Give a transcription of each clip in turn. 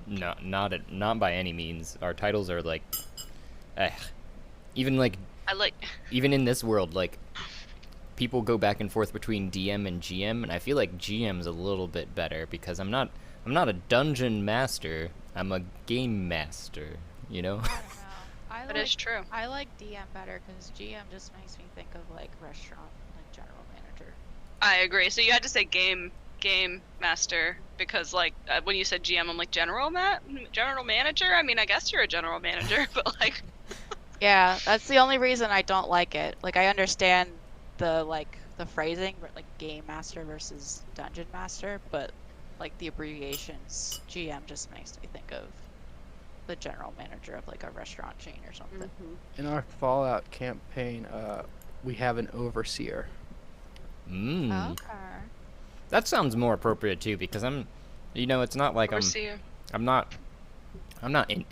No, not by any means. Our titles are like, eh. Even like, I like. even in this world, like, people go back and forth between DM and GM, and I feel like GM's a little bit better because I'm not a dungeon master. I'm a game master. You know. I don't know. That is true. I like DM better because GM just makes me think of like restaurant, like general manager. I agree. So you had to say game master because like when you said GM, I'm like general manager. I mean, I guess you're a general manager, but like. Yeah, that's the only reason I don't like it. Like I understand the phrasing, like game master versus dungeon master, but like the abbreviations, GM just makes me think of the general manager of like a restaurant chain or something. In our Fallout campaign, we have an overseer. Mmm. Okay. That sounds more appropriate too because it's not like Overseer. I'm not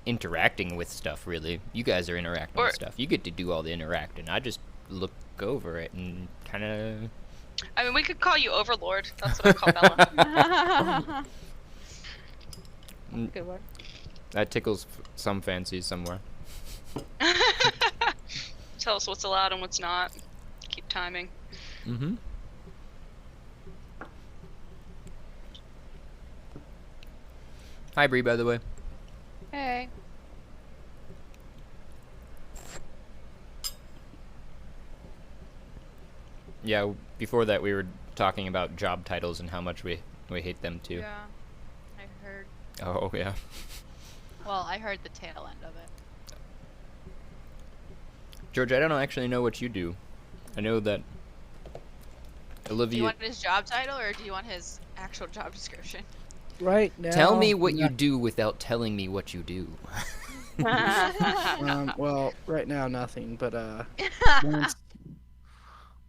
interacting with stuff really. You guys are interacting with stuff. You get to do all the interacting. I just look over it and kind of. I mean, we could call you Overlord. That's what I call Bella. Good one. That tickles some fancies somewhere. Tell us what's allowed and what's not. Keep timing. Mm-hmm. Hi, Bree, by the way. Hey. Yeah, before that we were talking about job titles and how much we hate them too. Yeah, I heard. Oh, yeah. Well, I heard the tail end of it. George, I don't actually know what you do. I know that Olivia. Do you want his job title or do you want his actual job description? Right now. Tell me what you do without telling me what you do. Well, right now nothing, but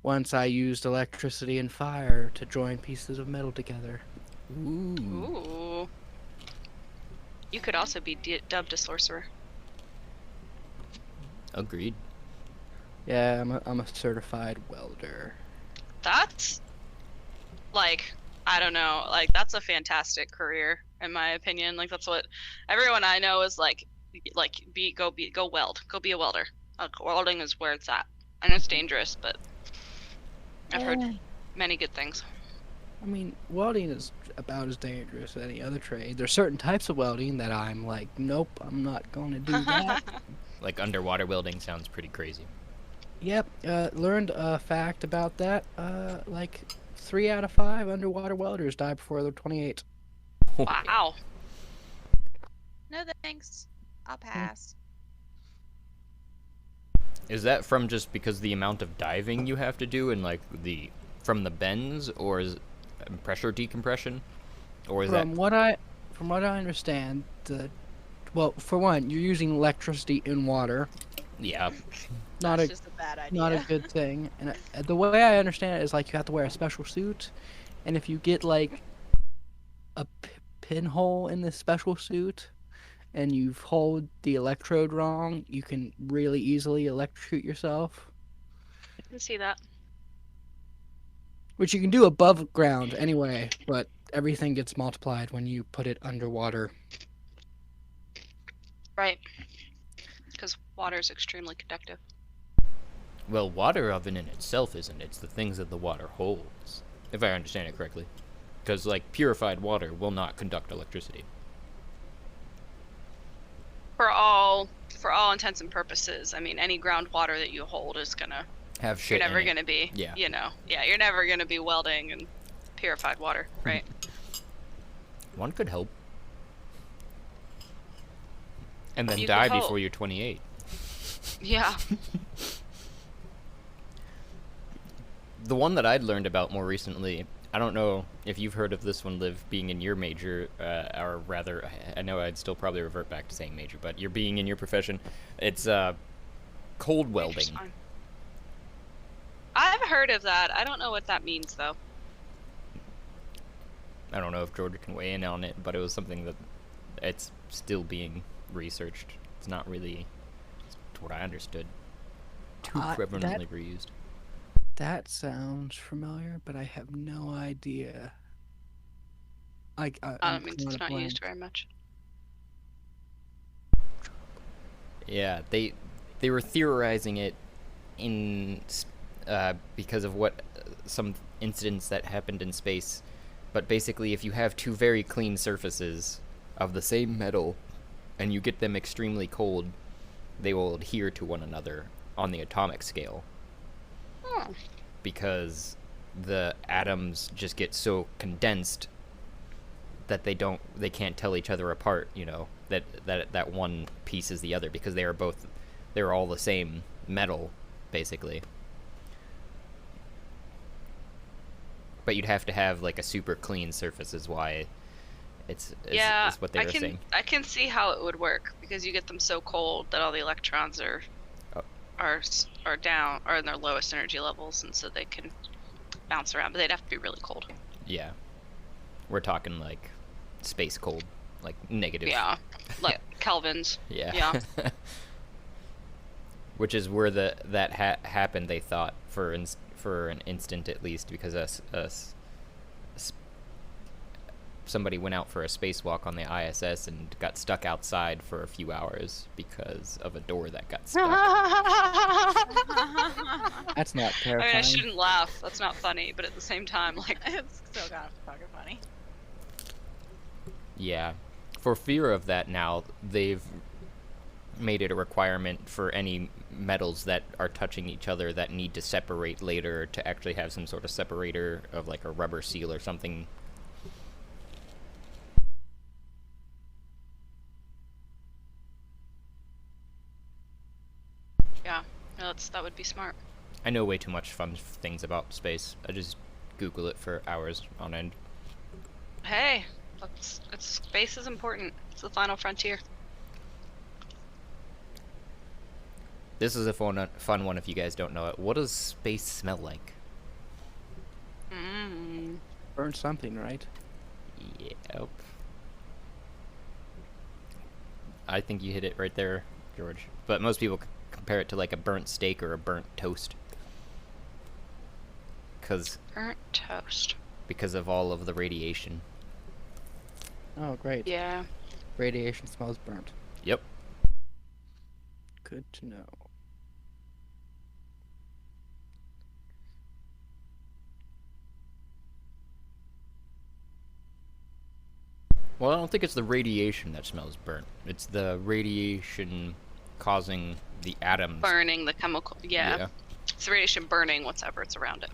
once I used electricity and fire to join pieces of metal together. Ooh. Ooh. You could also be dubbed a sorcerer. Agreed. Yeah, I'm a certified welder. That's like, I don't know, like that's a fantastic career in my opinion. Like that's what everyone I know is like go weld, go be a welder. Welding is where it's at. I know it's dangerous, but I've heard many good things. I mean, welding is about as dangerous as any other trade. There's certain types of welding that I'm like, nope, I'm not going to do that. Like underwater welding sounds pretty crazy. Yep, learned a fact about that. Like 3 out of 5 underwater welders die before they're 28. Wow. No thanks. I'll pass. Is that from just because the amount of diving you have to do and like from the bends, or is pressure decompression, or is From what I understand, well, for one, you're using electricity in water. Yeah. That's just a bad idea. Not a good thing. And the way I understand it is like you have to wear a special suit, and if you get like a pinhole in this special suit, and you hold the electrode wrong, you can really easily electrocute yourself. I can see that. Which you can do above ground anyway, but everything gets multiplied when you put it underwater. Right. Because water is extremely conductive. Well, water oven in itself isn't. It's the things that the water holds, if I understand it correctly. Because like purified water will not conduct electricity. For all intents and purposes, I mean, any groundwater that you hold is gonna Have shit. You're never in it. gonna be. Yeah. You're never gonna be welding and purified water, right? One could hope. And then You die could hope. before you're 28. Yeah. The one that I'd learned about more recently, I don't know if you've heard of this one, Liv, being in your major, or rather, I know I'd still probably revert back to saying major, but you're being in your profession. It's cold welding. I've heard of that. I don't know what that means though. I don't know if Georgia can weigh in on it, but it was something that it's still being researched. It's not really, to what I understood, too prevalently reused. That sounds familiar, but I have no idea. It means it's not used very much. Yeah, they were theorizing it because of what some incidents that happened in space. But basically, if you have two very clean surfaces of the same metal and you get them extremely cold, they will adhere to one another on the atomic scale. Hmm. Because the atoms just get so condensed that they can't tell each other apart, you know, that one piece is the other, because they're all the same metal, basically. But you'd have to have like a super clean surface is why it's what they were saying. I can see how it would work, because you get them so cold that all the electrons Oh. are down, or in their lowest energy levels, and so they can bounce around, but they'd have to be really cold. Yeah. We're talking like space cold, like negative. Yeah, like kelvins. Yeah. Yeah. Which is where that happened, they thought, for an instant at least, because somebody went out for a spacewalk on the ISS and got stuck outside for a few hours because of a door that got stuck. That's not I terrifying. mean, I shouldn't laugh. That's not funny, but at the same time, like, It's still kind of fucking funny. Yeah. For fear of that now, they've made it a requirement for any metals that are touching each other that need to separate later to actually have some sort of separator of like a rubber seal or something. yeah, no, that would be smart. I know way too much fun things about space. I just Google it for hours on end. Hey, space is important. It's the final frontier. This is a fun one if you guys don't know it. What does space smell like? Mm. Burn something, right? Yep. I think you hit it right there, George. But most people compare it to like a burnt steak or a burnt toast. Burnt toast. Because of all of the radiation. Oh, great. Yeah. Radiation smells burnt. Yep. Good to know. Well, I don't think it's the radiation that smells burnt. It's the radiation causing the atoms. Burning the chemical. Yeah. It's the radiation burning whatever's around it.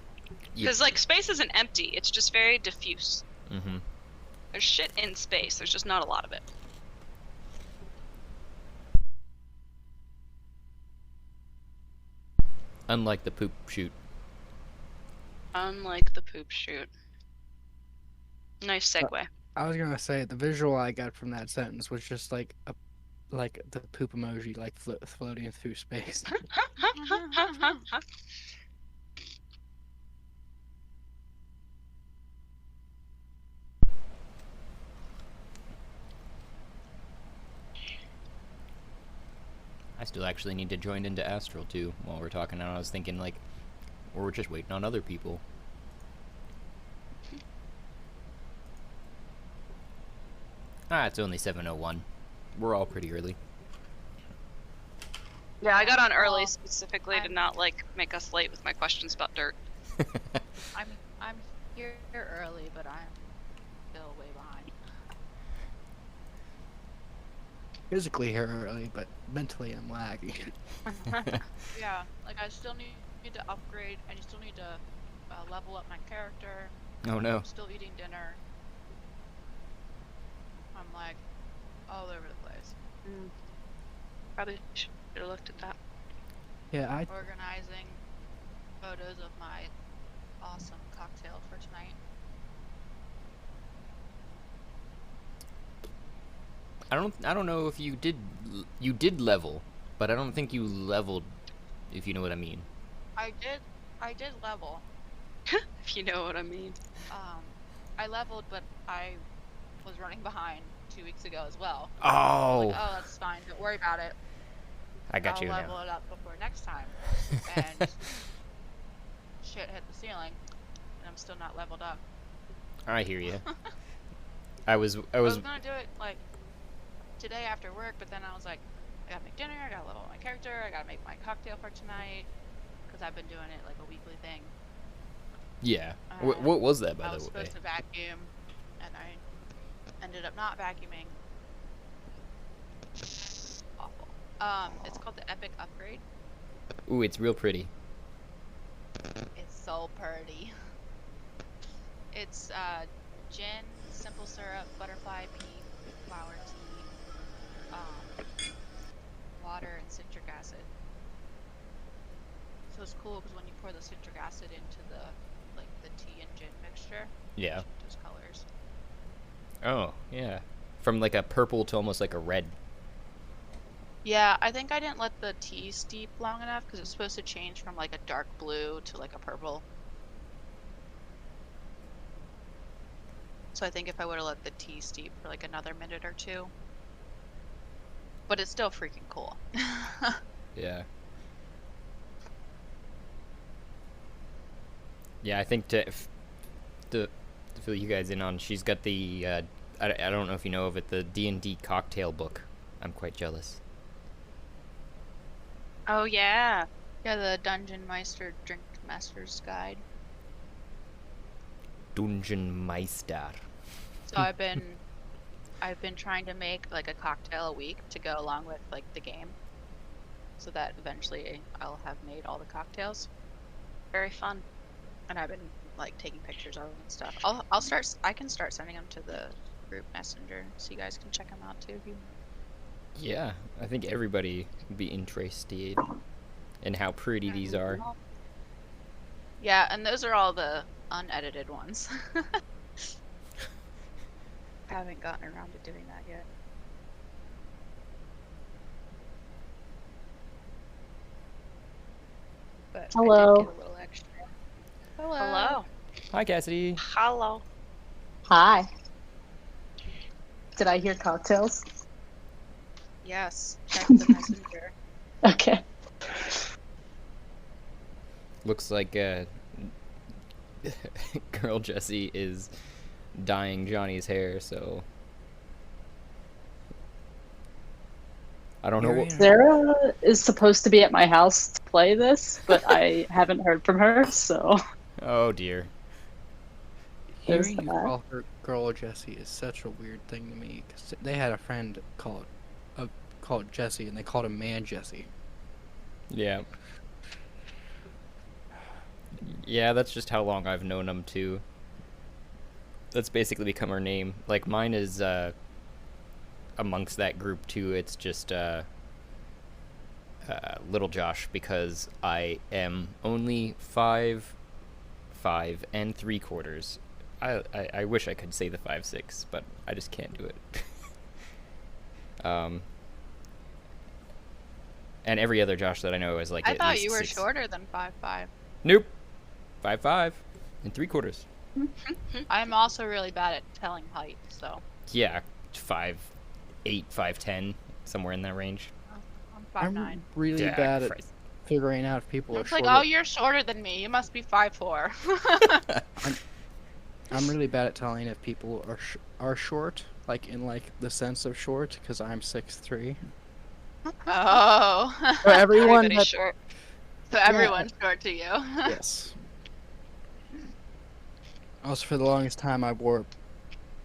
Because, like, space isn't empty. It's just very diffuse. Mm-hmm. There's shit in space. There's just not a lot of it. Unlike the poop chute. Unlike the poop chute. Nice segue. I was gonna say the visual I got from that sentence was just like the poop emoji, like floating through space. I still actually need to join into Astral too while we're talking. And I was thinking like, or we're just waiting on other people. Ah, it's only 7:01. We're all pretty early. Yeah, I got on early Well, specifically to I'm- not, like, make us late with my questions about dirt. I'm here early, but I'm still way behind. Physically here early, but mentally I'm lagging. Yeah, like I still need to upgrade, and you still need to level up my character. Oh no. I'm still eating dinner. I'm like all over the place. Probably should have looked at that. Yeah, I Organizing photos of my awesome cocktail for tonight. I don't know if you did level, but I don't think you leveled, if you know what I mean. I did level. If you know what I mean. I leveled, but I was running behind 2 weeks ago as well. Oh, Like, oh, that's fine. Don't worry about it. I got I'll you level now. it up before next time. And shit hit the ceiling, and I'm still not leveled up. I hear you. I was I was gonna do it like today after work, but then I was like, I gotta make dinner. I gotta level my character. I gotta make my cocktail for tonight because I've been doing it like a weekly thing. Yeah. What was that, by I the was way? supposed to vacuum, and I ended up not vacuuming. Awful. It's called the Epic Upgrade. Ooh, it's real pretty. It's so pretty. It's gin, simple syrup, butterfly pea, flower tea, water, and citric acid. So it's cool because when you pour the citric acid into the tea and gin mixture, Yeah. it changes colors. Oh, yeah. From like a purple to almost like a red. Yeah, I think I didn't let the tea steep long enough because it's supposed to change from like a dark blue to like a purple. So I think if I would have let the tea steep for like another minute or two. But it's still freaking cool. Yeah. Yeah, I think to fill you guys in on, she's got the I don't know if you know of it, the D&D cocktail book. I'm quite jealous. Oh yeah. Yeah, the Dungeon Meister Drink Master's Guide. Dungeon Meister. So I've been trying to make like a cocktail a week to go along with like the game. So that eventually I'll have made all the cocktails. Very fun. And I've been like taking pictures of them and stuff. I can start sending them to the group messenger so you guys can check them out too if you. Yeah, I think everybody would be interested in how pretty these are. Yeah, and those are all the unedited ones. Haven't gotten around to doing that yet. But Hello. I did get a little extra. Hello. Hello. Hi, Cassidy. Hello. Hi. Did I hear cocktails? Yes, check the messenger. Okay. Looks like girl Jessie is dyeing Johnny's hair, so I don't know what. Sarah is supposed to be at my house to play this, but I haven't heard from her, so. Oh dear. There's Hearing you that. call her girl Jessie is such a weird thing to me. 'Cause they had a friend called Jesse, and they called him Man Jesse. Yeah. Yeah, that's just how long I've known him too. That's basically become her name. Like mine is amongst that group too. It's just Little Josh because I am only 5'3". I wish I could say the 5'6", but I just can't do it. And every other Josh that I know is like. I at thought least you were 6. shorter than 5'5". Nope. 5'5" and 3/4. I'm also really bad at telling height, so Yeah, 5'8", 5'10", somewhere in that range. I'm I'm 5'9". really Yeah, bad at Christ. figuring out if people are It's like, shorter. oh, you're shorter than me. You must be 5'4". I'm really bad at telling if people are short, like in like the sense of short, because I'm 6'3". Oh. So everyone Everybody's that short. So everyone's short to you. yes. Also, for the longest time, I wore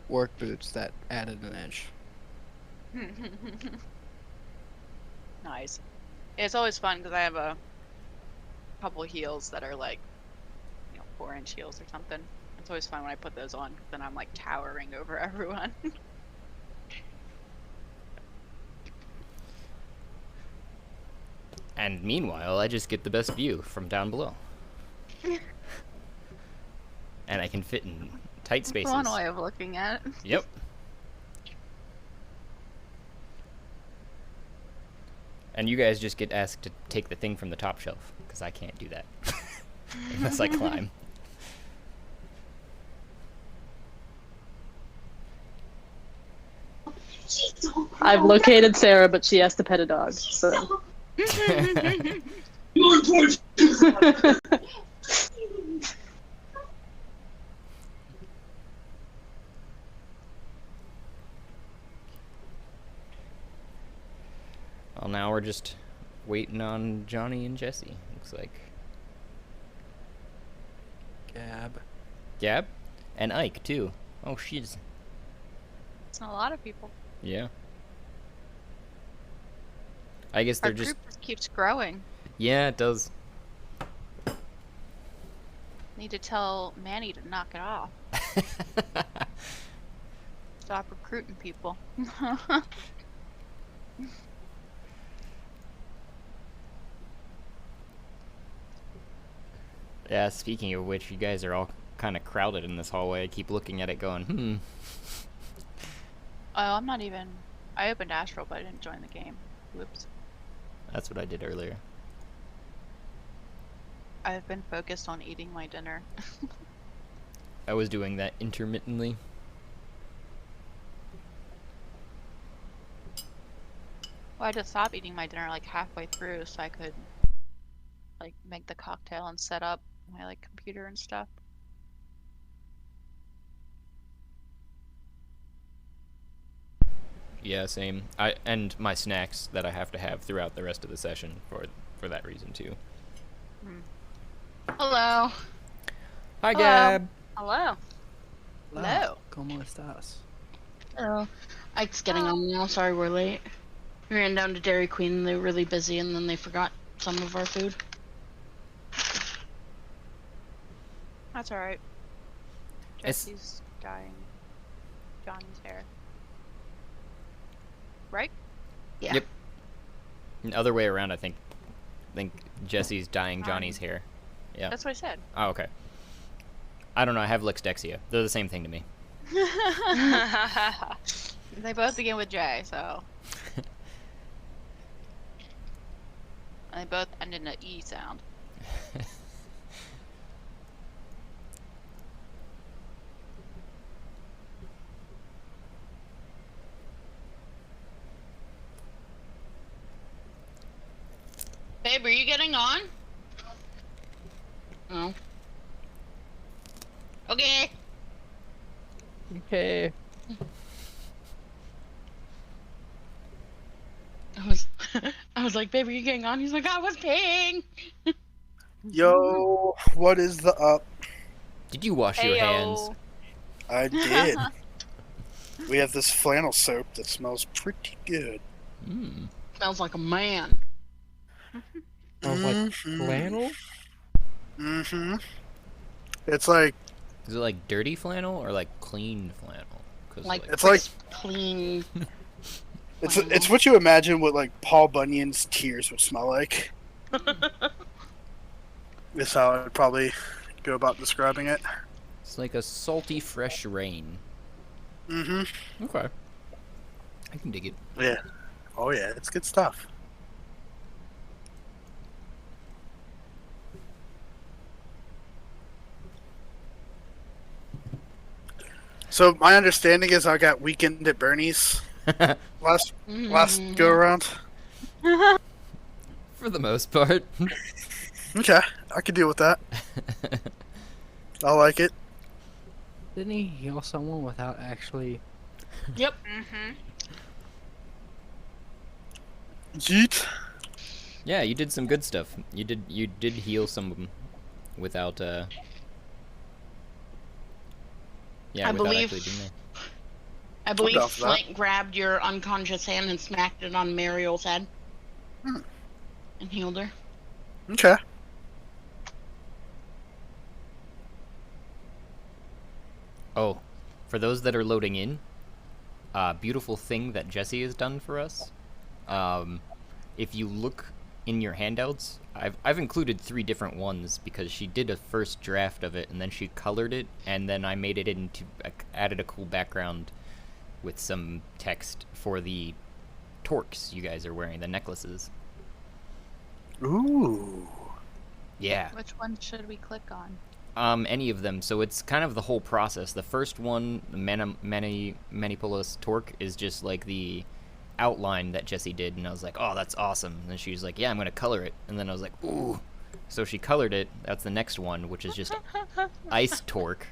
work boots that added an inch. Nice. It's always fun because I have a couple heels that are like, 4-inch heels or something. It's always fun when I put those on. 'Cause then I'm like towering over everyone. And meanwhile, I just get the best view from down below. And I can fit in tight That's spaces. one way of looking at it. Yep. And you guys just get asked to take the thing from the top shelf, because I can't do that. Unless I climb. I've located Sarah, but she has to pet a dog, so. Well, now we're just waiting on Johnny and Jesse. Looks like Gab. Gab and Ike too. Oh, she's It's not a lot of people. yeah. I guess they're Our just group just keeps growing. yeah, it does. Need to tell Manny to knock it off. Stop recruiting people. Yeah, speaking of which, you guys are all kind of crowded in this hallway. I keep looking at it going, Oh, I'm not even. I opened Astral, but I didn't join the game. Whoops. That's what I did earlier. I've been focused on eating my dinner. I was doing that intermittently. Well, I just stopped eating my dinner like halfway through so I could like make the cocktail and set up my like computer and stuff. Yeah, same. And my snacks that I have to have throughout the rest of the session for that reason too. Hello. Hi, Hello. Gab. Hello. Hello. ¿Cómo estás? Oh, Ike's getting on now. Sorry we're late. We ran down to Dairy Queen and they were really busy and then they forgot some of our food. That's alright. It's- Jesse's dyeing Johnny's hair. Right? Yeah. Yep. And other way around, I think Jesse's dyeing Johnny's hair. Yeah. That's what I said. Oh, okay. I don't know. I have Lexdexia. They're the same thing to me. They both begin with J, so. And they both end in an E sound. Babe, are you getting on? No. Okay. Okay. I was like, babe, are you getting on? He's like, I was peeing. Yo, what is the up? Did you wash your hands? Heyo. I did. We have this flannel soap that smells pretty good. Mm. Smells like a man. Smells like flannel? Mm-hmm. It's like Is it like dirty flannel or like clean flannel? 'Cause, Like It's like- clean. it's what you imagine what like Paul Bunyan's tears would smell like. That's how I'd probably go about describing it. it's like a salty, fresh rain. Mm-hmm. Okay. I can dig it. Yeah. Oh yeah, it's good stuff. So my understanding is I got Weekend at Bernie's last go around. For the most part. Okay, I can deal with that. I like it. Didn't he heal someone without actually? Yep. Mm-hmm. Yeet. Yeah, you did some good stuff. You did heal some of them without yeah, I without believe- actually doing that. I believe down for that. Flint grabbed your unconscious hand and smacked it on Mariel's head. Hmm. And healed her. Okay. Oh, for those that are loading in, beautiful thing that Jesse has done for us. If you look in your handouts, I've included 3 different ones because she did a first draft of it and then she colored it and then I made it into added a cool background with some text for the torques you guys are wearing, the necklaces. Ooh. Yeah. Which one should we click on? Any of them. So it's kind of the whole process. The first one, the Manipulus Torque, is just like the outline that Jesse did, and I was like, oh, that's awesome. And then she was like, yeah, I'm gonna color it. And then I was like, ooh. So she colored it. That's the next one, which is just Ice Torque.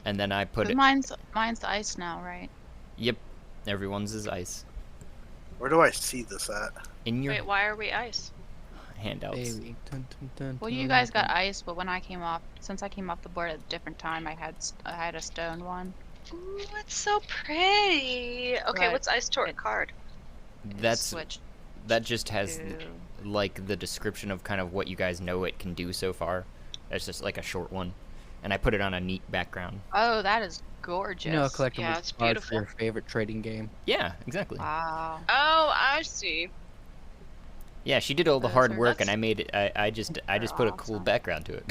And then I put 'Cause it. mine's ice now, right? Yep, everyone's is ice. Where do I see this at? In your Wait, why are we ice? handouts. Baby. Dun, dun, dun, Well, dun, you guys got dun. ice, but when I came off, since I came off the board at a different time, I had a stone one. Ooh, it's so pretty. Okay, Right. what's ice torque It- card? That's switched that just has to... like the description of kind of what you guys know it can do so far. That's just like a short one, and I put it on a neat background. Oh, that is gorgeous. You know, a collectible Yeah, it's card for beautiful. your favorite trading game. Yeah, exactly. Wow. Oh, I see. Yeah, she did all the Those hard are work, and nuts. I made it. I just put a cool awesome. background to it.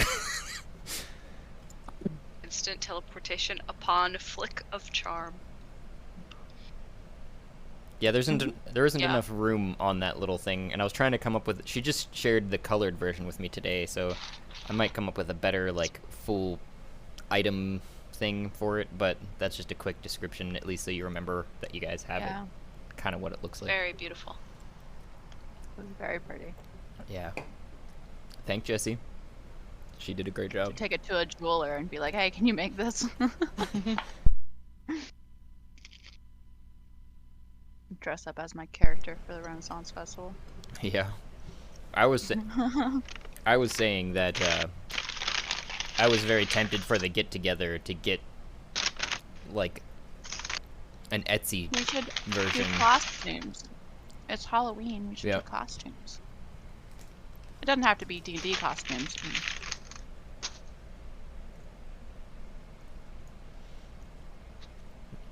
Instant teleportation upon flick of charm. Yeah, there isn't Yeah. enough room on that little thing, and I was trying to come up with. She just shared the colored version with me today, so I might come up with a better like full item thing for it. But that's just a quick description, at least so you remember that you guys have Yeah, it, kind of what it looks like. Very beautiful. it was very pretty. Yeah. Thank Jessie. She did a great job. Take it to a jeweler and be like, hey, can you make this? Dress up as my character for the Renaissance Festival. Yeah. I was saying that I was very tempted for the get together to get like an Etsy We should do version. costumes. It's Halloween. We should Yeah. do costumes. It doesn't have to be D&D costumes.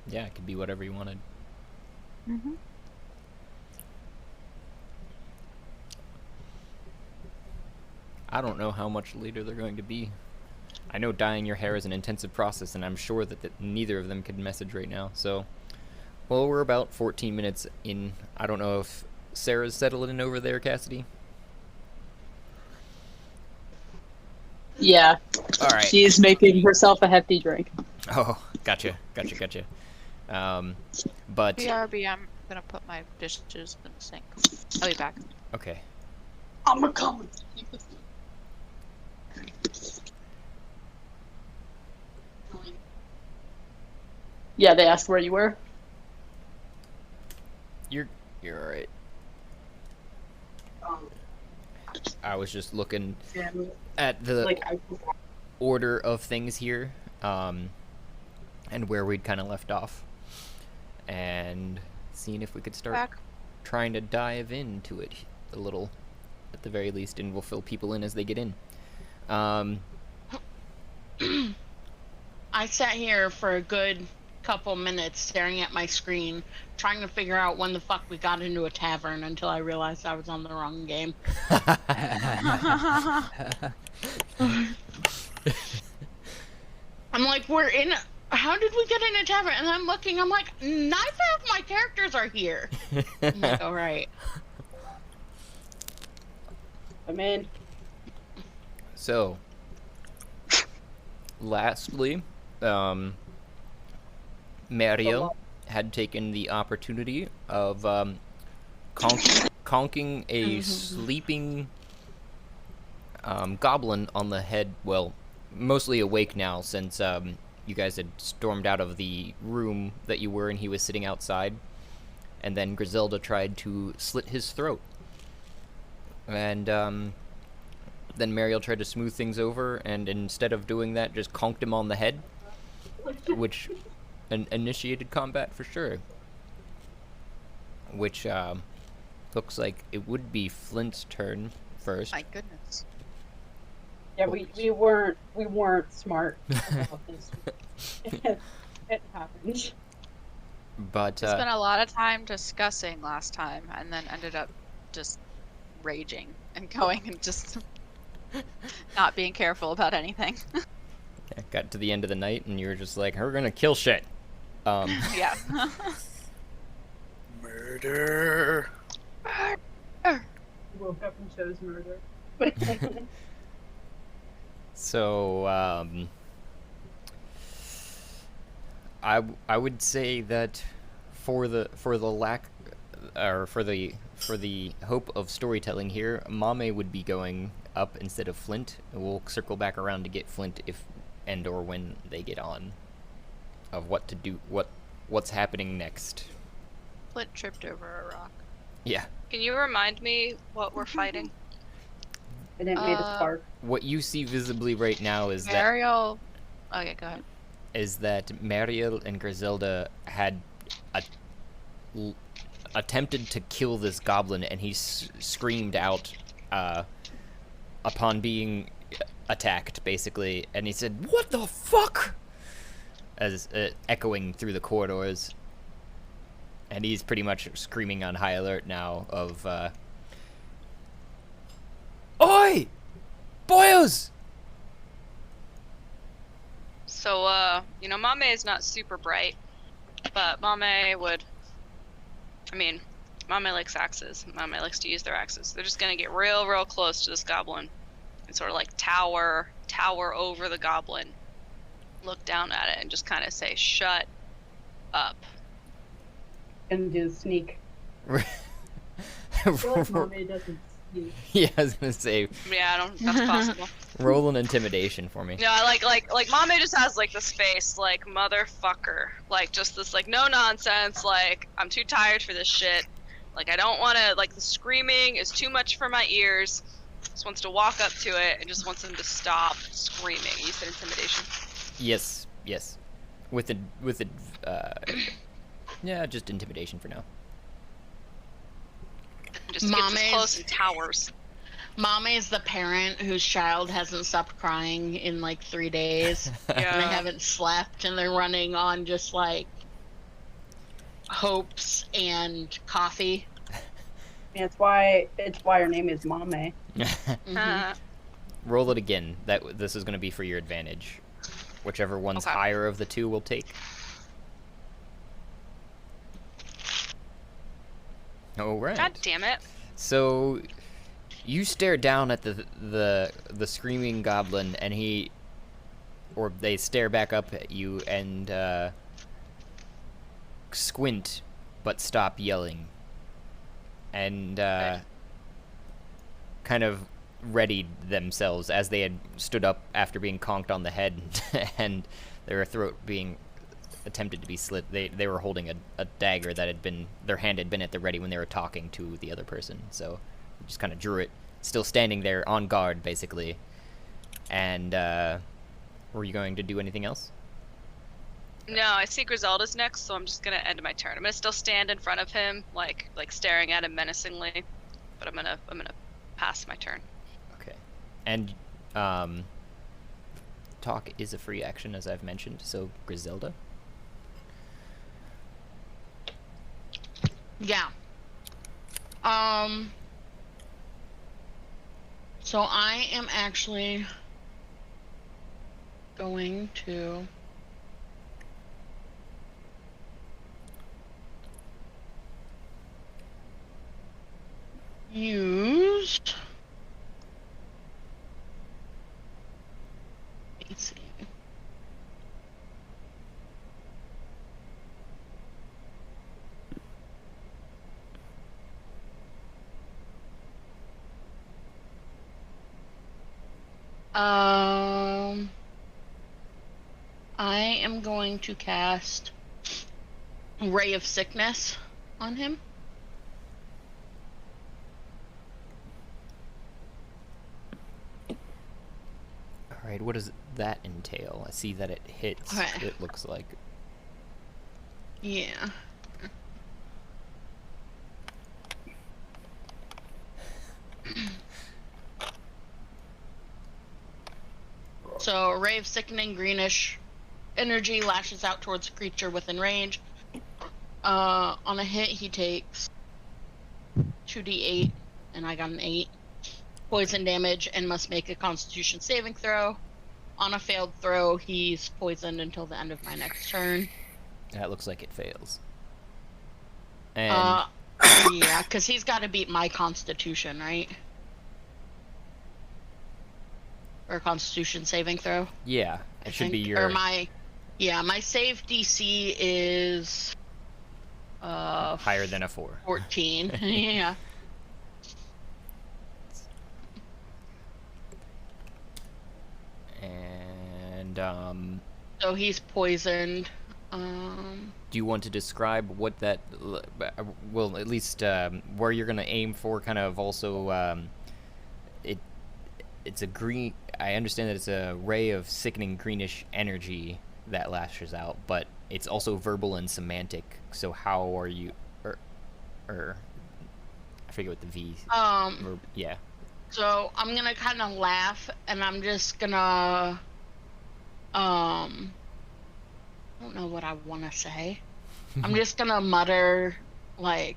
Yeah, it could be whatever you wanted. Mm-hmm. I don't know how much later they're going to be. I know dyeing your hair is an intensive process, and I'm sure that neither of them could message right now. So, well, we're about 14 minutes in. I don't know if Sarah's settled in over there, Cassidy. Yeah, All right. she's making herself a hefty drink. Oh, gotcha. But BRB, I'm gonna put my dishes in the sink. I'll be back. okay. I'm a coming. Yeah, they asked where you were. You're all right. I was just looking at the order of things here, and where we'd kind of left off, and seeing if we could start Back. trying to dive into it a little, at the very least, and we'll fill people in as they get in. I sat here for a good couple minutes staring at my screen, trying to figure out when the fuck we got into a tavern until I realized I was on the wrong game. I'm like, how did we get in a tavern? And I'm looking, I'm like, neither of my characters are here. I'm like, all right. I'm in. So, lastly, Mario had taken the opportunity of conking a sleeping goblin on the head. Well, mostly awake now, since you guys had stormed out of the room that you were in. He was sitting outside, and then Griselda tried to slit his throat. And then Mariel tried to smooth things over, and instead of doing that, just conked him on the head, which initiated combat for sure. Which looks like it would be Flint's turn first. My goodness. Yeah, we weren't smart about this. It happened. But We spent a lot of time discussing last time, and then ended up just raging and going and just not being careful about anything. got to the end of the night, and you were just like, "We're gonna kill shit." Yeah. Murder. Woke up and chose murder. So I would say that for the lack or for the hope of storytelling here, Mame would be going up instead of Flint. We'll circle back around to get Flint if and or when they get on of what to do, what's happening next. Flint tripped over a rock. Yeah. Can you remind me what we're fighting? I didn't mean to Uh, spark. What you see visibly right now is that Mariel. Okay, go ahead. Mariel and Griselda had attempted to kill this goblin, and he screamed out upon being attacked, basically, and he said, "What the fuck?" as echoing through the corridors. And he's pretty much screaming on high alert now of, Oi! Boyos! So, Mame is not super bright, but Mame likes axes. Mame likes to use their axes. They're just gonna get real, real close to this goblin and sort of like tower over the goblin, look down at it, and just kind of say, "Shut up." And do sneak. I feel like mommy doesn't sneak. Yeah, I was gonna say, Yeah, that's possible. roll an intimidation for me. No, like Mame just has like this face, like motherfucker, like just this like no nonsense, like I'm too tired for this shit, like I don't want to, like the screaming is too much for my ears. Just wants to walk up to it and just wants him to stop screaming. You said intimidation. Yes. With the yeah, just intimidation for now. Just gets as close and towers. Mame is the parent whose child hasn't stopped crying in like 3 days. And they Yeah. haven't slept, and they're running on just like hopes and coffee. Yeah, it's why her name is Mame. Mhm. Roll it again. This is gonna be for your advantage. Whichever one's Okay. higher of the two will take. All right. God damn it. So you stare down at the screaming goblin, and they stare back up at you and squint, but stop yelling, and kind of readied themselves as they had stood up after being conked on the head and their throat being attempted to be slit. They were holding a dagger that their hand had been at the ready when they were talking to the other person, so just kind of drew it, still standing there on guard basically. And were you going to do anything else? No, I see Griselda's next, so I'm just gonna end my turn. I'm gonna still stand in front of him, like staring at him menacingly, but I'm gonna pass my turn. Okay. And talk is a free action, as I've mentioned, so Griselda. Yeah. So I am actually going to use. Let's see. I am going to cast Ray of Sickness on him. Alright, what does that entail? I see that it hits, Okay. it looks like. Yeah. So, a ray of sickening greenish energy lashes out towards a creature within range. On a hit, he takes 2d8, and I got an 8 poison damage and must make a Constitution saving throw. On a failed throw, he's poisoned until the end of my next turn. That looks like it fails. And Yeah, because he's got to beat my Constitution, right? Or Constitution saving throw. yeah, I it should be think. your Or my save DC is higher than a 4. 14. Yeah. And So he's poisoned. do you want to describe what that, well, at least where you're gonna aim for? Kind of also, it's a green. I understand that it's a ray of sickening greenish energy that lashes out, but it's also verbal and semantic. So how are you, or I forget what the V. Yeah. So I'm gonna kind of laugh, and I'm just gonna, I don't know what I want to say. I'm just gonna mutter, like,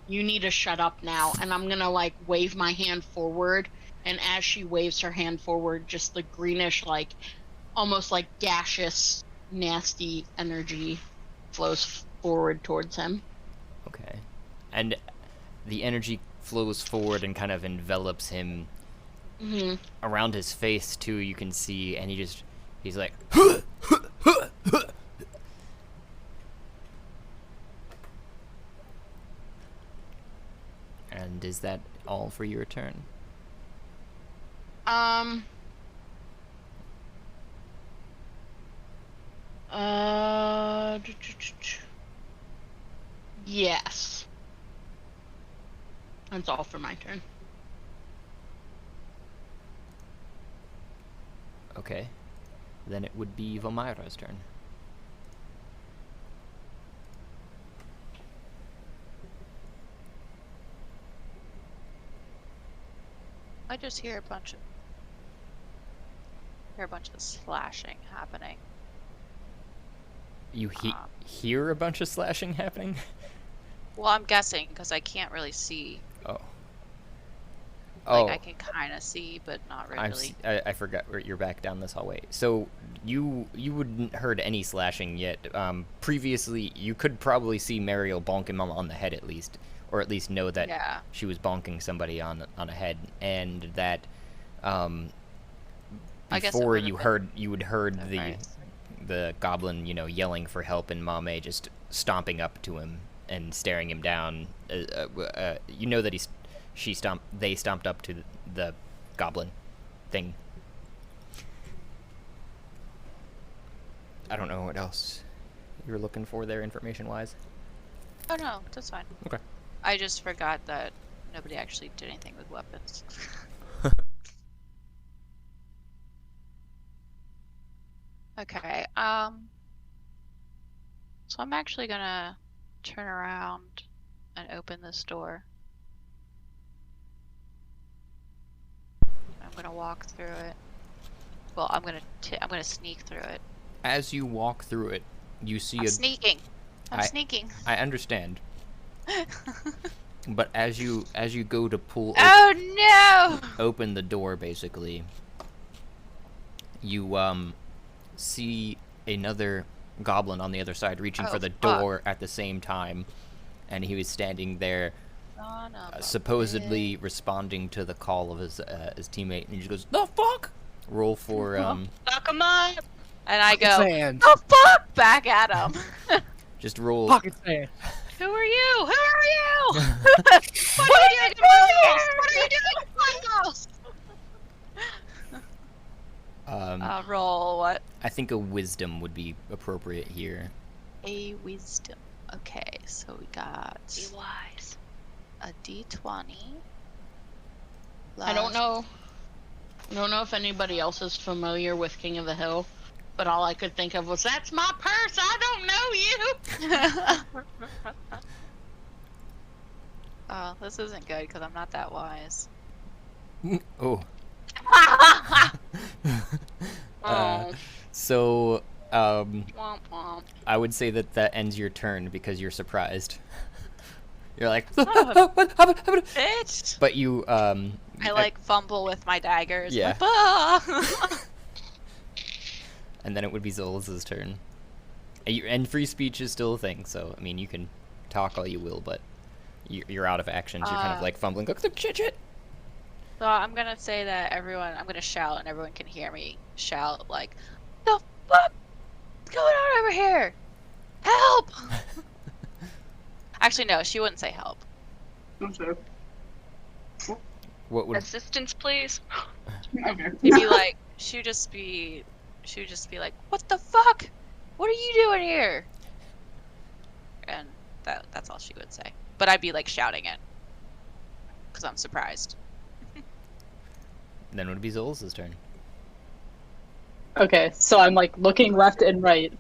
you need to shut up now, and I'm gonna, like, wave my hand forward, and as she waves her hand forward, just the greenish, like, almost like gaseous, nasty energy flows forward towards him. Okay. And the energy flows forward and kind of envelops him around his face too. You can see, and he's like, and is that all for your turn? Yes. That's all for my turn. Okay. Then it would be Vomira's turn. I just hear a bunch of slashing happening. You hear a bunch of slashing happening? Well, I'm guessing because I can't really see. Oh. Like, I can kind of see, but not really. I forgot. You're back down this hallway. So you wouldn't heard any slashing yet. Previously, you could probably see Mariel bonk him on the head at least, or at least know that she was bonking somebody on a head, and that before you would heard the goblin, yelling for help, and Mame just stomping up to him and staring him down. You know that they stomped up to the goblin thing. I don't know what else you're looking for there, information-wise. Oh no, that's fine. Okay. I just forgot that nobody actually did anything with weapons. Okay, so I'm actually gonna turn around and open this door. I'm gonna walk through it. Well, I'm gonna sneak through it. As you walk through it, you see I'm sneaking. I'm sneaking. I understand. But as you go to pull open the door, basically, you see another goblin on the other side reaching for the door at the same time, and he was standing there supposedly responding to the call of his teammate, and he just goes, "The fuck!" Roll for Fuck him up! And I go, Sand. "The fuck!" back at him. just roll. Pocket sand. Who are you? Who are you? What are you doing in my house? What are you doing in my house? Roll what? I think a wisdom would be appropriate here. A wisdom. Okay, so we got Be wise. a D20. I don't know if anybody else is familiar with King of the Hill, but all I could think of was, that's my purse, I don't know you! Oh, this isn't good because I'm not that wise. Oh. Oh. So, Womp womp. I would say that ends your turn because you're surprised. You're like, Bitch! but you, I like fumble with my daggers. Yeah. Like, "Ah!" and then it would be Zola's turn. And free speech is still a thing, so, I mean, you can talk all you will, but you're out of actions. You're kind of like fumbling. Shit. So I'm gonna say that I'm gonna shout and everyone can hear me shout like, "The fuck is going on over here? Help!" Actually, no, she wouldn't say help. What would... Assistance, please. Okay. She'd be like, she would just be like, "What the fuck? What are you doing here?" and that's all she would say. But I'd be like shouting it because I'm surprised. Then it would be Zol's turn. Okay, so I'm like looking left and right,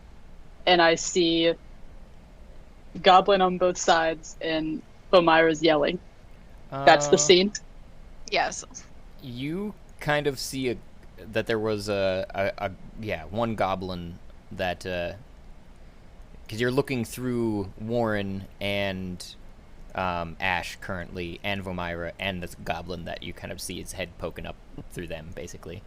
and I see Goblin on both sides, and Bomira's yelling. That's the scene. Yes. You kind of see that there was one goblin that because you're looking through Warren and Ash currently, and Vomira, and this goblin that you kind of see his head poking up through them, basically.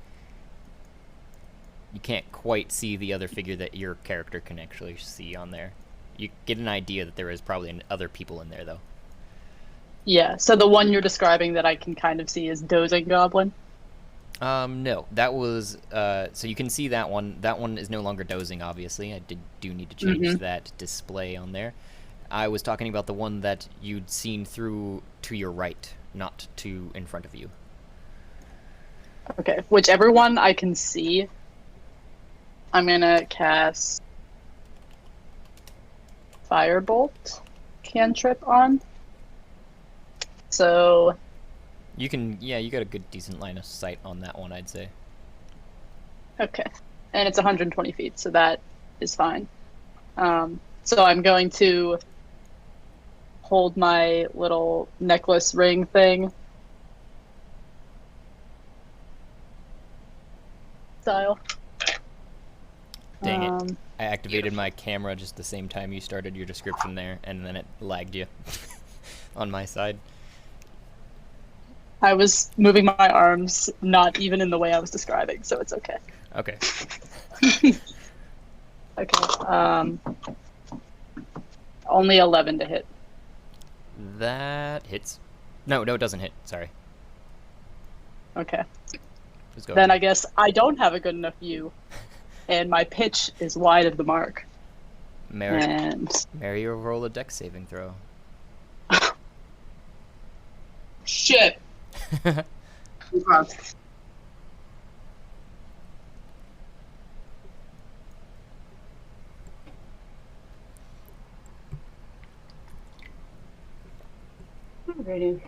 You can't quite see the other figure that your character can actually see on there. You get an idea that there is probably other people in there, though. Yeah, so the one you're describing that I can kind of see is Dozing Goblin. No, that was so you can see that one. That one is no longer dozing, obviously. I do need to change that display on there. I was talking about the one that you'd seen through to your right, not to in front of you. Okay, whichever one I can see, I'm gonna cast Firebolt cantrip on. So You can, yeah, you got a good decent line of sight on that one, I'd say. okay, and it's 120 feet, so that is fine. So I'm going to hold my little necklace ring thing. Style. Dang it. I activated my camera just the same time you started your description there, and then it lagged you on my side. I was moving my arms not even in the way I was describing, so it's okay. Okay. Okay. Only 11 to hit. That hits. No, it doesn't hit. Sorry. Okay. Just go Then ahead. I guess I don't have a good enough view, and my pitch is wide of the mark. And Mary will roll a dex saving throw. shit. Alrighty.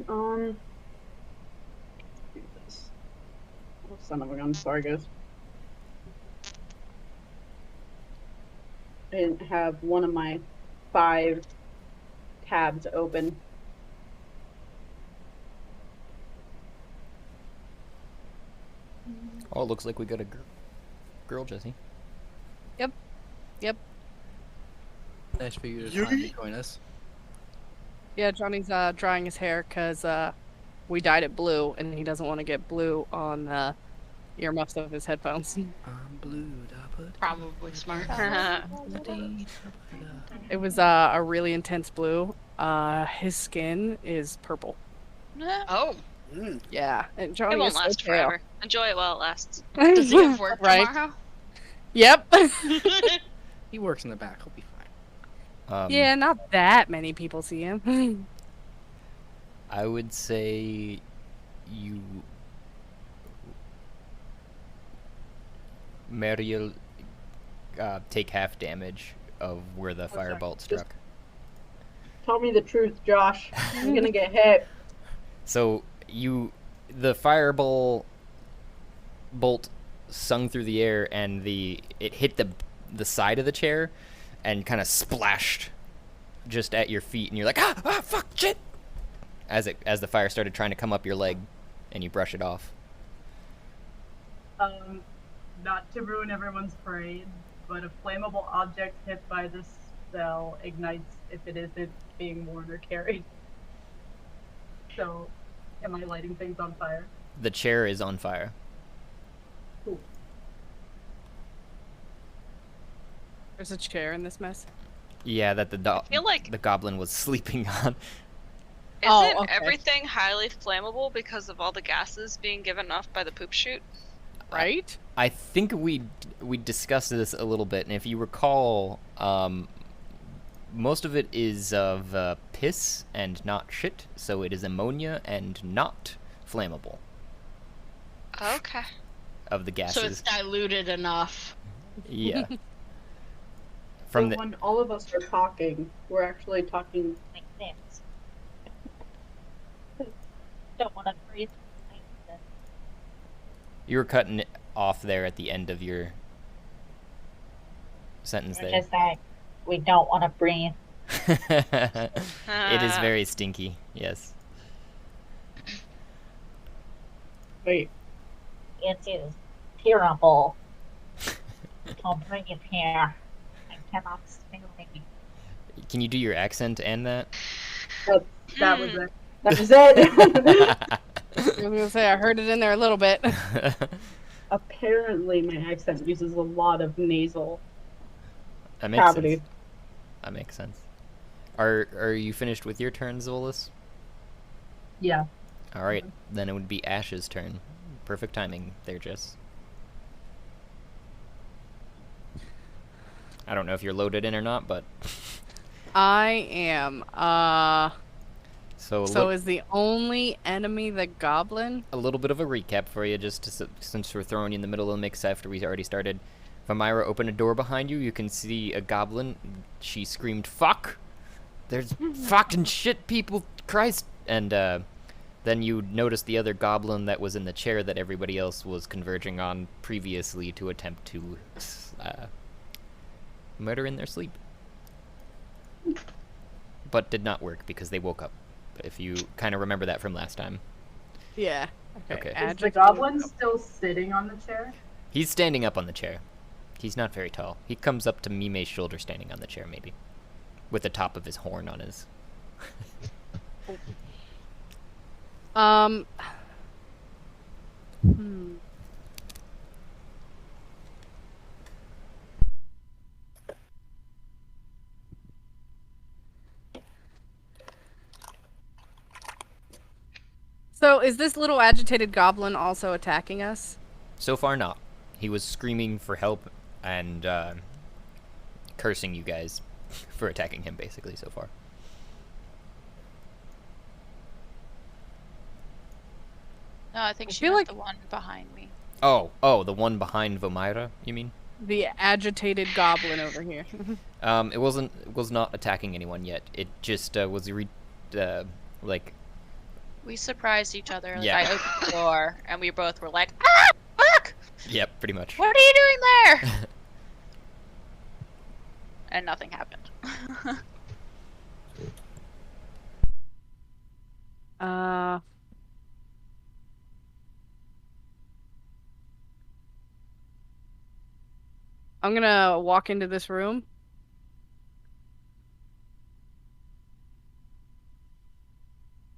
Do this. Oh, son of a gun. Sorry, guys. I didn't have one of my 5 tabs open. Oh, it looks like we got a girl, Jesse. Nice for you to finally join us. Yeah, Johnny's drying his hair because we dyed it blue, and he doesn't want to get blue on the earmuffs of his headphones. I'm blue. Probably smart. It was a really intense blue. His skin is purple. Oh, Yeah, and it Johnny won't is so last pale. forever. Enjoy it while it lasts. Does he have work Right. tomorrow? Yep. He works in the back. He'll be fine. Yeah, not that many people see him. I would say you, Mariel, take half damage of where the sorry. firebolt struck. Tell me the truth, Josh. I'm gonna get hit. So the fireball bolt sung through the air, and it hit the side of the chair, and kind of splashed just at your feet, and you're like, fuck, shit! As the fire started trying to come up your leg, and you brush it off. Not to ruin everyone's parade, but a flammable object hit by this spell ignites if it isn't being worn or carried. So, am I lighting things on fire? The chair is on fire. There's a chair in this mess. Yeah, that I feel like the goblin was sleeping on. isn't okay. everything highly flammable because of all the gases being given off by the poop chute? Right? I think we discussed this a little bit, and if you recall, most of it is of piss and not shit, so it is ammonia and not flammable Okay. of the gases. So it's diluted enough. Yeah. From so the when all of us are talking, we're actually talking. Like this. Don't want to breathe. you were cutting it off there at the end of your sentence We're there. just like, we don't want to breathe. It is very stinky. Yes. Wait, It is terrible. Don't bring it here. I cannot stand it. Can you do your accent and that? that was it. That was it. I was gonna say I heard it in there a little bit. Apparently, my accent uses a lot of nasal That makes cavity. sense. That makes sense. Are you finished with your turn, Zolas? Yeah. All right, then it would be Ash's turn. Perfect timing there, Jess. I don't know if you're loaded in or not, but I am. so So is the only enemy the goblin? a little bit of a recap for you, just since we're throwing you in the middle of the mix after we already started. Vamira opened a door behind you. You can see a goblin. She screamed, "Fuck! There's fucking shit, people! Christ!" And then you notice the other goblin that was in the chair that everybody else was converging on previously to attempt to murder in their sleep. But did not work because they woke up. If you kind of remember that from last time. Yeah. Okay. Is the Adjective. goblin still sitting on the chair? He's standing up on the chair. He's not very tall. He comes up to Mime's shoulder standing on the chair, maybe. With the top of his horn on his... Hmm. So is this little agitated goblin also attacking us? So far, not. He was screaming for help and cursing you guys for attacking him, basically, so far. No, I think I she feel meant like- the one behind me. Oh, the one behind Vomira, you mean? The agitated goblin over here. It was not attacking anyone yet. It just was like... We surprised each other. Like, Yeah. I opened the door, and we both were like, "Ah, fuck! Yep, pretty much. What are you doing there?" And nothing happened. I'm gonna walk into this room.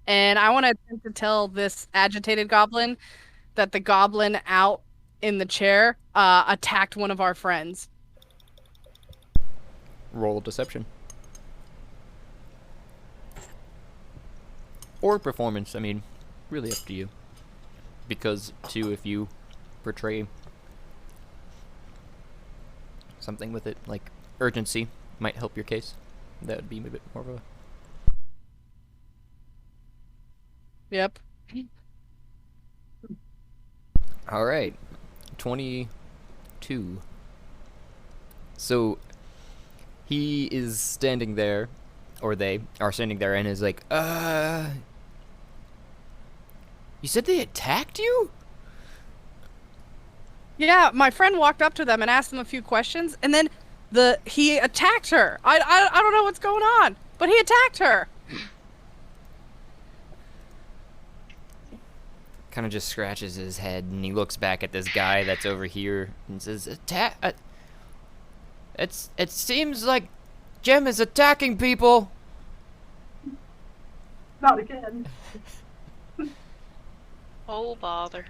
And I want to attempt to tell this agitated goblin that the goblin out in the chair attacked one of our friends. Roll deception. Or performance, I mean, really up to you. Because, too, if you portray something with it, like urgency, might help your case. That would be a bit more of a... Yep. Alright. 22. So, he is standing there, or they are standing there, and is like, you said they attacked you? Yeah, my friend walked up to them and asked them a few questions, and then he attacked her. I don't know what's going on, but he attacked her. Kind of just scratches his head, and he looks back at this guy that's over here and says, it seems like Jem is attacking people. Not again. Oh, bother.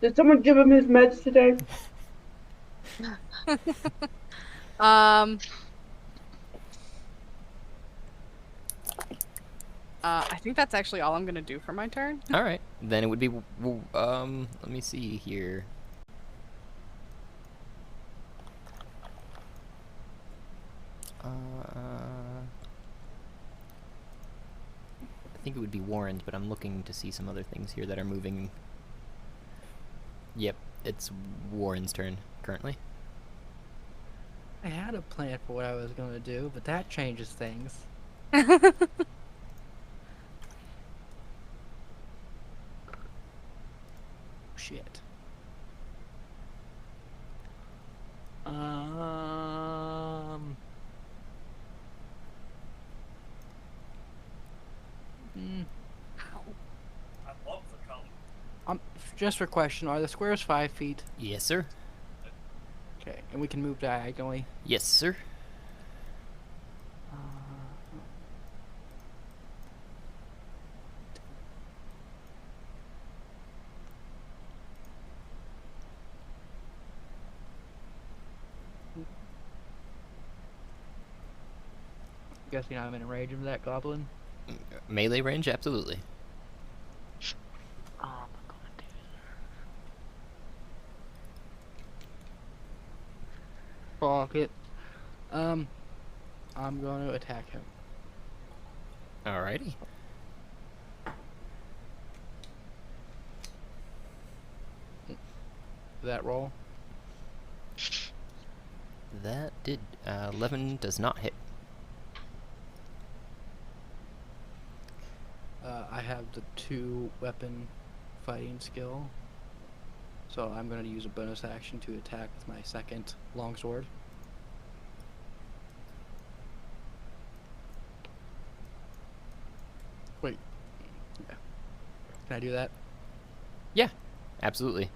Did someone give him his meds today? I think that's actually all I'm gonna do for my turn. All right, then it would be, let me see here. I think it would be Warren's, but I'm looking to see some other things here that are moving. Yep, It's Warren's turn currently. I had a plan for what I was going to do, but that changes things. Shit. Mm, just for question, are the squares 5 feet? Yes, sir. Okay, and we can move diagonally. Yes, sir. Guessing I'm in range of that goblin. Melee range, absolutely. Fuck it. I'm going to attack him. Alrighty. That roll. That did 11 does not hit. I have the 2 weapon fighting skill, so I'm going to use a bonus action to attack with my second longsword. Wait. Yeah. Can I do that? Yeah, absolutely.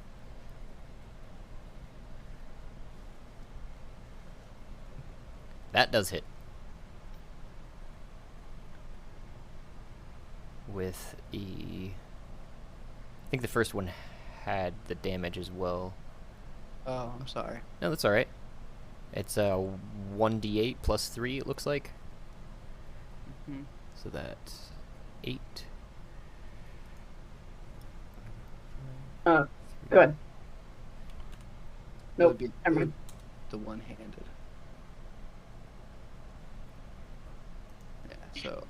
That does hit. With I think the first one had the damage as well. Oh, I'm sorry. No, that's alright. It's 1d8 plus 3, it looks like. Mhm. So that's 8. Good. It would Nope. be Never mind. the one-handed. Yeah, so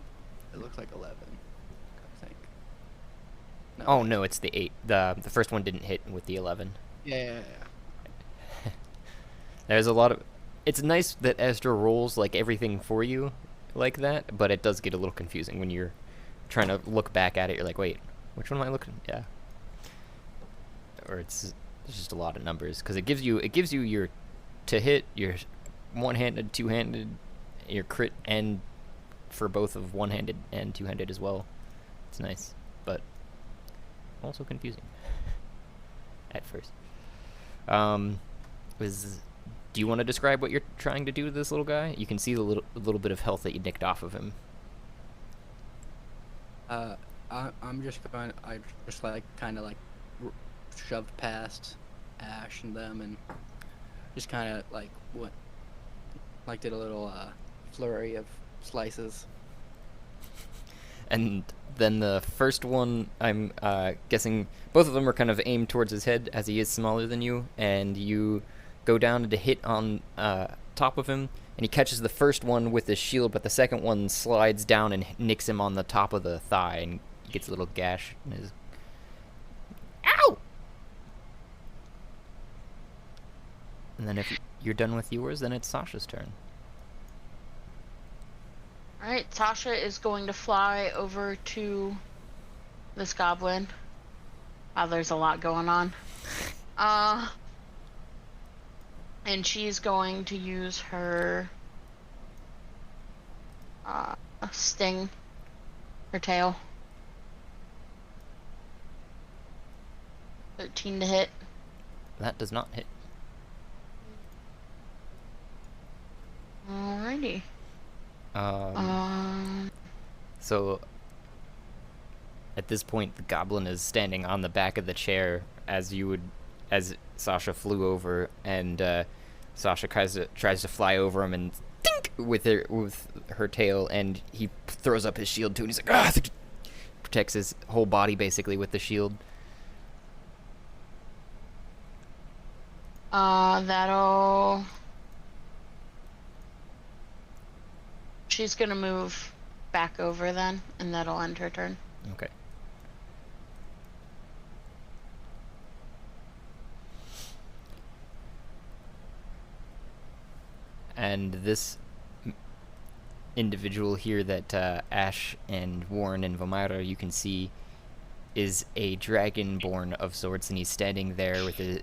it looks like 11, I think. No. Oh no, it's the 8. The first one didn't hit with the 11. Yeah. There's a lot of... It's nice that Astra rolls like everything for you like that, but it does get a little confusing when you're trying to look back at it. You're like, wait, which one am I looking? Yeah. Or it's just a lot of numbers because it gives you your to hit, your one-handed, two-handed, your crit, and for both of one-handed and two-handed as well. It's nice, but also confusing at first. Do you want to describe what you're trying to do to this little guy? You can see the little bit of health that you nicked off of him. I'm just going. I just like kind of like shoved past Ash and them, and just kind of like did a little flurry of slices. And then the first one, I'm guessing both of them are kind of aimed towards his head as he is smaller than you, and you go down to hit on top of him, and he catches the first one with his shield, but the second one slides down and nicks him on the top of the thigh, and he gets a little gash in his... Ow! And then if you're done with yours, then it's Sasha's turn. Alright, Sasha is going to fly over to this goblin. Wow, there's a lot going on. And she's going to use her sting, her tail. 13 to hit. That does not hit. Alrighty. So at this point, the goblin is standing on the back of the chair as Sasha flew over, and Sasha tries to fly over him and dink with her tail, and he throws up his shield too, and he's like, ah! Protects his whole body basically with the shield. She's gonna move back over then, and that'll end her turn. Okay. and this individual here that Ash and Warren and Vomira you can see is a dragonborn of sorts, and he's standing there with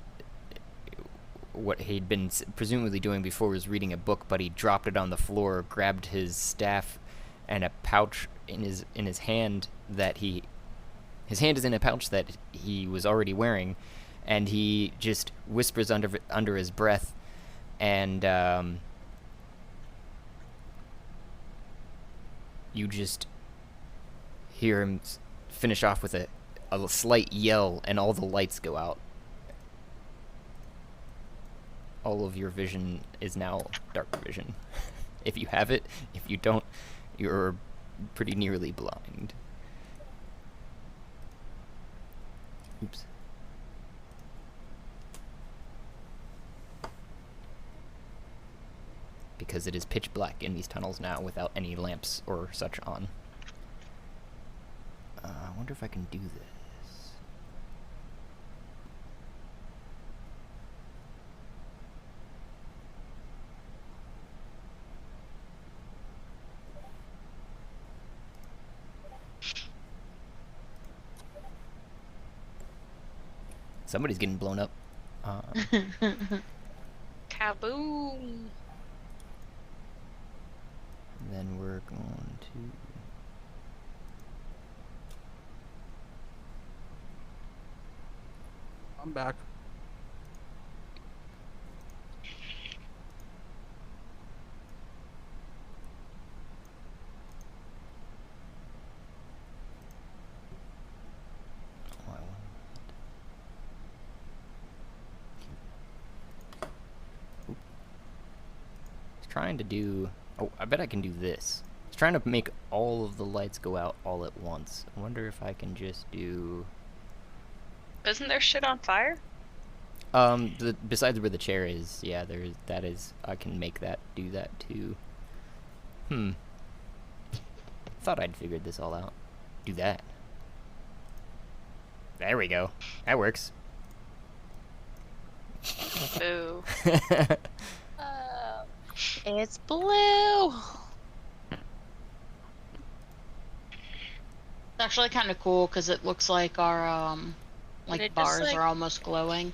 what he'd been presumably doing before was reading a book, but he dropped it on the floor, grabbed his staff and a pouch in his hand that his hand is in a pouch that he was already wearing, and he just whispers under his breath, and you just hear him finish off with a slight yell, and all the lights go out. All of your vision is now dark vision. If you have it, if you don't, you're pretty nearly blind. Oops. Because it is pitch black in these tunnels now without any lamps or such on. I wonder if I can do this. Somebody's getting blown up. Kaboom! Then we're going to... I'm back. Trying to do... Oh, I bet I can do this. It's trying to make all of the lights go out all at once. I wonder if I can just do... Isn't there shit on fire? Besides where the chair is, yeah, that is... I can make that do that too. Thought I'd figured this all out. Do that. There we go. That works. Boo. It's blue. It's actually kind of cool because it looks like our Did it just, bars like- are almost glowing.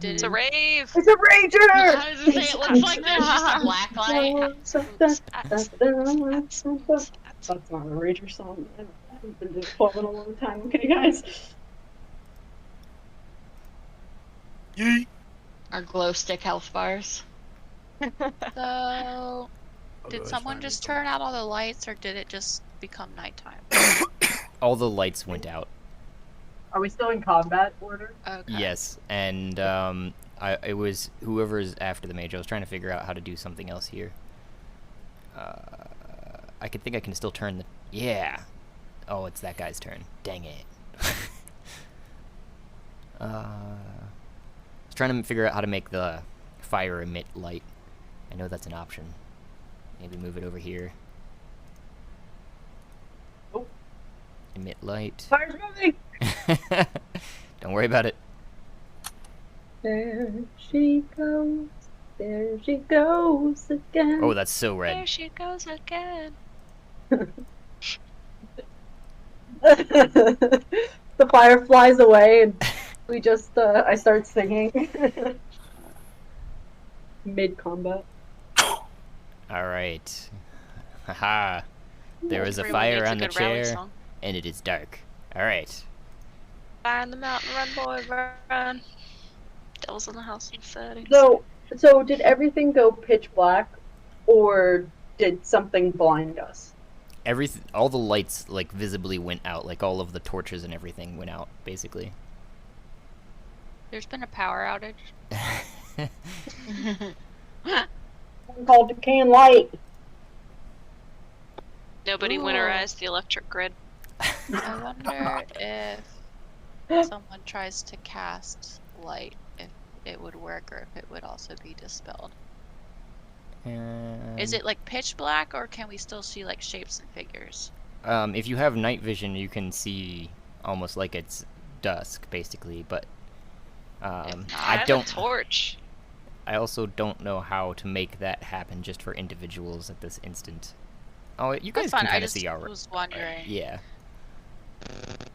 It's a rave! It's a rager! I was gonna say, it looks like there's just a black light. That's not a rager song. I haven't been doing 12 in a long time. Okay, guys. Yeet. Our glow stick health bars. So, did someone just turn out all the lights, or did it just become nighttime? All the lights went out. Are we still in combat order? Okay. Yes, and it was whoever's after the mage. I was trying to figure out how to do something else here. I think I can still turn the... Yeah! Oh, it's that guy's turn. Dang it. I was trying to figure out how to make the fire emit light. I know that's an option. Maybe move it over here. Oh. Emit light. Fire's moving! Don't worry about it. There she goes. There she goes again. Oh, that's so red. There she goes again. The fire flies away, and we just, I start singing. Mid-combat. Alright. Haha. There is a Everyone fire needs a on the good rally chair, song. and it is dark. Alright. Fire in the mountain, run, boy, run. Devil's in the house and settings. So did everything go pitch black, or did something blind us? All the lights, like, visibly went out. Like, all of the torches and everything went out, basically. There's been a power outage. Called Decaying Light. Nobody Ooh. winterized the electric grid. I wonder if someone tries to cast light, if it would work, or if it would also be dispelled. Is it like pitch black, or can we still see like shapes and figures? If you have night vision, you can see almost like it's dusk, basically, but I I have don't... a torch. I also don't know how to make that happen just for individuals at this instant. Oh, you guys That's fine. can I kind of just see our. was wondering. Yeah.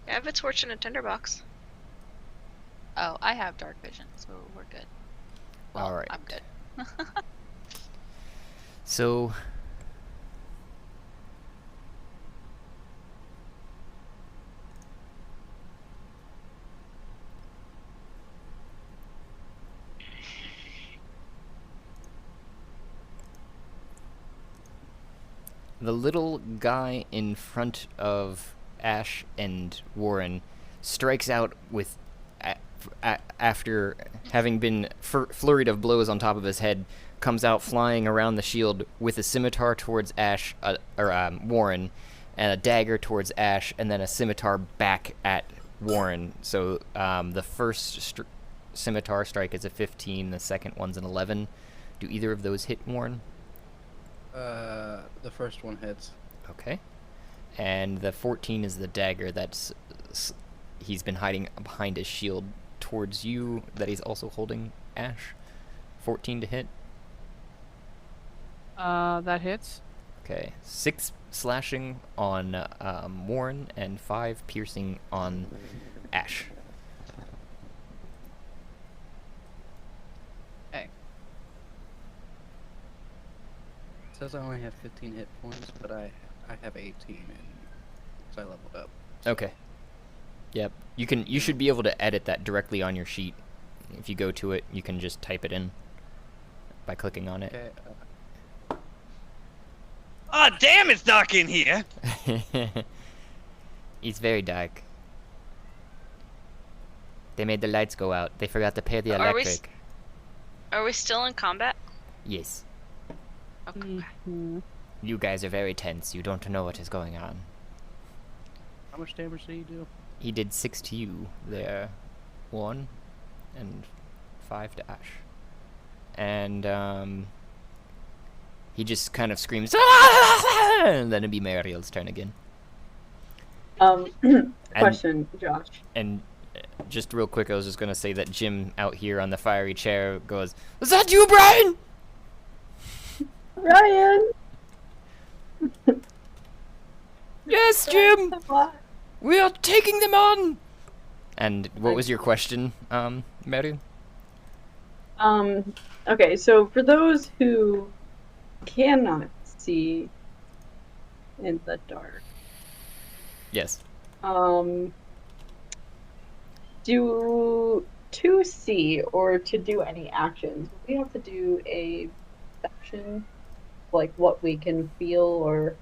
I have a torch and a tinderbox. Oh, I have dark vision, so we're good. Well, All right. I'm good. So. The little guy in front of Ash and Warren strikes out with, after having been flurried of blows on top of his head, comes out flying around the shield with a scimitar towards Ash, Warren, and a dagger towards Ash, and then a scimitar back at Warren. So the first scimitar strike is a 15, the second one's an 11. Do either of those hit Warren? The first one hits. Okay. And the 14 is the dagger that's he's been hiding behind his shield towards you that he's also holding, Ash. 14 to hit. That hits. Okay. 6 slashing on Warren and 5 piercing on Ash. Says I only have 15 hit points, but I have 18, and so I leveled up. Okay. Yep. You should be able to edit that directly on your sheet. If you go to it, you can just type it in by clicking on it. Okay. Ah, damn! It's dark in here. It's very dark. They made the lights go out. They forgot to pay the electric. Are we still in combat? Yes. Okay. You guys are very tense. You don't know what is going on. How much damage did he do? He did 6 to you there. 1 and 5 to Ash. And he just kind of screams, and then it'd be Mariel's turn again. Question, Josh. And just real quick, I was just gonna say that Jim out here on the fiery chair goes, "Is that you, Brian?" Ryan! Yes, Jim! We are taking them on! And what was your question, Mary? Okay, so for those who cannot see in the dark, Yes. to see or to do any actions, we have to do a action, like what we can feel or...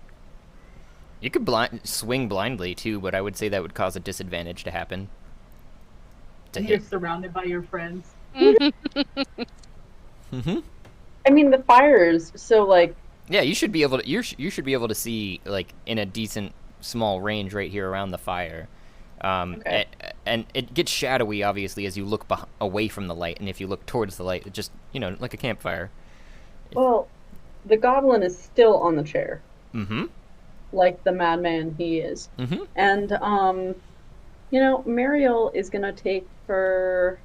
You could swing blindly, too, but I would say that would cause a disadvantage to happen. To You're hit. surrounded by your friends. Mm-hmm. I mean, the fires, so, like... Yeah, you should be able to. You should be able to see, like, in a decent small range right here around the fire. Okay. And it gets shadowy, obviously, as you look away from the light, and if you look towards the light, it just, like a campfire. Well, the goblin is still on the chair, Mm-hmm. like the madman he is. Mm-hmm. And, Mariel is gonna take her...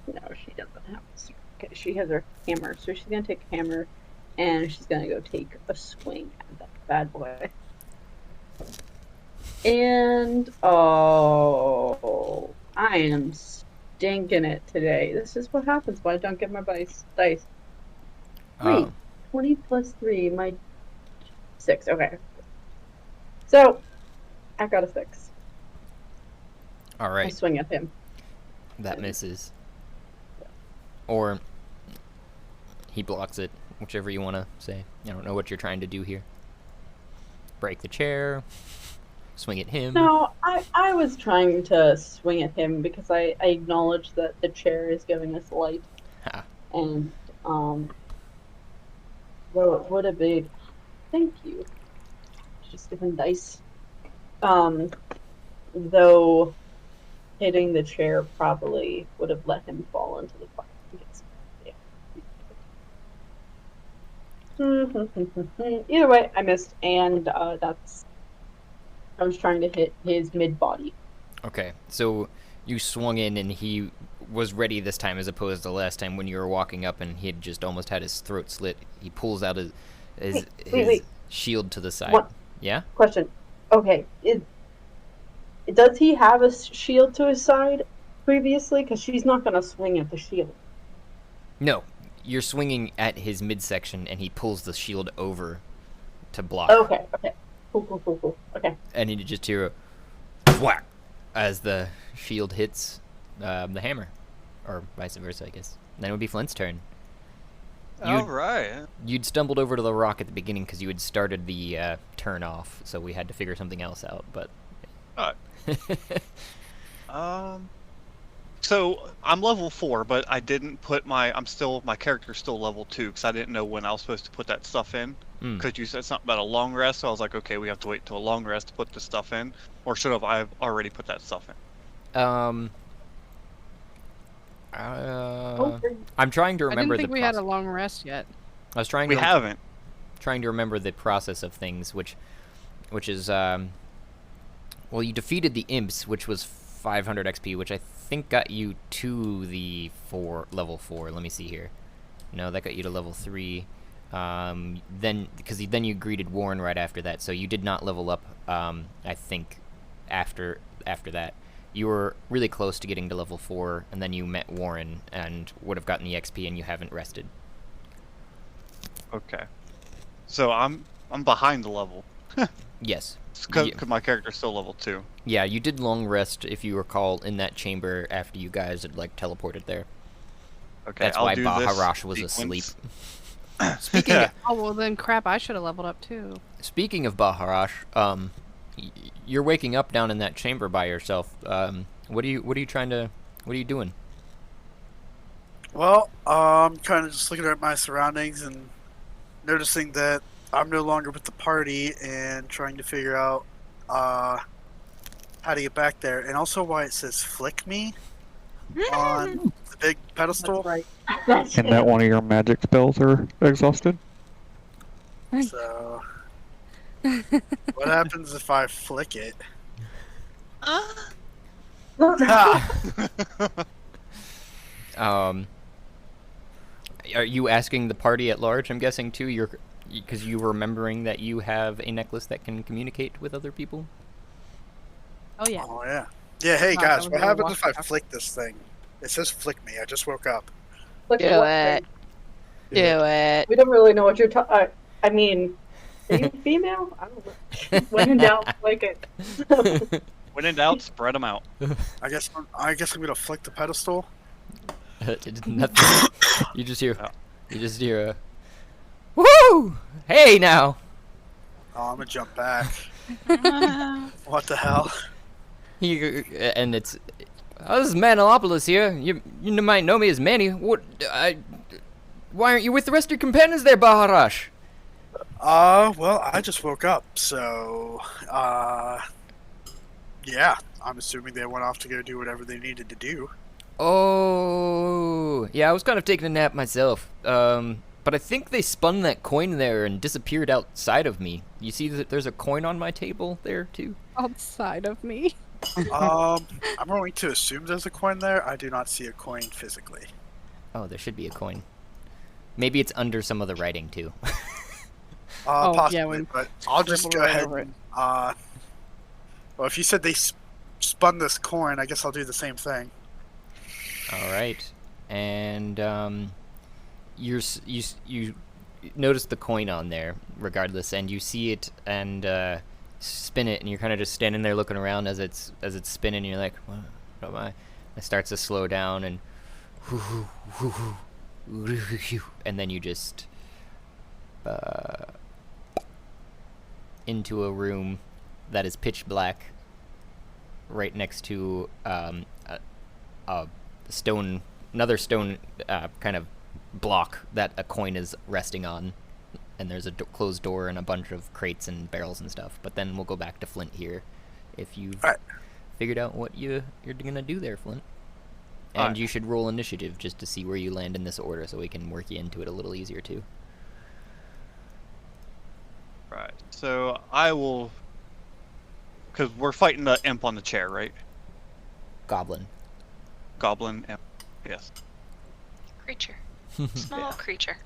No, she doesn't have a sword. Okay, she has her hammer, so she's gonna take a hammer, and she's gonna go take a swing at that bad boy. And, I am stinking it today. This is what happens when I don't get my dice. Wait, 20 plus 3, my 6, okay. So, I got a 6. All I right. swing at him. That misses. Or he blocks it, whichever you want to say. I don't know what you're trying to do here. Break the chair, swing at him. No, I was trying to swing at him because I acknowledge that the chair is giving us light. Ha. And, what a big... Thank you. Just giving dice. Though hitting the chair probably would have let him fall into the fire. Either way, I missed, and that's... I was trying to hit his mid-body. Okay, so you swung in and he was ready this time as opposed to last time when you were walking up and he had just almost had his throat slit. He pulls out his Wait. shield to the side. What? Yeah? Question. Okay. Does he have a shield to his side previously? Because she's not going to swing at the shield. No. You're swinging at his midsection and he pulls the shield over to block. Okay. Cool. Okay. And you just hear a whack as the shield hits the hammer. Or vice versa, I guess. Then it would be Flint's turn. Alright. You'd stumbled over to the rock at the beginning because you had started the turn off, so we had to figure something else out, but... So I'm level 4, but I didn't put my character's still level 2 because I didn't know when I was supposed to put that stuff in. Because you said something about a long rest, so I was like, okay, we have to wait till a long rest to put this stuff in. Or should have I already put that stuff in? I'm trying to remember I didn't think we had a long rest yet. I was trying. We haven't. Trying to remember the process of things, which is well, you defeated the imps, which was 500 XP, which I think got you to the level 4. Let me see here. No, that got you to level 3. Then you greeted Warren right after that, so you did not level up. I think after that. You were really close to getting to level 4, and then you met Warren and would have gotten the XP, and you haven't rested. Okay. So I'm behind the level. Yes. Because my character's still level 2. Yeah, you did long rest, if you recall, in that chamber after you guys had, like, teleported there. Okay, That's why Baharash was asleep. Speaking of, Oh, well then crap, I should have leveled up too. Speaking of Baharash, you're waking up down in that chamber by yourself. What are you doing? Well, I'm kind of just looking at my surroundings and noticing that I'm no longer with the party and trying to figure out how to get back there, and also why it says "flick me" on the big pedestal. That's right. And that one of your magic spells are exhausted? So, what happens if I flick it? Are you asking the party at large? I'm guessing too. Because you were remembering that you have a necklace that can communicate with other people. Oh yeah. Oh yeah. Yeah. Hey Wow, guys, that what was a happens if I walk. flick this thing? It says "flick me." I just woke up. Look Do at what it. thing. Do it. We don't really know what you're talking. I mean, are you female? I don't know. When in doubt, like it. When in doubt, spread them out. I guess I'm gonna flick the pedestal. Nothing. You just hear a woo! Hey now. Oh, I'm gonna jump back. What the hell? And it's this is Manilopolis here. You might know me as Manny. Why aren't you with the rest of your companions there, Baharash? Well, I just woke up, so yeah, I'm assuming they went off to go do whatever they needed to do. Oh, yeah, I was kind of taking a nap myself. But I think they spun that coin there and disappeared outside of me. You see that there's a coin on my table there too? Outside of me. I'm going to assume there's a coin there. I do not see a coin physically. Oh, there should be a coin. Maybe it's under some of the writing too. Oh, yeah, Possibly, when but I'll just scribble go right ahead over and, well, if you said they spun this coin, I guess I'll do the same thing. All right, and you notice the coin on there, regardless, and you see it and spin it, and you're kind of just standing there looking around as it's spinning. And you're like, what am I? It starts to slow down, and then you just into a room that is pitch black, right next to another stone kind of block that a coin is resting on, and there's a closed door and a bunch of crates and barrels and stuff. But then we'll go back to Flint here, if you've figured out what you're gonna do there, Flint. And you should roll initiative just to see where you land in this order, so we can work you into it a little easier too. Right. So I will, because we're fighting the imp on the chair, right? Goblin. Goblin imp. Yes. Creature. Small creature.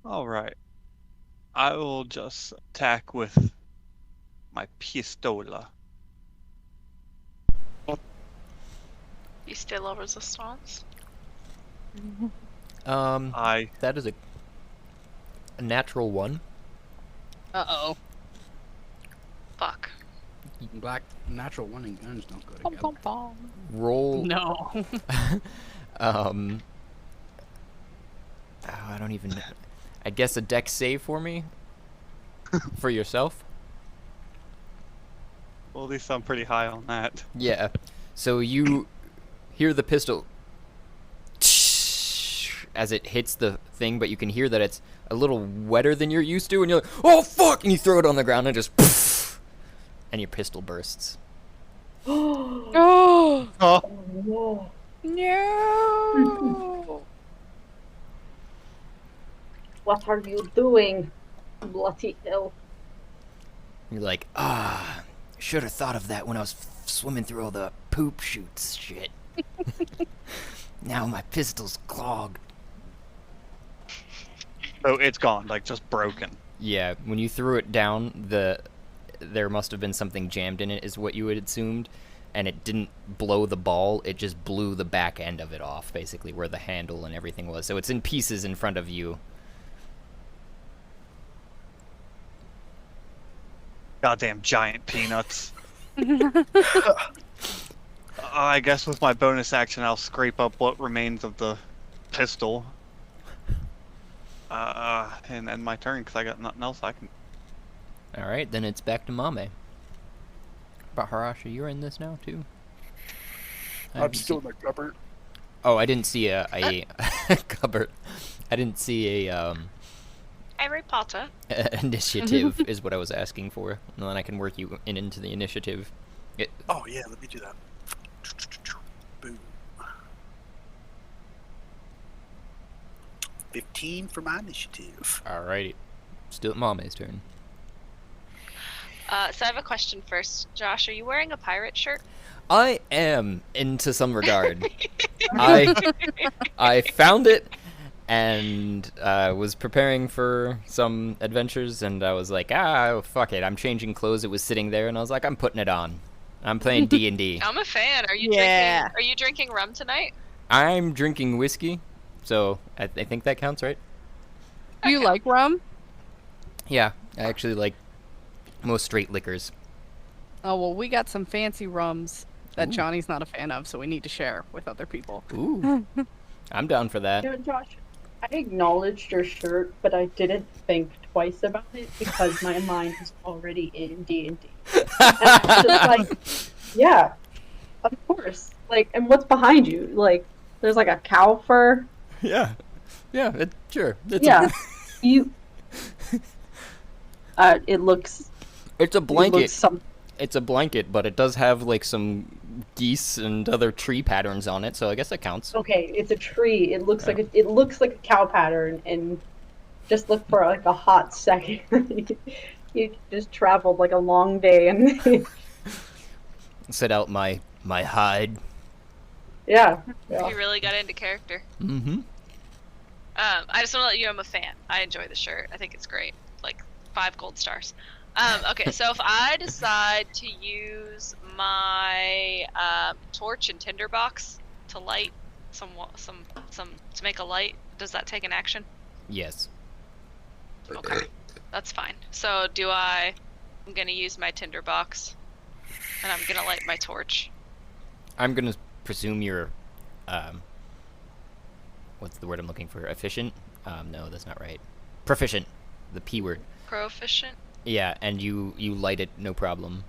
All right. I will just attack with my pistola. You still low resistance? That is a natural 1. Uh-oh. Fuck. Black natural 1 and guns don't go together. Roll. No. Oh, I don't even know. I guess a dex save for me? For yourself? Well, at least I'm pretty high on that. Yeah. So you hear the pistol as it hits the thing, but you can hear that it's a little wetter than you're used to, and you're like, oh fuck! And you throw it on the ground and just and your pistol bursts. Oh. Oh. No. What are you doing, bloody hell? You're like, should have thought of that when I was swimming through all the poop chutes shit. Now my pistol's clogged. So it's gone, like just broken. Yeah, when you threw it down, there must have been something jammed in it, is what you had assumed, and it didn't blow the ball, it just blew the back end of it off, basically, where the handle and everything was. So it's in pieces in front of you. Goddamn giant peanuts. I guess with my bonus action, I'll scrape up what remains of the pistol. And end my turn, because I got nothing else I can... Alright, then it's back to Mame. Baharashi, you're in this now, too? I'm still in the cupboard. Oh, I didn't see a cupboard. I didn't see a, Harry Potter. initiative, is what I was asking for. And then I can work you into the initiative. Oh, yeah, let me do that. Boom. 15 for my initiative. Alrighty. Still Mame's turn. So I have a question first. Josh, are you wearing a pirate shirt? I am, into some regard. I found it and was preparing for some adventures, and I was like, fuck it, I'm changing clothes. It was sitting there, and I was like, I'm putting it on. I'm playing D&D. I'm a fan. Are you Yeah. drinking? Are you drinking rum tonight? I'm drinking whiskey, so I think that counts, right? Do you like rum? Yeah, I actually like most straight liquors. Oh, well, we got some fancy rums that Ooh. Johnny's not a fan of, so we need to share with other people. Ooh. I'm down for that. You know, Josh, I acknowledged your shirt, but I didn't think twice about it because my mind was already in D&D. And I was just like, yeah, of course. Like, and what's behind you? Like, there's like a cow fur. Yeah. Yeah, sure. Yeah. You. It looks. It's a It blanket. looks It's a blanket, but it does have like some geese and other tree patterns on it, so I guess that counts. okay, it's a tree. It looks like it looks like a cow pattern, and just look for like a hot second. You just traveled like a long day, and Set out my hide. yeah. You really got into character. Mm-hmm. I just want to let you know I'm a fan. I enjoy the shirt. I think it's great. Like 5 gold stars. Okay, so if I decide to use my torch and tinderbox to light some to make a light, does that take an action? Yes. Okay, that's fine. So I'm gonna use my tinderbox, and I'm gonna light my torch. I'm gonna presume you're, what's the word I'm looking for? Efficient? No, that's not right. Proficient. The P word. Proficient. Yeah, and you light it, no problem.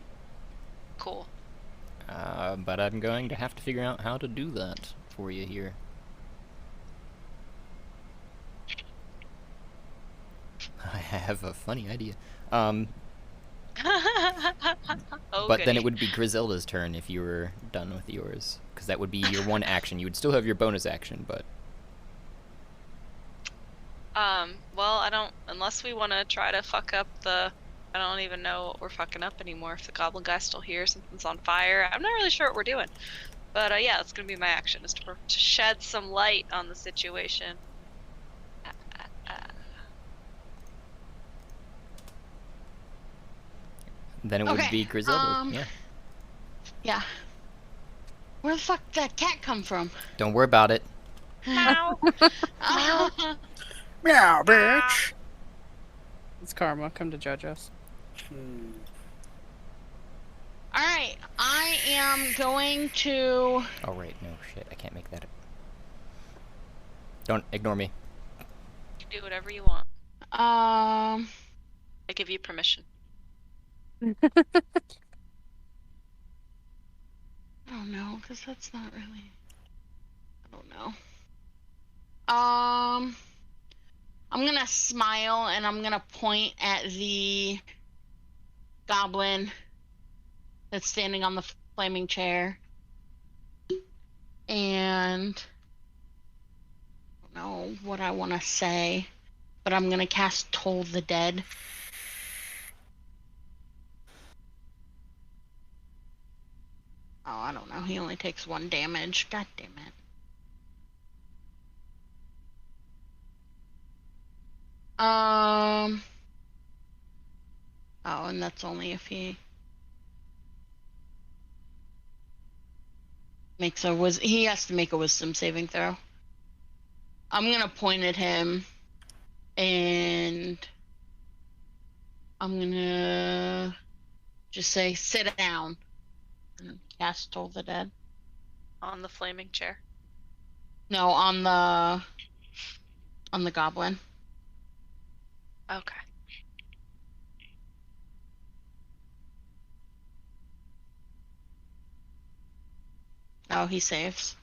Cool. But I'm going to have to figure out how to do that for you here. I have a funny idea. Oh, But then goody. it would be Griselda's turn if you were done with yours, because that would be your one action. You would still have your bonus action, but Well, I don't, unless we want to try to fuck up I don't even know what we're fucking up anymore. If the goblin guy's still here, something's on fire. I'm not really sure what we're doing. But yeah, that's gonna be my action, is to shed some light on the situation. Then it would be Griselda. Yeah. Yeah. Where the fuck did that cat come from? Don't worry about it. Meow. Meow, bitch. It's Karma. Come to judge us. Alright, I am going to... Oh, right. No, shit. I can't make that. Don't ignore me. You do whatever you want. I give you permission. don't know, because that's not really... I don't know. I'm gonna smile and I'm gonna point at the goblin that's standing on the flaming chair. And I don't know what I want to say, but I'm gonna cast Toll the Dead. Oh, I don't know. He only takes 1 damage. God damn it. Oh, and that's only if he makes he has to make a wisdom saving throw. I'm gonna point at him and I'm gonna just say, sit down, and cast Toll the Dead. On the flaming chair? No, on the goblin. Okay. Oh, he saves.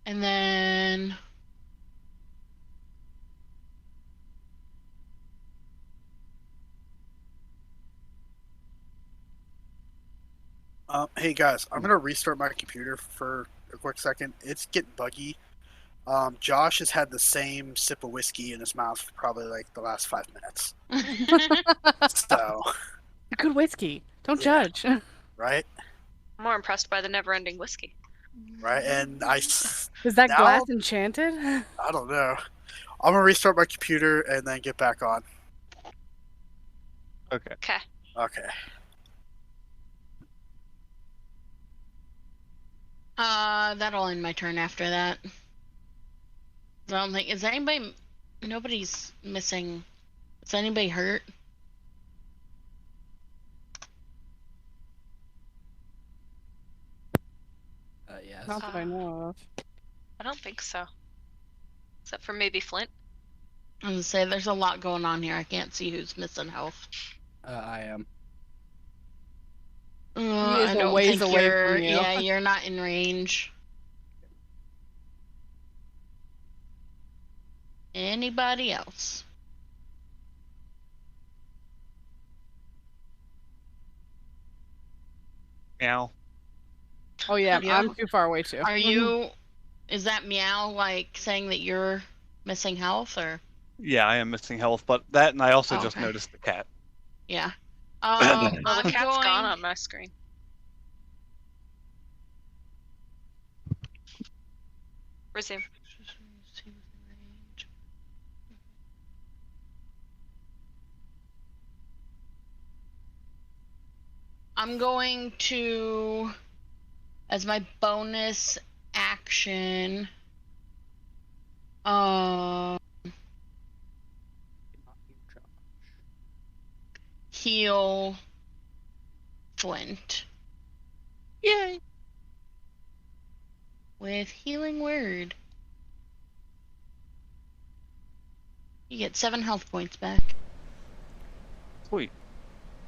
And then hey guys, I'm gonna restart my computer for a quick second. It's getting buggy. Josh has had the same sip of whiskey in his mouth for probably like the last 5 minutes. So, Good whiskey. Don't judge. right? I'm more impressed by the never-ending whiskey. Right, and Is that now- glass enchanted? I don't know. I'm gonna restart my computer and then get back on. Okay. Okay. Okay. That'll end my turn after that. I don't think, nobody's missing. Is anybody hurt? Yes. Not that I know of. I don't think so. Except for maybe Flint. I was gonna say, there's a lot going on here. I can't see who's missing health. I am. He is I a don't ways think away you're, from you. Yeah, you're not in range. Anybody else? Meow. Oh yeah, Yeah. I'm too far away too. Are you? Is that meow like saying that you're missing health, or? Yeah, I am missing health, but that, and I also just Okay. noticed the cat. Yeah. Well, the I'm cat's going- gone on my screen. Resume. I'm going to, as my bonus action, heal Flint. Yay! With Healing Word. You get 7 health points back. Sweet.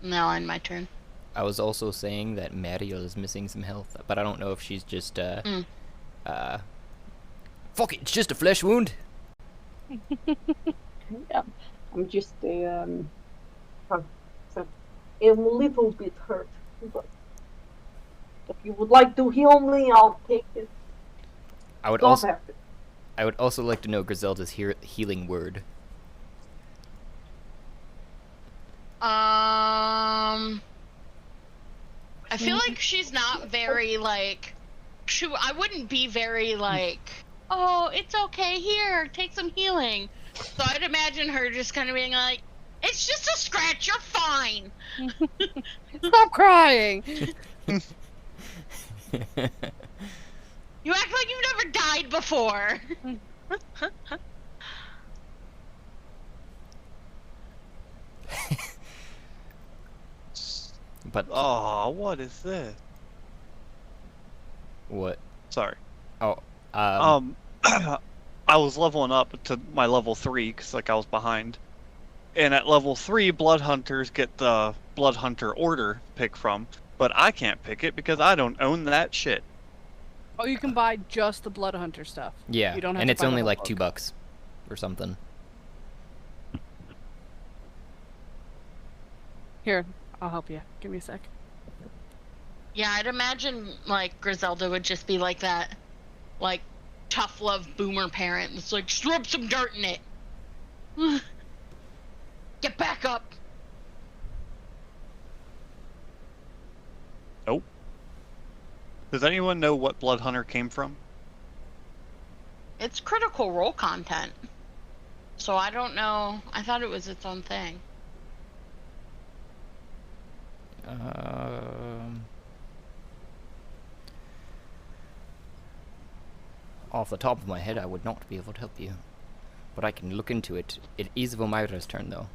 Now end my turn. I was also saying that Mariel is missing some health, but I don't know if she's just, fuck it, it's just a flesh wound. Yeah, I'm just a little bit hurt, but if you would like to heal me, I'll take it. I would Don't also, have to. I would also like to know Griselda's healing word. I feel like she's not very like. I wouldn't be very like. Oh, it's okay. Here, take some healing. So I'd imagine her just kind of being like, "It's just a scratch. You're fine." Stop crying. You act like you've never died before. But Oh, what is this? what? Sorry. Oh, I was leveling up to my level 3 because like I was behind, and at level 3, blood hunters get the blood hunter order pick from, but I can't pick it because I don't own that shit. Oh, you can buy just the Blood Hunter stuff. yeah, You don't have and to it's buy the only whole like book. $2 or something. Here, I'll help you. Give me a sec. Yeah, I'd imagine like Griselda would just be like that, like tough love boomer parent. It's like, just rub some dirt in it. Get back up. Nope. Does anyone know what blood hunter came from? It's Critical Role content. So I don't know. I thought it was its own thing. Off the top of my head, I would not be able to help you, but I can look into it. It is Vomir's turn, though.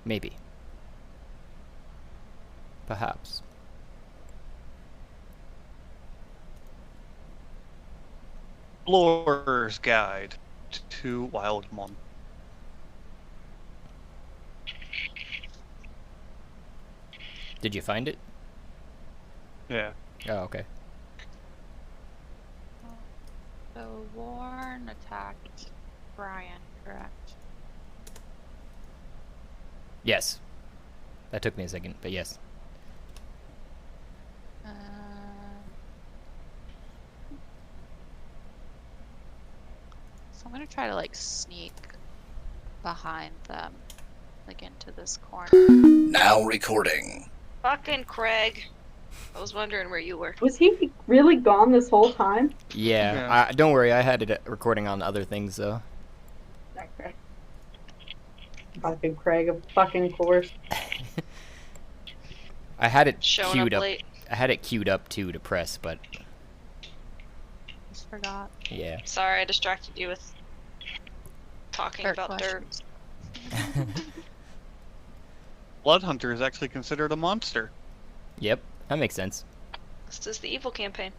Maybe. Perhaps. Explorer's Guide to Wildmon. Did you find it? Yeah. Oh, okay. So Warren attacked Brian, correct? Yes. That took me a second, but yes. So I'm gonna try to like sneak behind them, like into this corner. Now recording. Fucking Craig. I was wondering where you were. Was he really gone this whole time? Yeah. Don't worry, I had it recording on other things, though. Okay. Fucking Craig, of fucking course. I had it Showing queued up up. late. I had it queued up too to press, but Just forgot. yeah. Sorry, I distracted you with talking Dirt about questions. Blood hunter is actually considered a monster. Yep, that makes sense. This is the evil campaign.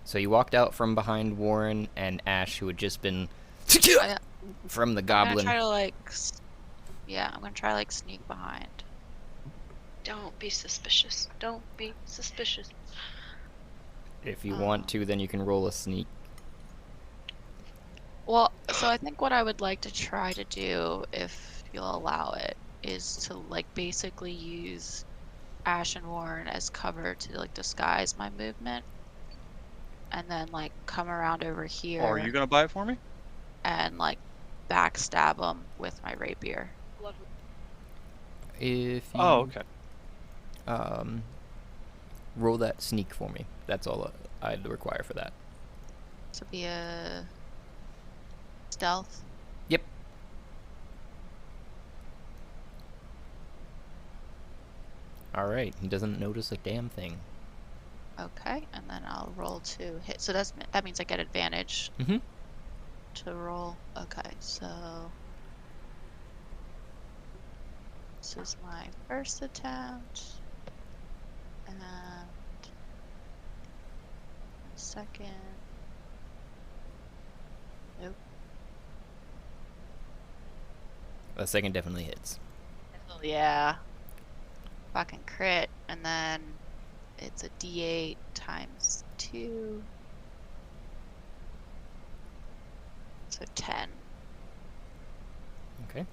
So you walked out from behind Warren and Ash, who had just been from the I'm goblin. gonna try to like, yeah, I'm gonna try to like sneak behind. Don't be suspicious. Don't be suspicious. If you want to, then you can roll a sneak. Well, so I think what I would like to try to do, if you'll allow it, is to like basically use Ash and Warren as cover to like disguise my movement, and then like come around over here. Oh, are you gonna buy it for me? And like backstab them with my rapier. If you, Oh, okay. Roll that sneak for me. That's all I'd require for that. To be a stealth. Yep. All right. He doesn't notice a damn thing. Okay, and then I'll roll to hit. So that means I get advantage Mhm. to roll. Okay, so this is my first attempt, and second. Nope. The second definitely hits. Oh, yeah. Fucking crit, and then it's a D8 times 2. So 10. Okay.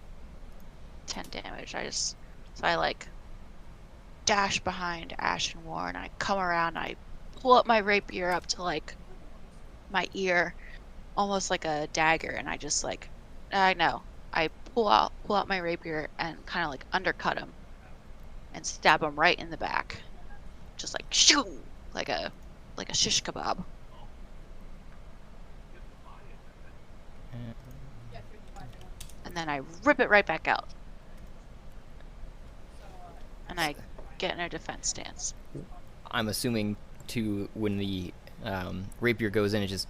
10 damage. So I like dash behind Ash and Warren. I come around, I pull up my rapier up to like my ear, almost like a dagger, and I just like, I know. I pull out my rapier and kind of like undercut him, and stab him right in the back, just like shoo, like a shish kebab. And then I rip it right back out. And I get in a defense stance. I'm assuming to when the rapier goes in, it just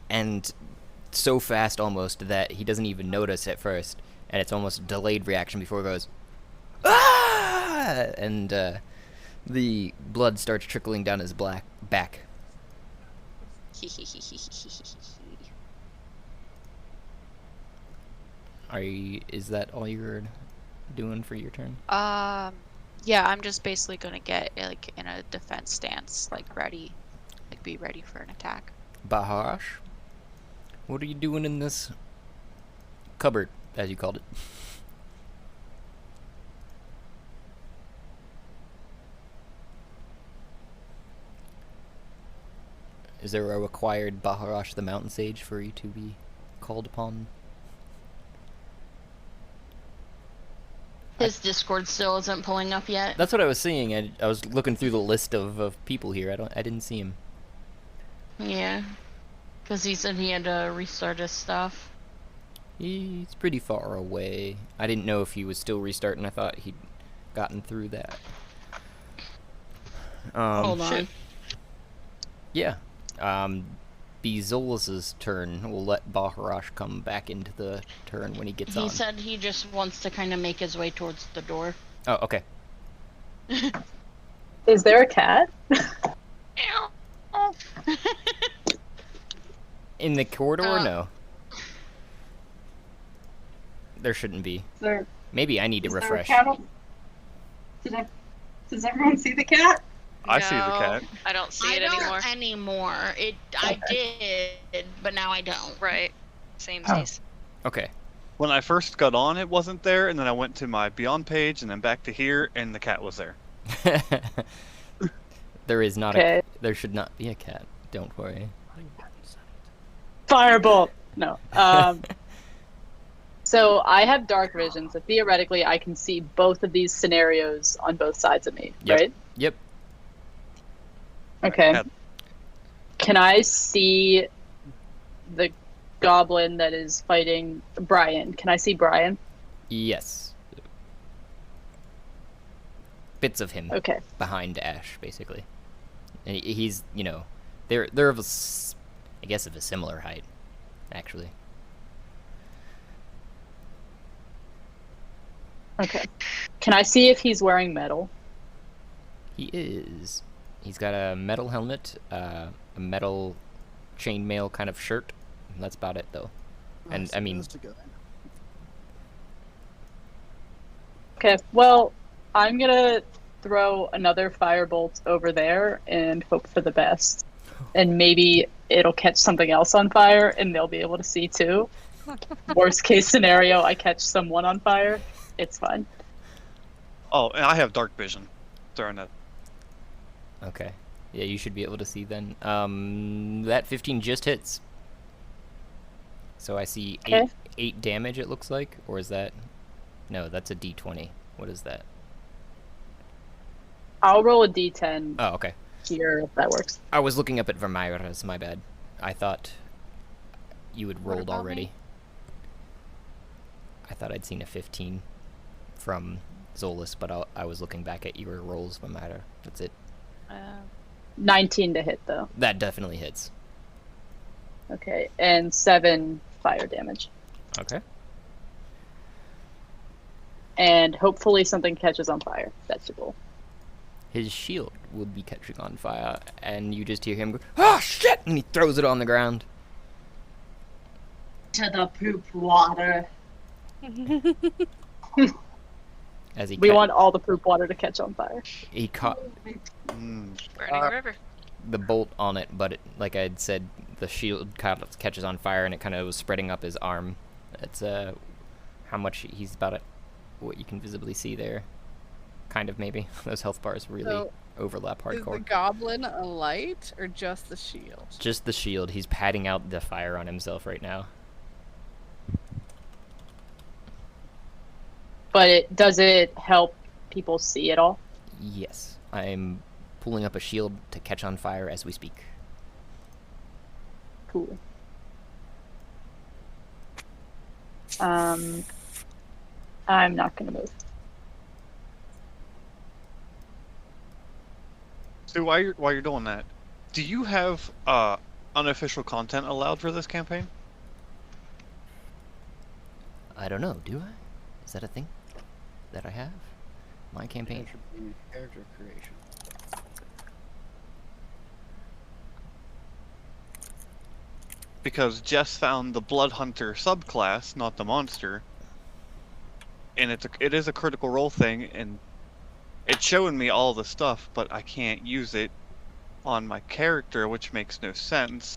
and so fast almost that he doesn't even notice at first, and it's almost a delayed reaction before it goes ah! And the blood starts trickling down his back. Is that all you're doing for your turn? Yeah, I'm just basically gonna get like in a defense stance, like ready, like be ready for an attack. Baharash, what are you doing in this cupboard, as you called it? Is there a required Baharash the Mountain Sage for you to be called upon? His Discord still isn't pulling up yet. That's what I was seeing. I was looking through the list of people here. I didn't see him. Yeah, because he said he had to restart his stuff. He's pretty far away. I didn't know if he was still restarting. I thought he'd gotten through that. Hold on. Shit. Yeah. Be Zolas's turn. We'll let Baharash come back into the turn when he gets on. He said he just wants to kind of make his way towards the door. Oh, okay. Is there a cat? In the corridor? No. There shouldn't be. Maybe I need to refresh. Does everyone see the cat? I see the cat. I don't see it anymore. I did, but now I don't. Right. Same Oh. case. Okay. When I first got on, it wasn't there, and then I went to my Beyond page, and then back to here, and the cat was there. There is not Okay. there should not be a cat. Don't worry. Firebolt. No. So I have dark vision, so theoretically I can see both of these scenarios on both sides of me, Yep. right? Yep. Okay. Can I see the goblin that is fighting Brian? Can I see Brian? Yes. Bits of him. Okay. Behind Ash, basically. And he's, they're of I guess of a similar height, actually. Okay. Can I see if he's wearing metal? He is. He's got a metal helmet, a metal chainmail kind of shirt. That's about it, though. And I mean, Okay, well, I'm gonna throw another firebolt over there and hope for the best. And maybe it'll catch something else on fire and they'll be able to see too. Worst case scenario, I catch someone on fire. It's fine. Oh, and I have dark vision. Throwing that. okay. Yeah, you should be able to see then. That 15 just hits. So I see Okay. 8 damage, it looks like. Or is that... No, that's a d20. What is that? I'll roll a d10 Oh, okay. here if that works. I was looking up at Vermira's, my bad. I thought you had What rolled about already. me? I thought I'd seen a 15 from Zolas, but I was looking back at your rolls, Vermira. That's it. 19 to hit though. That definitely hits. Okay, and 7 fire damage. Okay. And hopefully something catches on fire. That's your goal. His shield would be catching on fire, and you just hear him go, "Oh shit!" and he throws it on the ground. To the poop water. As he We want all the poop water to catch on fire. he caught Burning river. the bolt on it, but like I had said, the shield kind of catches on fire, and it kind of was spreading up his arm. That's how much he's about it. What you can visibly see there, kind of maybe. Those health bars really So, overlap Is the hardcore. goblin a light or just the shield? Just the shield. He's patting out the fire on himself right now. But does it help people see it all? Yes, I'm pulling up a shield to catch on fire as we speak. Cool. I'm not gonna move. So while you're doing that, do you have unofficial content allowed for this campaign? I don't know, do I? Is that a thing that I have? My campaign? Character creation. Because Jess found the Blood Hunter subclass, not the monster, and it is a critical role thing, and it's showing me all the stuff, but I can't use it on my character, which makes no sense.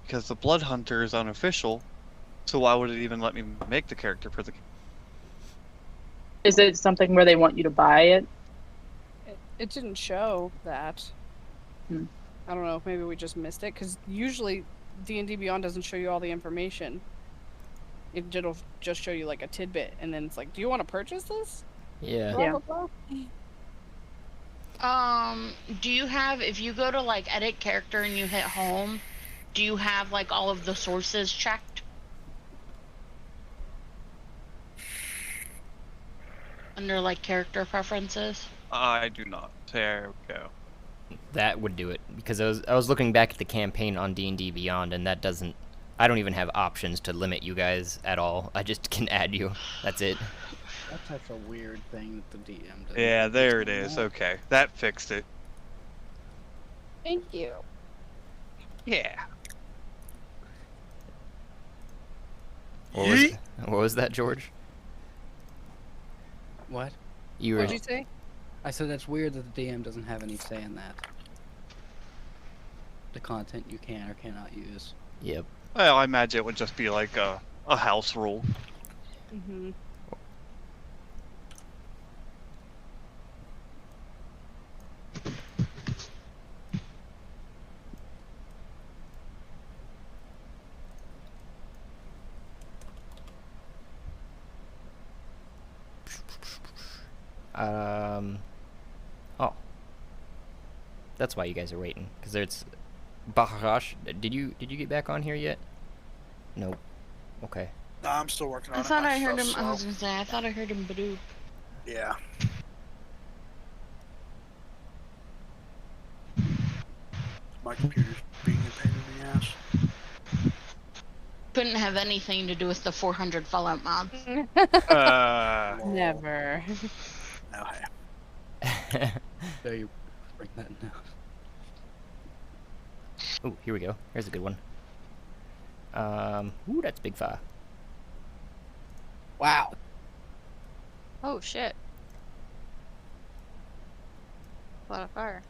Because the Blood Hunter is unofficial, so why would it even let me make the character for the... Is it something where they want you to buy it? It didn't show that. Hmm. I don't know if maybe we just missed it, because usually D&D Beyond doesn't show you all the information. It'll just show you like a tidbit, and then it's like, do you want to purchase this? Yeah. Blah, blah, blah. Do you have, if you go to like edit character and you hit home, do you have like all of the sources checked? Under like character preferences? I do not. There we go. That would do it, because I was looking back at the campaign on D&D Beyond, and that doesn't... I don't even have options to limit you guys at all. I just can add you. That's it. That's such a weird thing that the DM does. Yeah, there it is. Okay, that fixed it. Thank you. Yeah. What was that, George? What? You were... What'd you say? I said that's weird that the DM doesn't have any say in that. The content you can or cannot use. Yep. Well, I imagine it would just be like a house rule. Mm-hmm. Oh. That's why you guys are waiting, because there's... Baharash, did you get back on here yet? Nope. Okay. Nah, I'm still working on I it thought I heard him, myself, I was gonna say, I thought I heard him Badoo. Yeah. My computer's being a pain in the ass. Couldn't have anything to do with the 400 Fallout mods. Never. Oh, hey. There you bring that down. Oh, here we go. Here's a good one. Ooh, that's big fire. Wow. Oh shit. A lot of fire.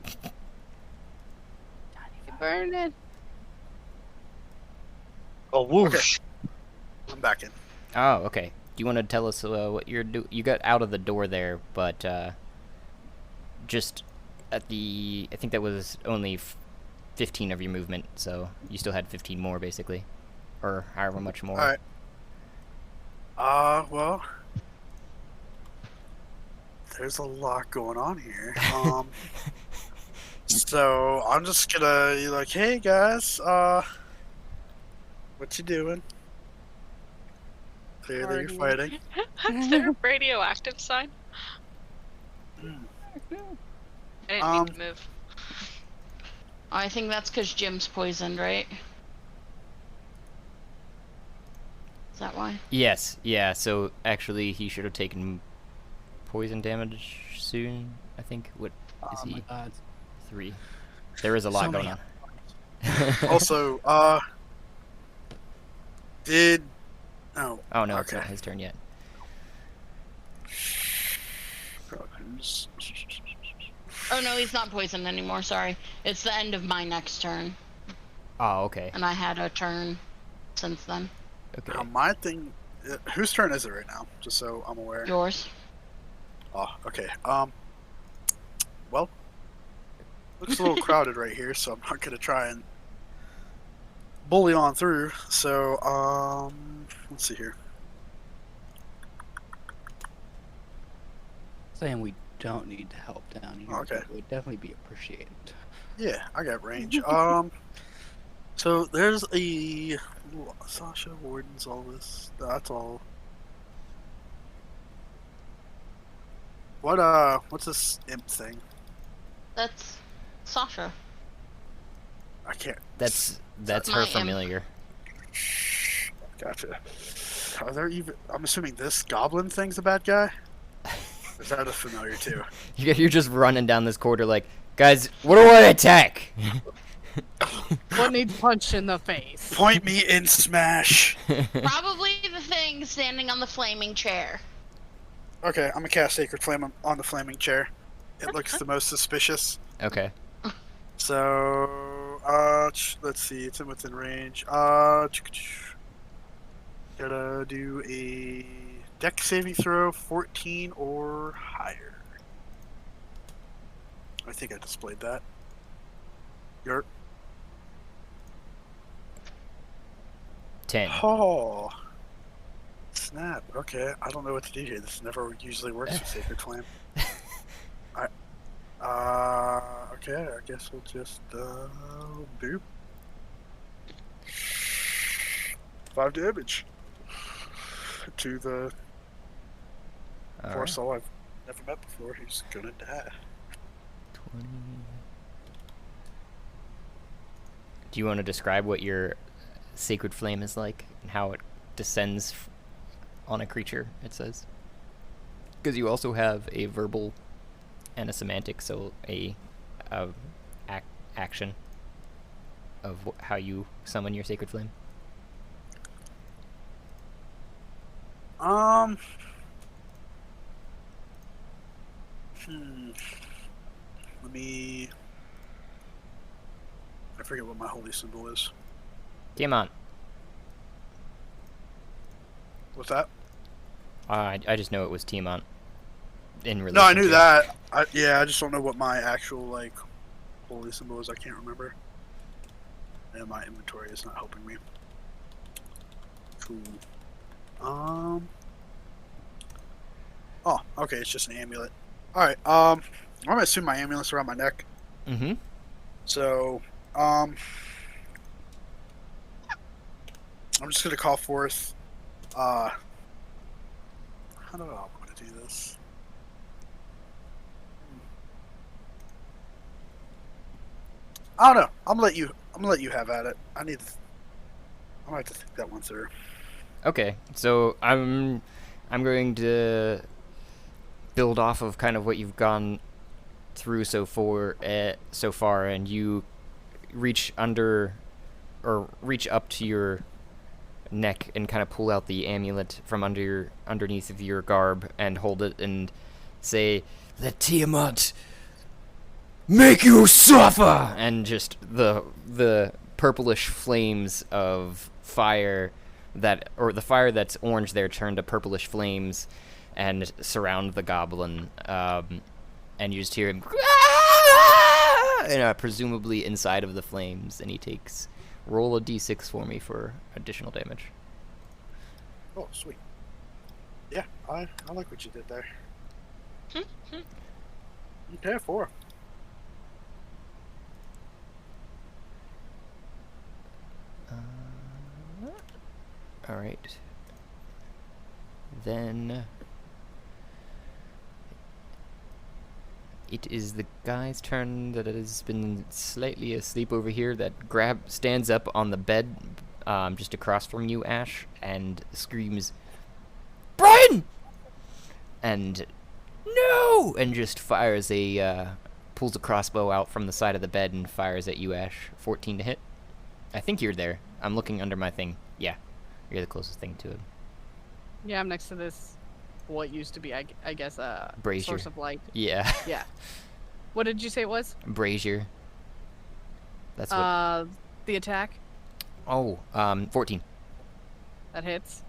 You burned it. Oh, whoosh. I'm back in. Oh, okay. Do you want to tell us what you're You got out of the door there, but just at the... I think that was only 15 of your movement, so you still had 15 more, basically. Or however much more. Alright. Well... There's a lot going on here. So, I'm just gonna be like, hey guys, what you doing? Clearly you're fighting. Is there a radioactive sign? I didn't mean to move. I think that's because Jim's poisoned, right? Is that why? Yes, yeah, so actually he should have taken poison damage soon, I think. What is he? My God. 3. There is a lot So going many. on. Also, did... Oh, Oh no, it's okay. not his turn yet. Oh no, he's not poisoned anymore, sorry. It's the end of my next turn, Oh, okay. and I had a turn since then. Okay. Now my thing... whose turn is it right now? Just so I'm aware. Yours. Oh, okay. Well, looks a little crowded right here, so I'm not gonna try and bully on through. So, let's see here. Saying we don't need help down here. Okay. It would definitely be appreciated. Yeah, I got range. So there's a Sasha Warden's all this. That's all. What's this imp thing? That's Sasha. I can't. That's my her imp. familiar. Gotcha. Are there even? I'm assuming this goblin thing's the bad guy. Or is that a familiar too? You're just running down this corridor like, guys, what do I attack? What needs punched in the face? Point me in smash. Probably the thing standing on the flaming chair. Okay, I'm gonna cast Sacred Flame on the flaming chair. It looks the most suspicious. Okay. So, let's see. It's within range. Gotta do a dex saving throw, 14 or higher. I think I displayed that. Your 10. Oh, snap. Okay, I don't know what to do here. This never usually works with Sacred Flame. Okay, I guess we'll just, boop. 5 damage to the poor Alright. soul I've never met before who's gonna die. 20. Do you want to describe what your Sacred Flame is like and how it descends on a creature, it says? Because you also have a verbal and a semantic, so a action of how you summon your Sacred Flame. Let me. I forget what my holy symbol is. Tiamat. What's that? I just know it was Tiamat. In relation No, I knew to- that. I just don't know what my actual like holy symbol is. I can't remember. And my inventory is not helping me. Cool. Oh, okay. It's just an amulet. All right. I'm gonna assume my amulet's around my neck. Mm-hmm. So, I'm just gonna call forth. How do I want to do this? I don't know. I'm gonna let you have at it. I'm gonna have to think that one through. Okay, so I'm going to build off of kind of what you've gone through so far, and you reach under or reach up to your neck and kind of pull out the amulet from underneath of your garb and hold it and say, "Let Tiamat make you suffer!" And just the purplish flames of fire the fire that's orange there turn to purplish flames and surround the goblin, and you just hear him presumably inside of the flames, and he takes roll a d6 for me for additional damage. Oh, sweet. Yeah, I like what you did there. Okay, 4. All right. Then it is the guy's turn that has been slightly asleep over here that stands up on the bed just across from you, Ash, and screams, "Brian!" And no! And just fires pulls a crossbow out from the side of the bed and fires at you, Ash. 14 to hit. I think you're there. I'm looking under my thing. Yeah. You're the closest thing to it. Yeah, I'm next to this. What used to be, I guess, a Brazier. source of light. Yeah. Yeah. What did you say it was? Brazier. That's what. The attack 14. that hits.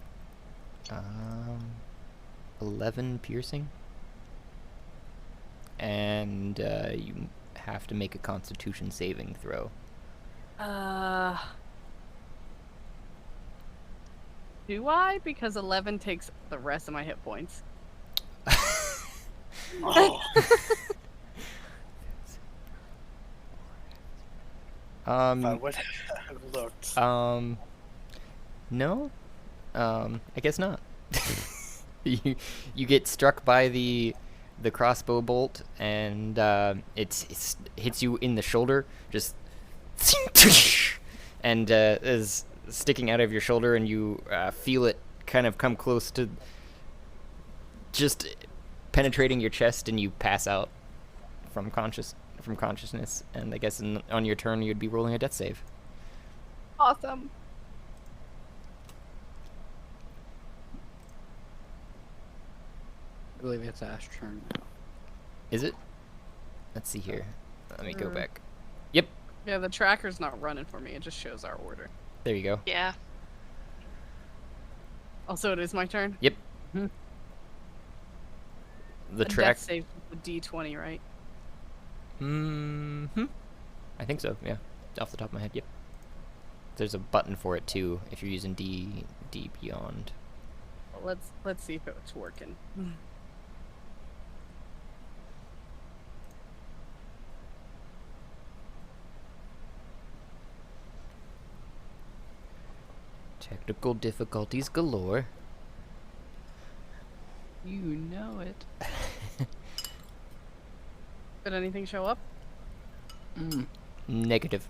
11 piercing. and you have to make a Constitution saving throw. Do I? Because 11 takes the rest of my hit points. Oh. I would have looked. No. I guess not. you get struck by the crossbow bolt, and it hits you in the shoulder, just and is sticking out of your shoulder, and you feel it kind of come close to just penetrating your chest, and you pass out from consciousness. And I guess on your turn you'd be rolling a death save. Awesome. I believe it's Ash's turn now. Is it? Let's see here. Let me go back. Yep. Yeah, the tracker's not running for me. It just shows our order. There you go. Yeah. Also, it is my turn. Yep. The track. Death save with the D20, right? I think so. Yeah. Off the top of my head. Yep. There's a button for it too if you're using D Beyond. Well, let's see if it's working. Technical difficulties galore. You know it. Did anything show up? Negative.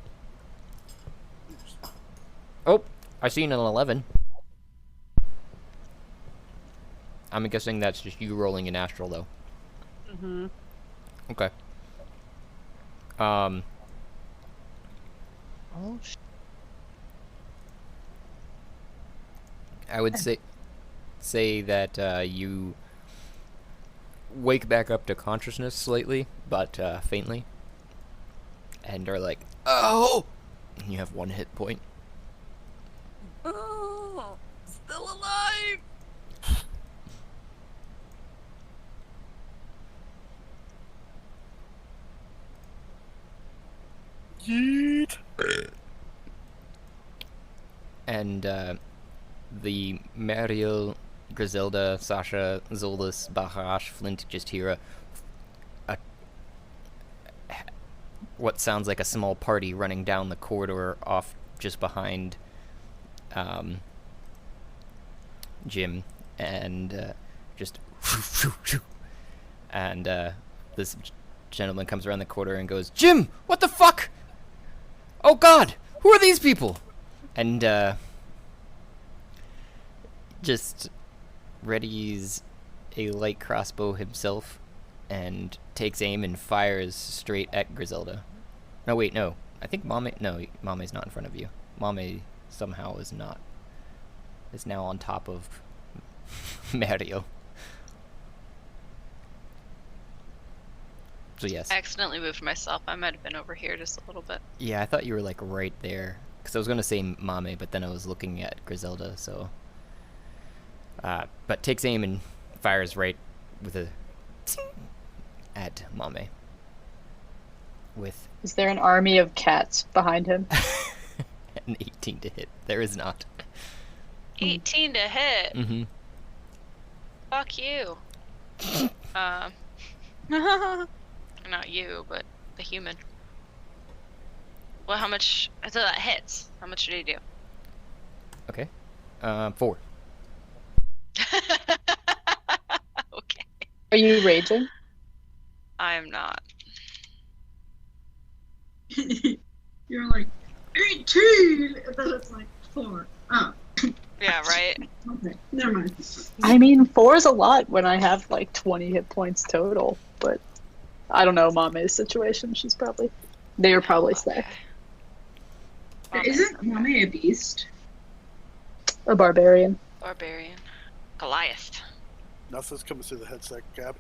Oh, I seen an 11. I'm guessing that's just you rolling in astral, though. Mm-hmm. Okay. I would say that you wake back up to consciousness slightly, but faintly, and are like, "Oh!" And you have 1 hit point. Oh, still alive. Yeet. And the Mariel, Griselda, Sasha, Zoldis, Baharash, Flint just hear what sounds like a small party running down the corridor off just behind Jim, and just and this gentleman comes around the corner and goes, "Jim, what the fuck? Oh God, who are these people?" And just readies a light crossbow himself and takes aim and fires straight at Griselda. No, wait, no. I think Mame's not in front of you. Mame somehow is now on top of Mario. So yes. I accidentally moved myself. I might have been over here just a little bit. Yeah, I thought you were like right there. Because I was going to say Mame, but then I was looking at Griselda, so... but takes aim and fires right with a... at Mame. With... Is there an army of cats behind him? an 18 to hit. There is not. 18 to hit? Mm-hmm. Fuck you. Not you, but the human. Well, how much? I thought that hits. How much did he do? Okay. 4. Okay. Are you raging? I am not. You're like 18, and then it's like 4. Oh. Yeah, right? Okay, never mind. I mean, 4 is a lot when I have like 20 hit points total, but I don't know Mame's situation. They're probably safe. Isn't Mame a beast? A barbarian. Barbarian. Goliath. Nothing's coming through the headset, Gab.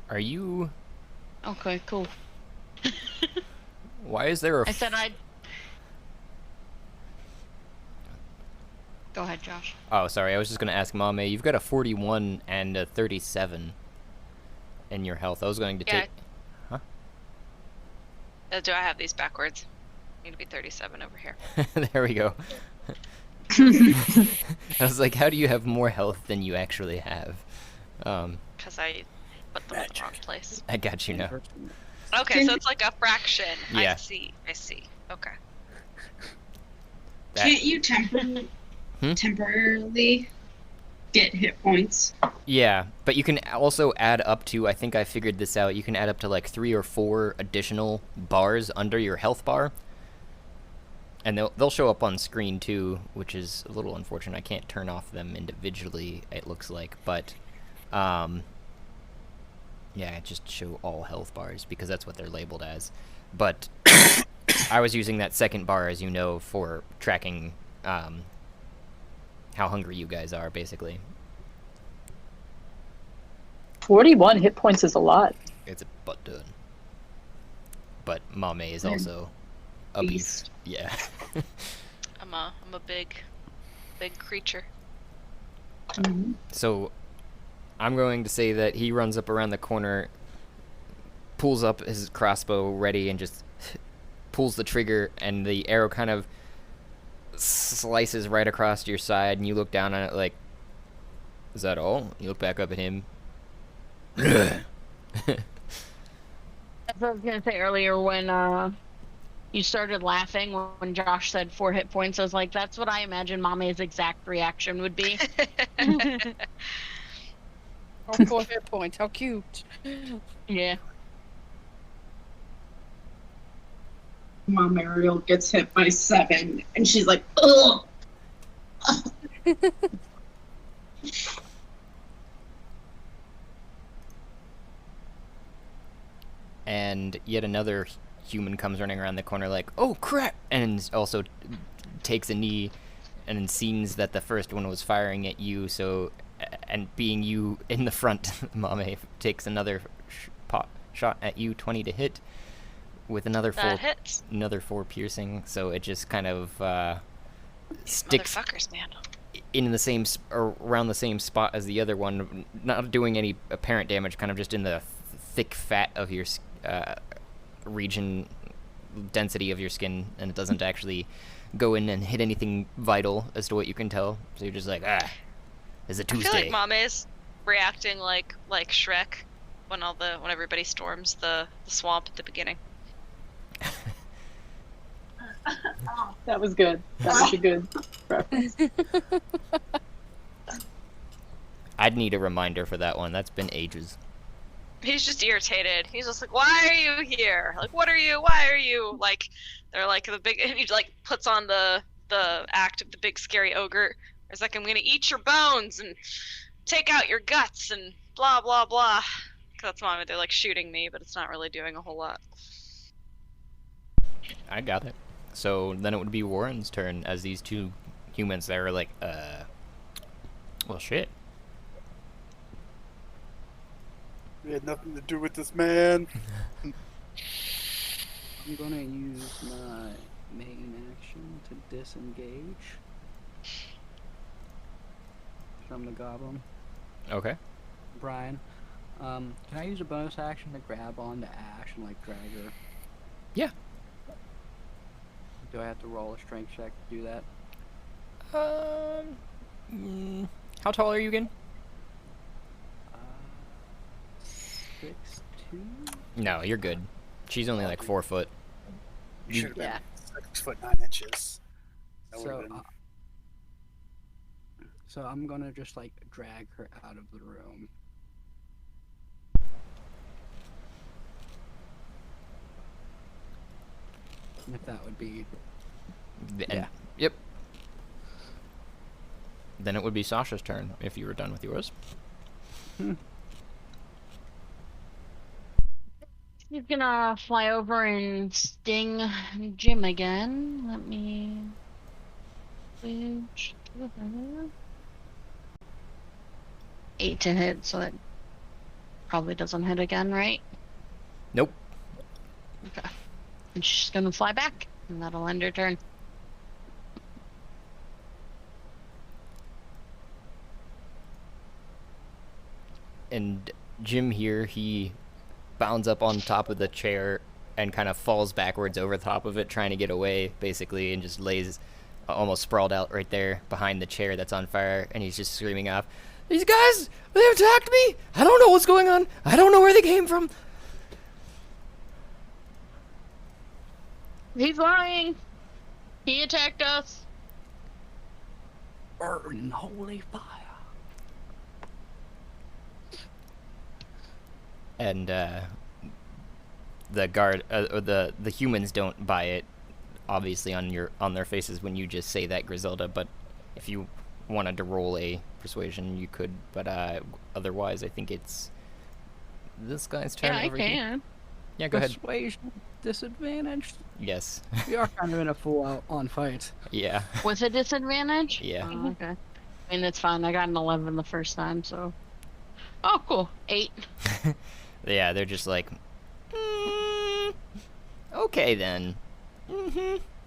Are you... Okay, cool. Why is there a... I said I'd... Go ahead, Josh. Oh, sorry. I was just going to ask Mame. You've got a 41 and a 37. and your health. I was going to Yeah. take. Huh? Do I have these backwards? Need to be 37 over here. There we go. I was like, how do you have more health than you actually have? Because I put them in the wrong place. I got you now. Okay, so it's like a fraction. Yeah. I see. Okay. That- Can't you Hmm? temporarily get hit points? Yeah, but you can also add up to, I think I figured this out, you can add up to like 3 or 4 additional bars under your health bar. And they'll show up on screen too, which is a little unfortunate. I can't turn off them individually, it looks like, but yeah, just show all health bars because that's what they're labeled as. But I was using that second bar, as you know, for tracking how hungry you guys are, basically. 41 hit points is a lot. It's a butt ton. But Mame is also a beast. Yeah. I'm a big creature. So I'm going to say that he runs up around the corner, pulls up his crossbow ready, and just pulls the trigger, and the arrow kind of slices right across your side, and you look down on it like, is that all? You look back up at him. That's what I was gonna say earlier when you started laughing when Josh said 4 hit points. I was like, that's what I imagine Mame's exact reaction would be. Oh, 4 hit points. How cute. Yeah. Mom Ariel gets hit by 7, and she's like, ugh. And yet another human comes running around the corner like, oh crap, and also takes a knee, and then sees that the first one was firing at you, so, and being you in the front, Mame takes another shot at you, 20 to hit, with another That hits. another 4 piercing, so it just kind of These sticks motherfuckers, man. in the same or around the same spot as the other one, not doing any apparent damage, kind of just in the thick fat of your region, density of your skin, and it doesn't actually go in and hit anything vital as to what you can tell. So you're just like, is it I Tuesday? feel like Mame's reacting like Shrek when everybody storms the swamp at the beginning. That was good. That was a good reference. I'd need a reminder for that one. That's been ages. He's just irritated. He's just like, why are you here? Like, what are you? Why are you? Like, they're like the big, and he like puts on the act of the big scary ogre. It's like, I'm gonna eat your bones and take out your guts and blah blah blah. That's why they're like shooting me, but it's not really doing a whole lot. I got it. So then it would be Warren's turn as these 2 humans that are like, well, shit. We had nothing to do with this man. I'm gonna use my main action to disengage from the goblin. Okay. Brian, can I use a bonus action to grab onto Ash and like drag her? Yeah. Do I have to roll a strength check to do that? How tall are you again? 6'2". No, you're good. She's only like 4 foot. You should have been Yeah. 6'9". That So, would've been- so I'm gonna just like drag her out of the room. And if that would be, Yeah. Yep. Then it would be Sasha's turn if you were done with yours. He's gonna fly over and sting Jim again. Let me switch to her. 8 to hit, so that probably doesn't hit again, right? Nope. Okay. And she's gonna fly back, and that'll end her turn. And Jim here, he bounds up on top of the chair and kind of falls backwards over the top of it, trying to get away, basically, and just lays almost sprawled out right there behind the chair that's on fire, and he's just screaming off, "These guys, they attacked me! I don't know what's going on! I don't know where they came from!" He's lying. He attacked us. Burn holy fire. And the guard, or the humans don't buy it, obviously on their faces when you just say that, Griselda. But if you wanted to roll a persuasion, you could. But otherwise, I think it's this guy's turn. Yeah, over I here. can. Yeah, go ahead. Persuasion disadvantage. Yes. We are kind of in a full-on fight. Yeah. With a disadvantage? Yeah. Oh, okay. I mean, it's fine. I got an 11 the first time, so. Oh, cool. 8. Yeah, they're just like, okay then.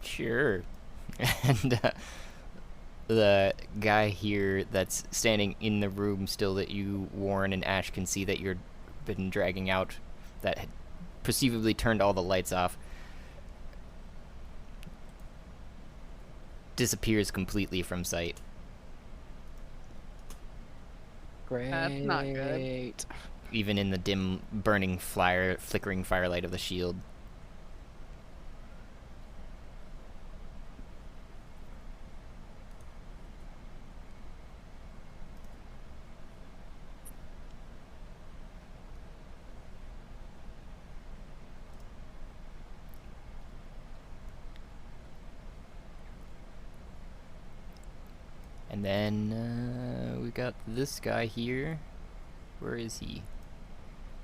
Sure. And the guy here that's standing in the room still that you, Warren and Ash, can see that you've been dragging out, that had perceivably turned all the lights off, disappears completely from sight. Great. That's not good. Even in the dim, burning flickering firelight of the shield. And then we got this guy here. Where is he?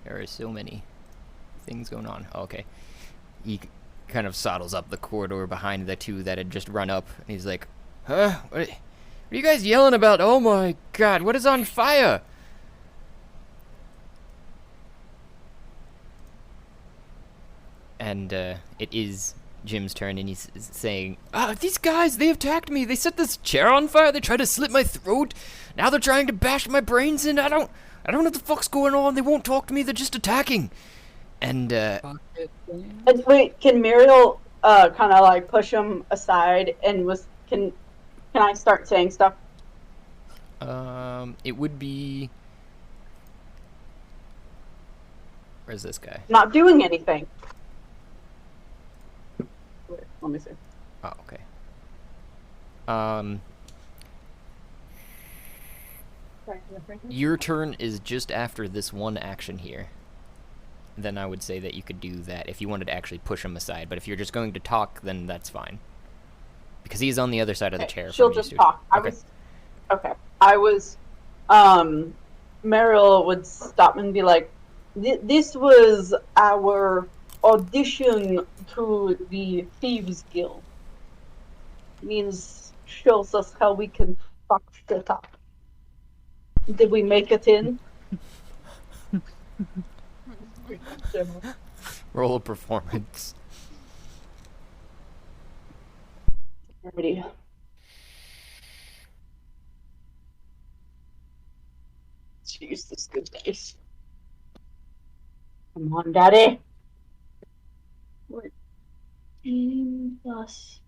There are so many things going on. Okay. He kind of soddles up the corridor behind the two that had just run up. And he's like, "Huh? What are you guys yelling about? Oh my god, what is on fire?" And it is Jim's turn, and he's saying, "These guys, they attacked me. They set this chair on fire. They tried to slit my throat. Now they're trying to bash my brains in. I don't know what the fuck's going on. They won't talk to me. They're just attacking." And wait, can Muriel kind of like push him aside and can I start saying stuff? It would be, where's this guy? Not doing anything. Wait, let me see. Oh, okay. Your turn is just after this one action here. Then I would say that you could do that if you wanted to actually push him aside. But if you're just going to talk, then that's fine. Because he's on the other side of the chair. She'll from you, just Stu. talk. Mariel would stop and be like, "This was our audition to the Thieves Guild. Means shows us how we can fuck shit up. Did we make it in?" Roll a performance. Alrighty. Let's use this good dice. Come on, Daddy. What? 18 plus.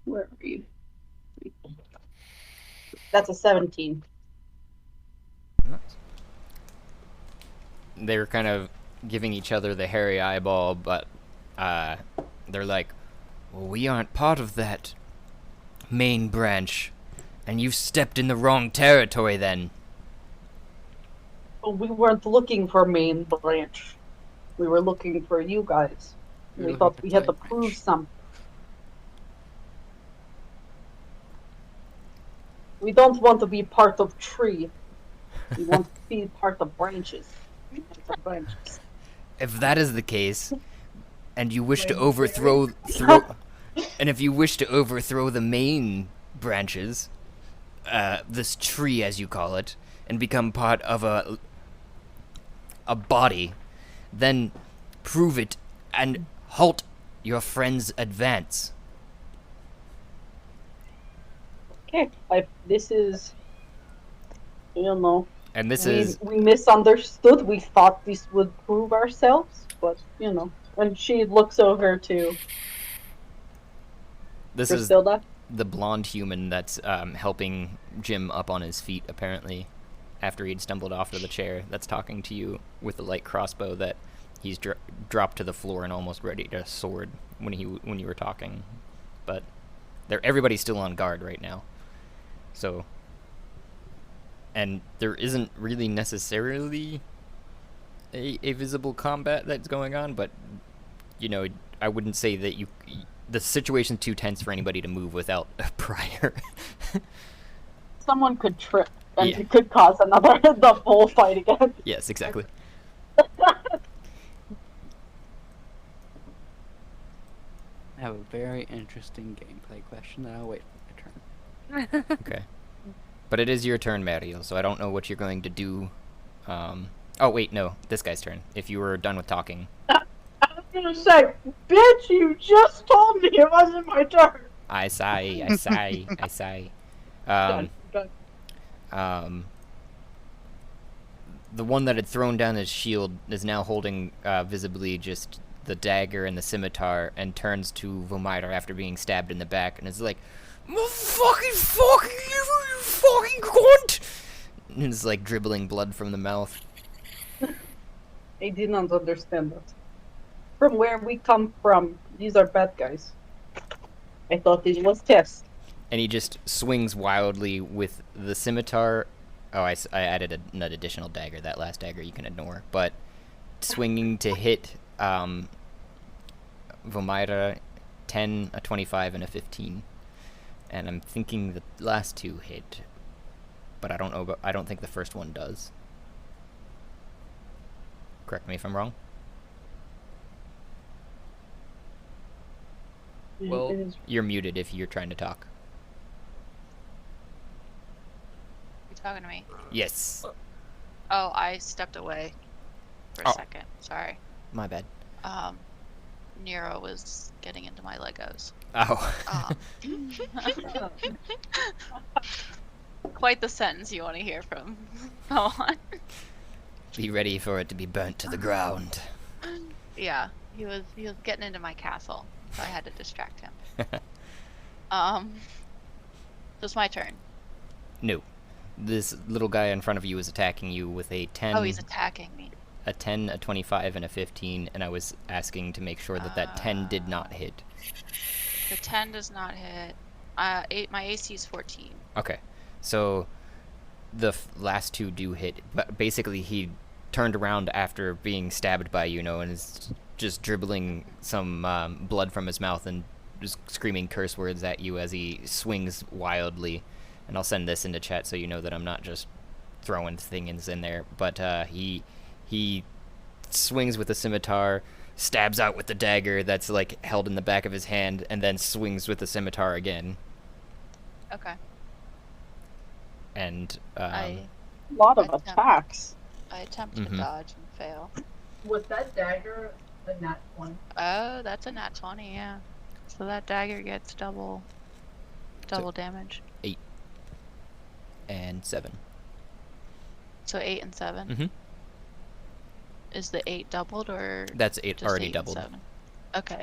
Where are you? That's a 17. They're kind of giving each other the hairy eyeball, but they're like, "Well, we aren't part of that main branch, and you've stepped in the wrong territory then." But we weren't looking for main branch. We were looking for you guys. We thought we had to prove something. We don't want to be part of tree. We want to be part of branches. If that is the case, and you wish to and if you wish to overthrow the main branches, this tree as you call it, and become part of a body, then prove it and halt your friend's advance. Okay, this is, And this is we misunderstood. We thought this would prove ourselves, but when she looks over to Griselda. Is the blonde human that's helping Jim up on his feet, apparently, after he'd stumbled off to the chair, that's talking to you with the light crossbow that he's dropped to the floor and almost ready to sword when you were talking. But everybody's still on guard right now. So, and there isn't really necessarily a visible combat that's going on, but I wouldn't say that the situation's too tense for anybody to move without a prior. Someone could trip, and it could cause the full fight again. Yes, exactly. I have a very interesting gameplay question that I'll wait for my turn. Okay. But it is your turn, Mario, so I don't know what you're going to do. Oh, wait, no. This guy's turn. If you were done with talking. I was gonna say, bitch, you just told me it wasn't my turn. I sigh. Done. The one that had thrown down his shield is now holding visibly just the dagger and the scimitar and turns to Vomiter after being stabbed in the back and is like, fucking cunt! And is like dribbling blood from the mouth. I did not understand that. From where we come from, these are bad guys. I thought this was test. And he just swings wildly with the scimitar. Oh, I added an additional dagger. That last dagger you can ignore. But swinging to hit Vomiter, 10, a 25, and a 15. And I'm thinking the last two hit. But I don't know. I don't think the first one does. Correct me if I'm wrong. Well, you're muted if you're trying to talk. You talking to me? Yes. Oh, I stepped away for a second. Sorry. My bad. Nero was getting into my Legos. Oh. Quite the sentence you want to hear from. Oh. Be ready for it to be burnt to the ground. Yeah, he was getting into my castle, so I had to distract him. So it's my turn. No. This little guy in front of you is attacking you with a 10. Oh, he's attacking me. A 10, a 25, and a 15, and I was asking to make sure that 10 did not hit. The 10 does not hit. My AC is 14. Okay. So the last two do hit, but basically he turned around after being stabbed by you, and is just dribbling some blood from his mouth and just screaming curse words at you as he swings wildly. And I'll send this into chat so you know that I'm not just throwing things in there. But he swings with the scimitar, stabs out with the dagger that's like held in the back of his hand, and then swings with the scimitar again. Okay. And a lot of attacks. I attempt to dodge and fail. Was that dagger a nat 20? Oh, that's a nat 20, yeah. So that dagger gets double damage. 8 and 7. So 8 and 7. Mm-hmm. Is the 8 doubled or? That's 8 just already 8 doubled. And 7? Okay.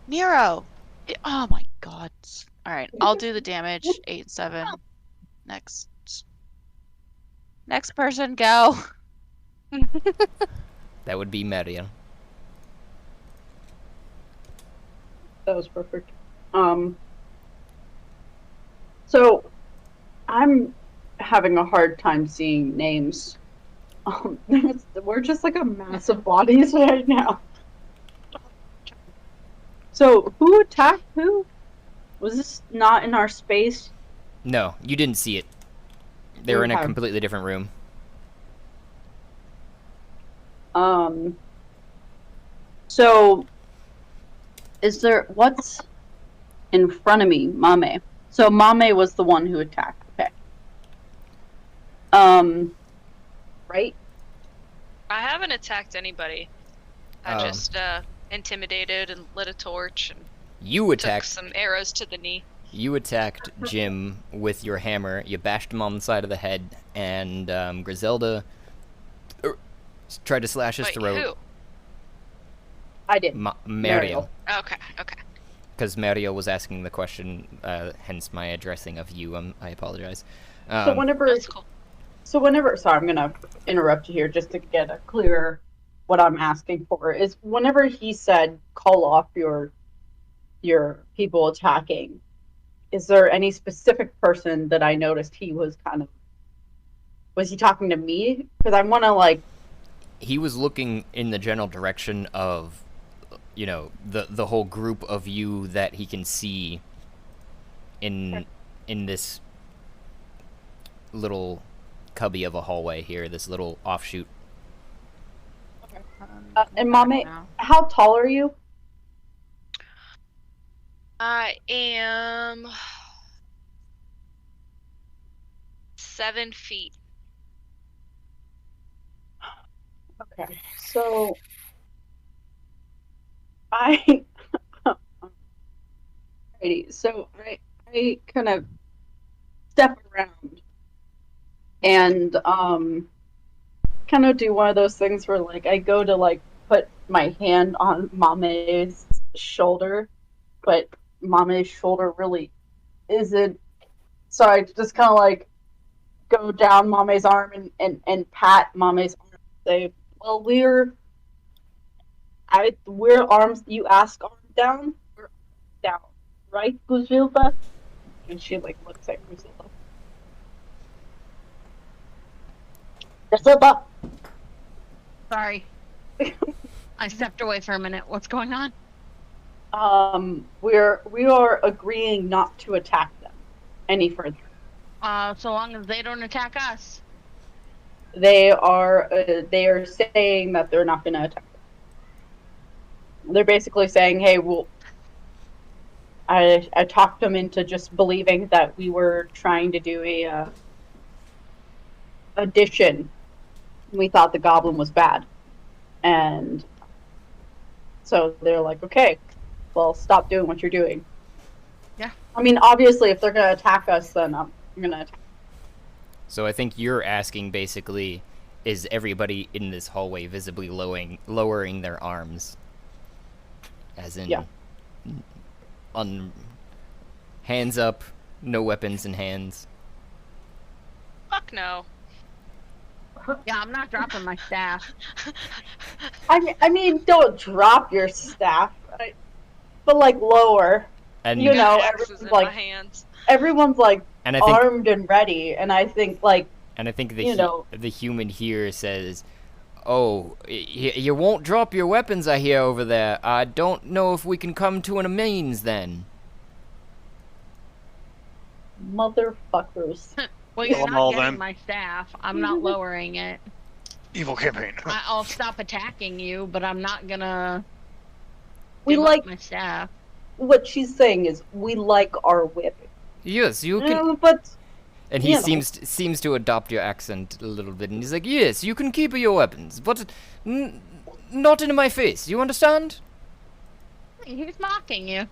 Nero. Oh my God. All right, I'll do the damage. 8 and 7. Next person, go. That would be Marion. That was perfect. So I'm having a hard time seeing names. We're just like a mass of bodies right now. So who attacked who? Was this not in our space? No, you didn't see it. They were in a Okay. completely different room. So what's in front of me? Mame. So Mame was the one who attacked. Okay. Right? I haven't attacked anybody. I just intimidated and lit a torch and You took attacked. some arrows to the knee. You attacked Jim with your hammer. You bashed him on the side of the head, and Griselda tried to slash his throat. Who? I did. Mariel. Okay. Because Mariel was asking the question, hence my addressing of you. I apologize. So whenever, sorry, I'm gonna interrupt you here just to get a clearer what I'm asking for is whenever he said call off your people attacking, is there any specific person that I noticed he was was he talking to me? Because I want to like. He was looking in the general direction of, the whole group of you that he can see in this little cubby of a hallway here, this little offshoot. And Mame, how tall are you? I am 7 feet. Okay, so I kind of step around and kind of do one of those things where like I go to like put my hand on Mame's shoulder, but Mame's shoulder really isn't. So I just kind of like go down Mame's arm and pat Mame's arm and say, well, we're arms, you ask arm down, we're down, right, Griselda? And she like looks at Griselda. Griselda! Sorry. I stepped away for a minute. What's going on? We are agreeing not to attack them any further. So long as they don't attack us. They are saying that they're not going to attack them. They're basically saying, hey, I talked them into just believing that we were trying to do a addition. We thought the goblin was bad. And so they're like, okay, well, stop doing what you're doing. Yeah. I mean, obviously, if they're going to attack us, then I'm going to attack. So I think you're asking basically, is everybody in this hallway visibly lowering their arms? As in, hands up, no weapons in hands. Fuck no. Yeah, I'm not dropping my staff. I mean, don't drop your staff, right? But like lower. And everyone's like and I think, armed and ready, and I think like. And I think the human here says, "Oh, you won't drop your weapons, I hear over there. I don't know if we can come to an amends then." Motherfuckers. Well, you're not getting my staff. I'm not lowering it. Evil campaign. I'll stop attacking you, but I'm not gonna. We like my staff. What she's saying is, we like our whip. Yes, you can. But. And he seems to adopt your accent a little bit, and he's like, "Yes, you can keep your weapons, but not in my face. You understand?" He's mocking you.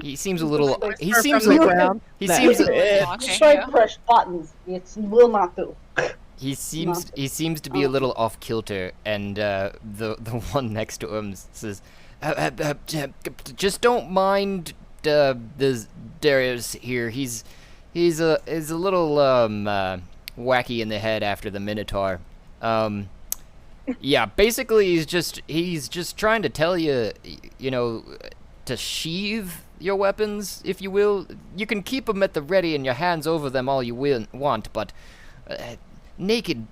He seems a little. He Just seems. try to push buttons. It will not do. He seems to be a little off kilter, and the one next to him says, "Just don't mind this Darius here. He's a little wacky in the head after the Minotaur. Yeah, basically he's just trying to tell you, to sheathe your weapons, if you will. You can keep them at the ready and your hands over them all you want, but naked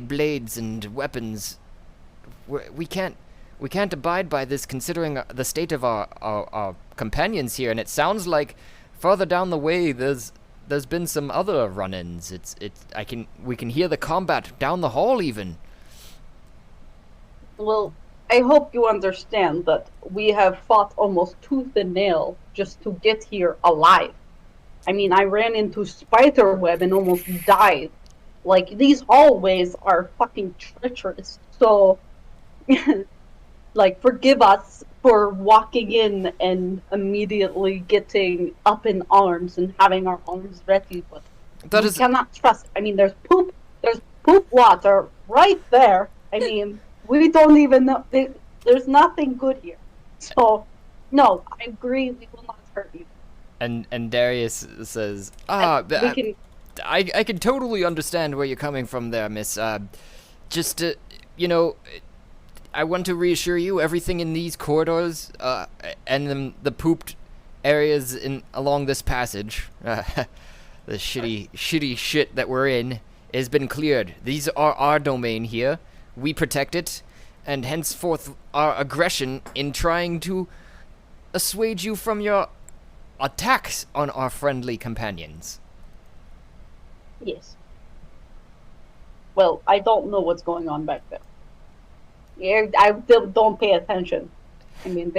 blades and weapons, we can't abide by this, considering the state of our companions here. And it sounds like farther down the way there's been some other run-ins. We can hear the combat down the hall even." Well, I hope you understand that we have fought almost tooth and nail just to get here alive. I mean, I ran into spiderweb and almost died. Like, these hallways are fucking treacherous. So, like, forgive us for walking in and immediately getting up in arms and having our arms ready, but we cannot trust. I mean, there's poop water right there. I mean, we don't even know. There's nothing good here. So, no, I agree. We will not hurt you. And Darius says, we can. I can totally understand where you're coming from there, miss. Just to, I want to reassure you, everything in these corridors, and the pooped areas along this passage, the shitty shit that we're in, has been cleared. These are our domain here. We protect it, and henceforth our aggression in trying to assuage you from your attacks on our friendly companions. Yes. Well, I don't know what's going on back there. Yeah, I don't pay attention. I mean,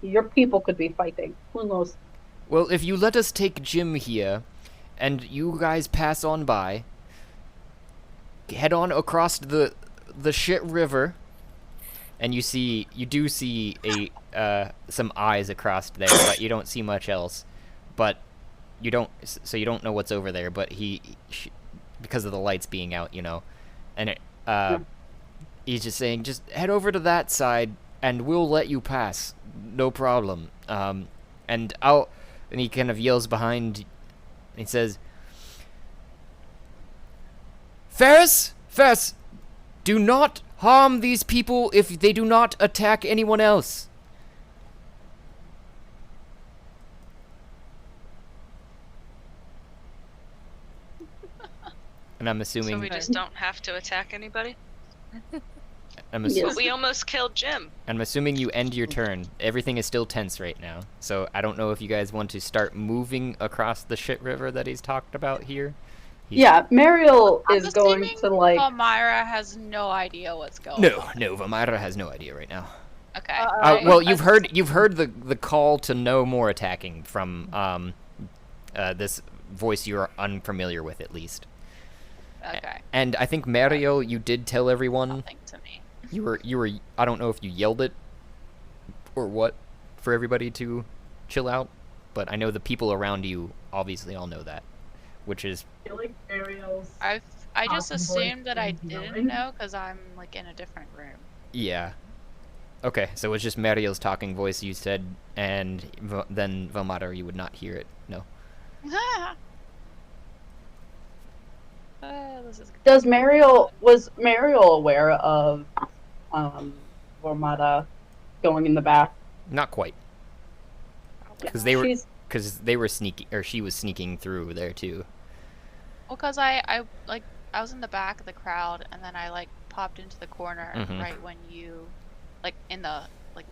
your people could be fighting. Who knows? Well, if you let us take Jim here, and you guys pass on by, head on across the shit river, and you do see some eyes across there, but you don't see much else. But you don't know what's over there. But because of the lights being out, and he's just saying, just head over to that side, and we'll let you pass, no problem. And he kind of yells behind. He says, Ferris, do not harm these people if they do not attack anyone else. And I'm assuming... So we just don't have to attack anybody? But we almost killed Jim. I'm assuming you end your turn. Everything is still tense right now. So I don't know if you guys want to start moving across the shit river that he's talked about here. Yeah, Mariel is going to Valmyra has no idea what's going on. No, Valmyra has no idea right now. Okay. Well, you've heard the call to no more attacking from this voice you're unfamiliar with, at least. Okay. And I think Mario, you did tell everyone. Nothing to me. You were. I don't know if you yelled it or what for everybody to chill out, but I know the people around you obviously all know that, which is. I feel like Ariel's I just talking assumed voice that I is didn't yelling. know because I'm like in a different room. Yeah. Okay, so it's just Mario's talking voice you said, and then Valmyra, you would not hear it. No. Was Mariel aware of Valmyra going in the back? Not quite. Because they were sneaking, or she was sneaking through there too. Well, because I was in the back of the crowd, and then I popped into the corner right when you, in the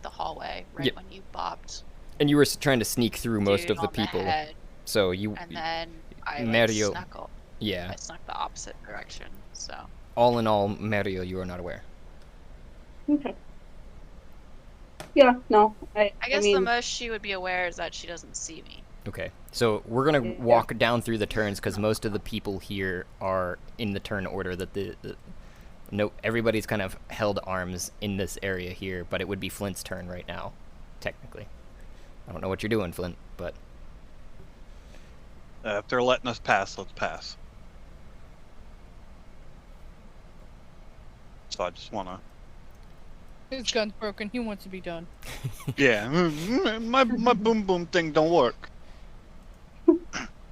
hallway, right when you bopped. And you were trying to sneak through most of the people. So you. And then I Mario. snuck. Yeah. I snuck the opposite direction. So. All in all, Mario, you are not aware. Okay. Yeah. No. I guess mean, the most she would be aware is that she doesn't see me. Okay, so we're gonna walk down through the turns because most of the people here are in the turn order that everybody's kind of held arms in this area here, but it would be Flint's turn right now, technically. I don't know what you're doing, Flint, but if they're letting us pass, let's pass. So I just wanna. His gun's broken. He wants to be done. Yeah, my boom boom thing don't work.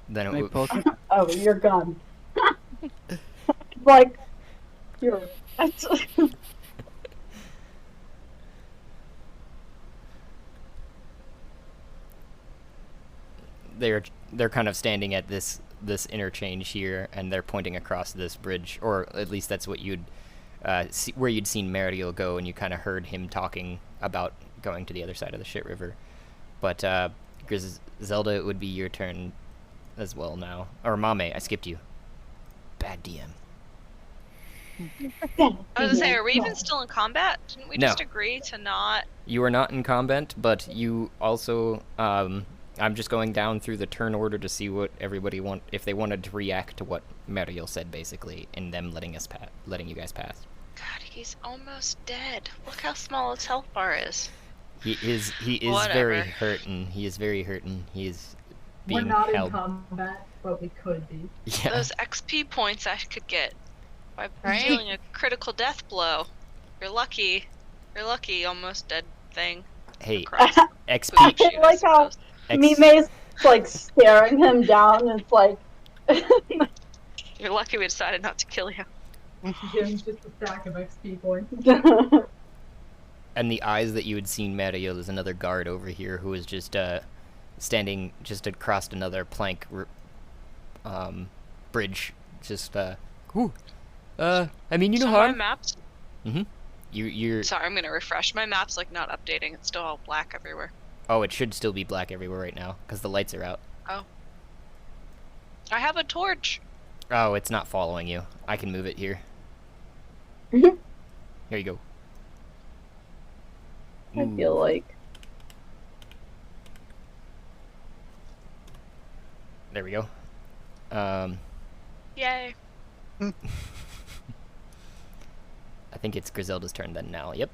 Then it oh, you're gone. You're. They're kind of standing at this interchange here, and they're pointing across this bridge, or at least that's what you'd where you'd seen Mario go, and you kind of heard him talking about going to the other side of the shit river. But Zelda, it would be your turn as well now. Or Mame, I skipped you. Bad DM. I was gonna say, are we even still in combat? Didn't we just agree to not? You are not in combat, but you also, I'm just going down through the turn order to see what everybody if they wanted to react to what Mario said, basically, and them letting you guys pass. God, he's almost dead. Look how small his health bar is. He is very Whatever. hurting. He is very hurting. He is We're being not held. in combat, but we could be. Yeah. Those XP points I could get by Right? dealing a critical death blow. You're lucky. You're lucky, almost dead thing. Hey, Cross. XP. I like how Mime's like staring him down. And it's like, You're lucky we decided not to kill you. Jim's just a stack of XP points. And the eyes that you had seen Mario, there's another guard over here who is just standing just across another plank bridge. Just I mean, you know So how my map's... you're Sorry, I'm gonna refresh. My map's like not updating. It's still all black everywhere. Oh, it should still be black everywhere right now because the lights are out. Oh. I have a torch. Oh, it's not following you. I can move it here. Here you go. I feel like There we go. Yay. I think it's Griselda's turn then now. Yep.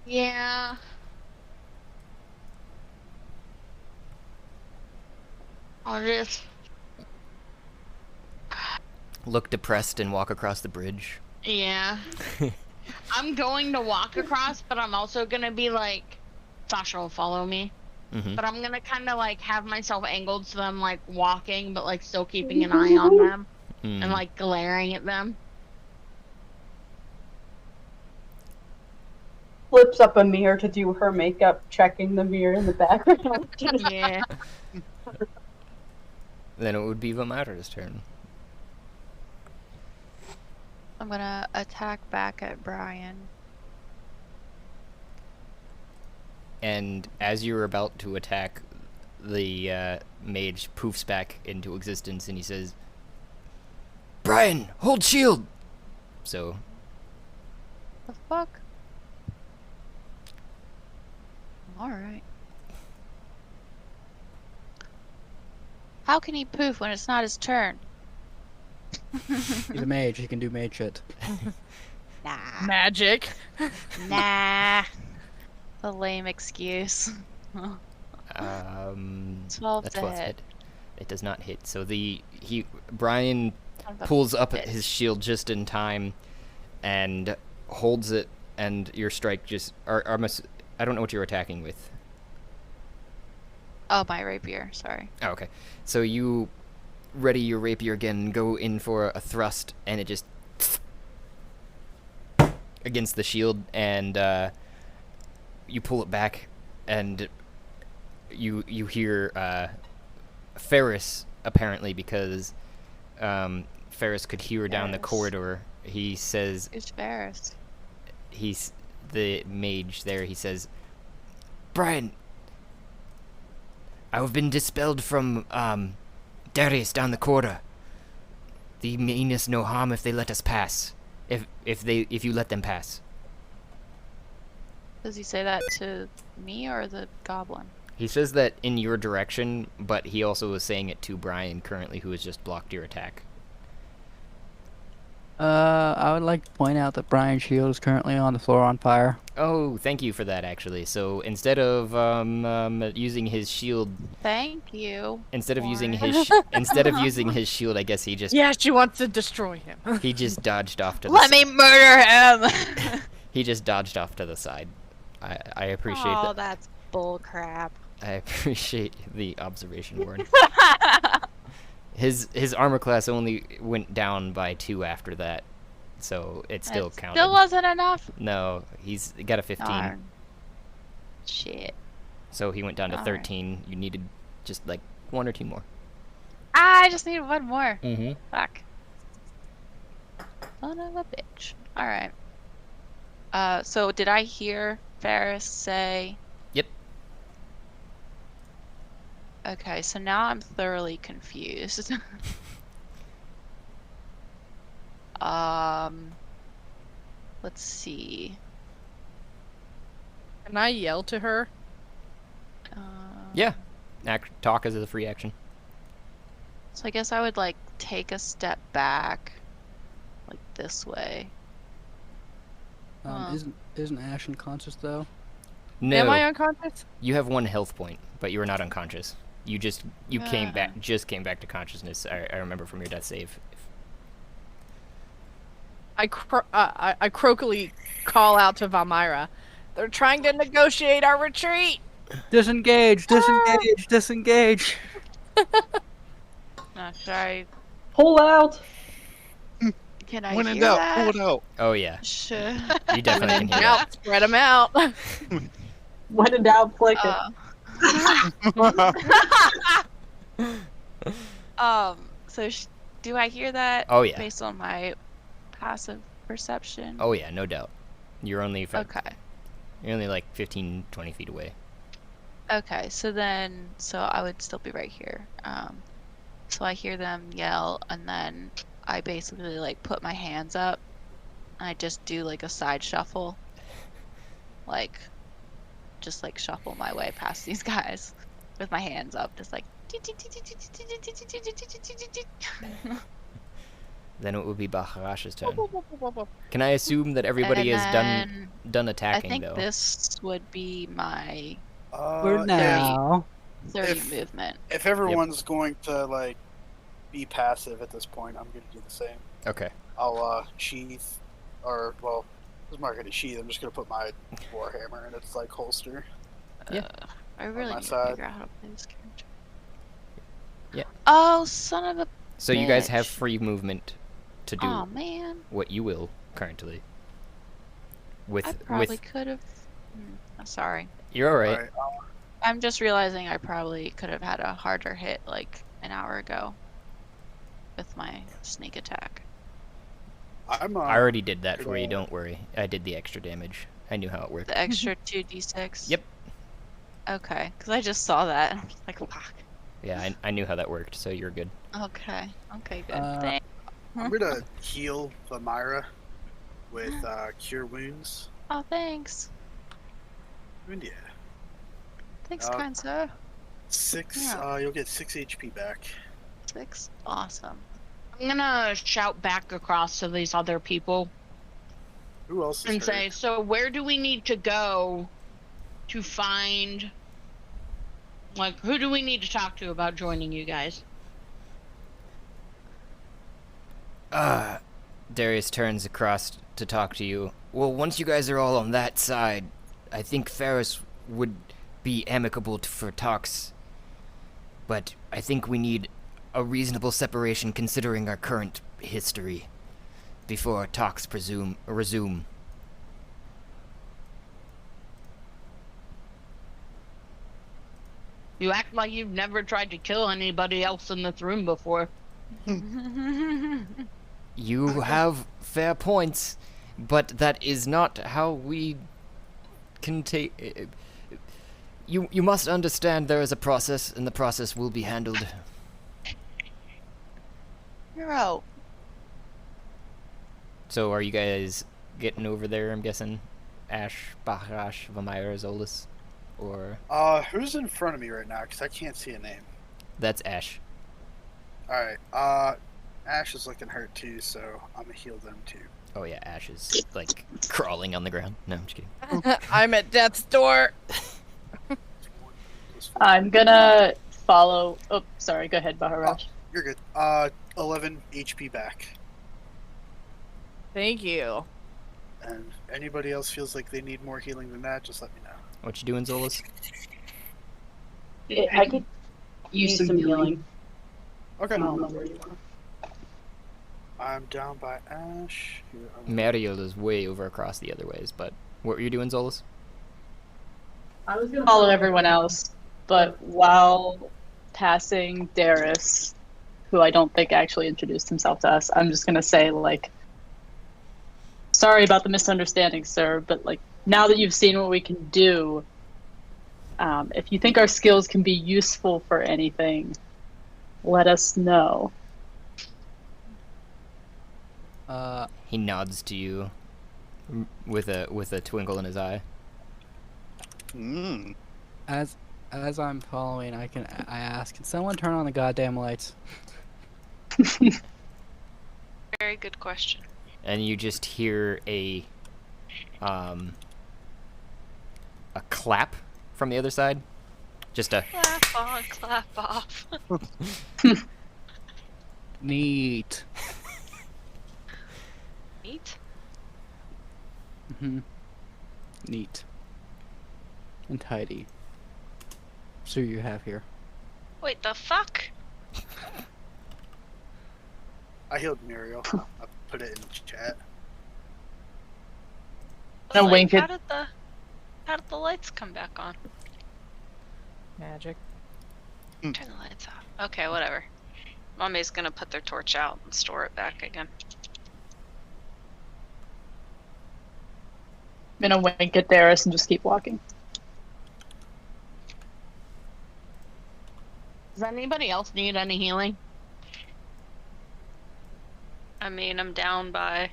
Yeah. I'll just Look depressed and walk across the bridge. yeah. I'm going to walk across, but I'm also gonna be like, Sasha will follow me. Mhm. But I'm gonna kind of like have myself angled so I'm like walking, but like still keeping an eye on them and like glaring at them. flips up a mirror to do her makeup, checking the mirror in the background. Yeah. Then it would be Vamata's turn. I'm gonna attack back at Brian. And as you're about to attack, the mage poofs back into existence and he says, "Brian, hold shield!" So, The fuck? Alright. How can he poof when it's not his turn? He's a mage. He can do mage shit. Nah. Magic. Nah. A lame excuse. 12 that's to what's hit. It does not hit. So Brian Son of a pulls up bitch. his shield just in time and holds it, and your strike just... I don't know what you're attacking with. Oh, my rapier. Sorry. Oh, okay. So you ready your rapier again and go in for a thrust, and it just... against the shield, and you pull it back, and you hear Ferris, apparently, because Ferris could hear down the Ferris. corridor. He says... Who's Ferris? He's the mage there. He says, "Brian, I have been dispelled from Darius down the corridor. They mean us no harm if they let us pass. If you let them pass." Does he say that to me or the goblin? He says that in your direction, but he also was saying it to Brian currently, who has just blocked your attack. I would like to point out that Brian's shield is currently on the floor on fire. Oh, thank you for that, actually. So instead of using his shield, Thank you. instead of using Warren. his shield, I guess he just Yeah, she wants to destroy him. he just dodged off to the Let me murder him! He just dodged off to the side. I appreciate Oh, that. that's bull crap. I appreciate the observation, Warren. His armor class only went down by 2 after that, so it still counted. Still wasn't enough? No, he's got a 15. Darn. Shit. So he went down to Darn. 13. You needed just like 1 or 2 more. I just need one more. Mm-hmm. Fuck. Son of a bitch. Alright. So did I hear Ferris say... Yep. Okay, so now I'm thoroughly confused. Let's see. Can I yell to her? Yeah. Talk as a free action. So I guess I would like take a step back, like this way. Isn't Ash unconscious though? No. Am I unconscious? You have 1 health point, but you are not unconscious. You came back to consciousness. I remember from your death save. I croakily call out to Valmyra. They're trying to negotiate our retreat. Disengage! Disengage! Disengage! No, should I? Pull out. Can I When in hear doubt, that? pull it out. Oh yeah. Sure. You definitely can hear Out, that. spread them out. When in doubt, flick it. So do I hear that? Oh, yeah. Based on my passive perception. Oh yeah, no doubt. You're only Okay. You're only like 15, 20 feet away. Okay, so I would still be right here. So I hear them yell, and then I basically like put my hands up, and I just do like a side shuffle, like, just like shuffle my way past these guys with my hands up, just like. Then it will be Baharash's turn. Can I assume that everybody And is then done attacking I think though? this would be my For now. 30 movement. If everyone's going to like be passive at this point, I'm going to do the same. Okay. I'll sheath, or well, I'm not going to sheath. I'm just going to put my warhammer in its like holster. Yeah. I really my need to side. figure out how to play this character. Yeah. Oh, son of a. So you guys have bitch. free movement to do Oh man. what you will currently. I probably could have. I'm sorry. You're all right. I'm just realizing I probably could have had a harder hit like an hour ago with my sneak attack. I already did that for you. Don't worry. I did the extra damage. I knew how it worked. The extra 2d6. Yep. Okay, because I just saw that. I'm just like, fuck. Yeah, I knew how that worked, so you're good. Okay. Okay, good. Uh, Thanks. I'm going to heal Valmyra with Cure Wounds. Oh, thanks. And yeah. Thanks, Uh, kind sir. 6, Yeah. you'll get 6 HP back. 6. Awesome. I'm gonna shout back across to these other people Who else is and hurt? say, so where do we need to go to find, like, who do we need to talk to about joining you guys? Darius turns across to talk to you. Well, once you guys are all on that side, I think Ferris would be amicable for talks. But I think we need a reasonable separation considering our current history before talks resume. You act like you've never tried to kill anybody else in this room before. You have fair points, but that is not how we can take. You must understand there is a process, and the process will be handled. Hero. So, are you guys getting over there? I'm guessing, Ash, Bahrash, Valmyra, Zolas, or Who's in front of me right now? Because I can't see a name. that's Ash. Alright, Ash is looking hurt too, so I'm gonna heal them too. Oh yeah, Ash is like crawling on the ground. No, I'm just kidding. I'm at death's door. I'm gonna follow. Oh, sorry. Go ahead, Baharash. You're good. 11 HP back. Thank you. And anybody else feels like they need more healing than that, just let me know. What you doing, Zolas? I could use some healing. Okay. I don't know where you are. I'm down by Ash. Here, Mariel is way over across the other ways, but what were you doing, Zolas? I was gonna follow everyone else, but while passing Darius, who I don't think actually introduced himself to us, I'm just gonna say like, sorry about the misunderstanding, sir, but like now that you've seen what we can do, if you think our skills can be useful for anything, let us know. He nods to you with a twinkle in his eye. As I'm following, I ask, can someone turn on the goddamn lights? Very good question. And you just hear a a clap from the other side. Just a Clap on, clap off. Neat. Neat. Neat. And tidy. So you have here. Wait, the fuck? I healed Muriel. I put it in the chat. I was No, wink it. how did the lights come back on? Magic. Turn the lights off. Okay, whatever. Mommy's gonna put their torch out and store it back again. I'm gonna wink at Darius and just keep walking. Does anybody else need any healing? I mean, I'm down by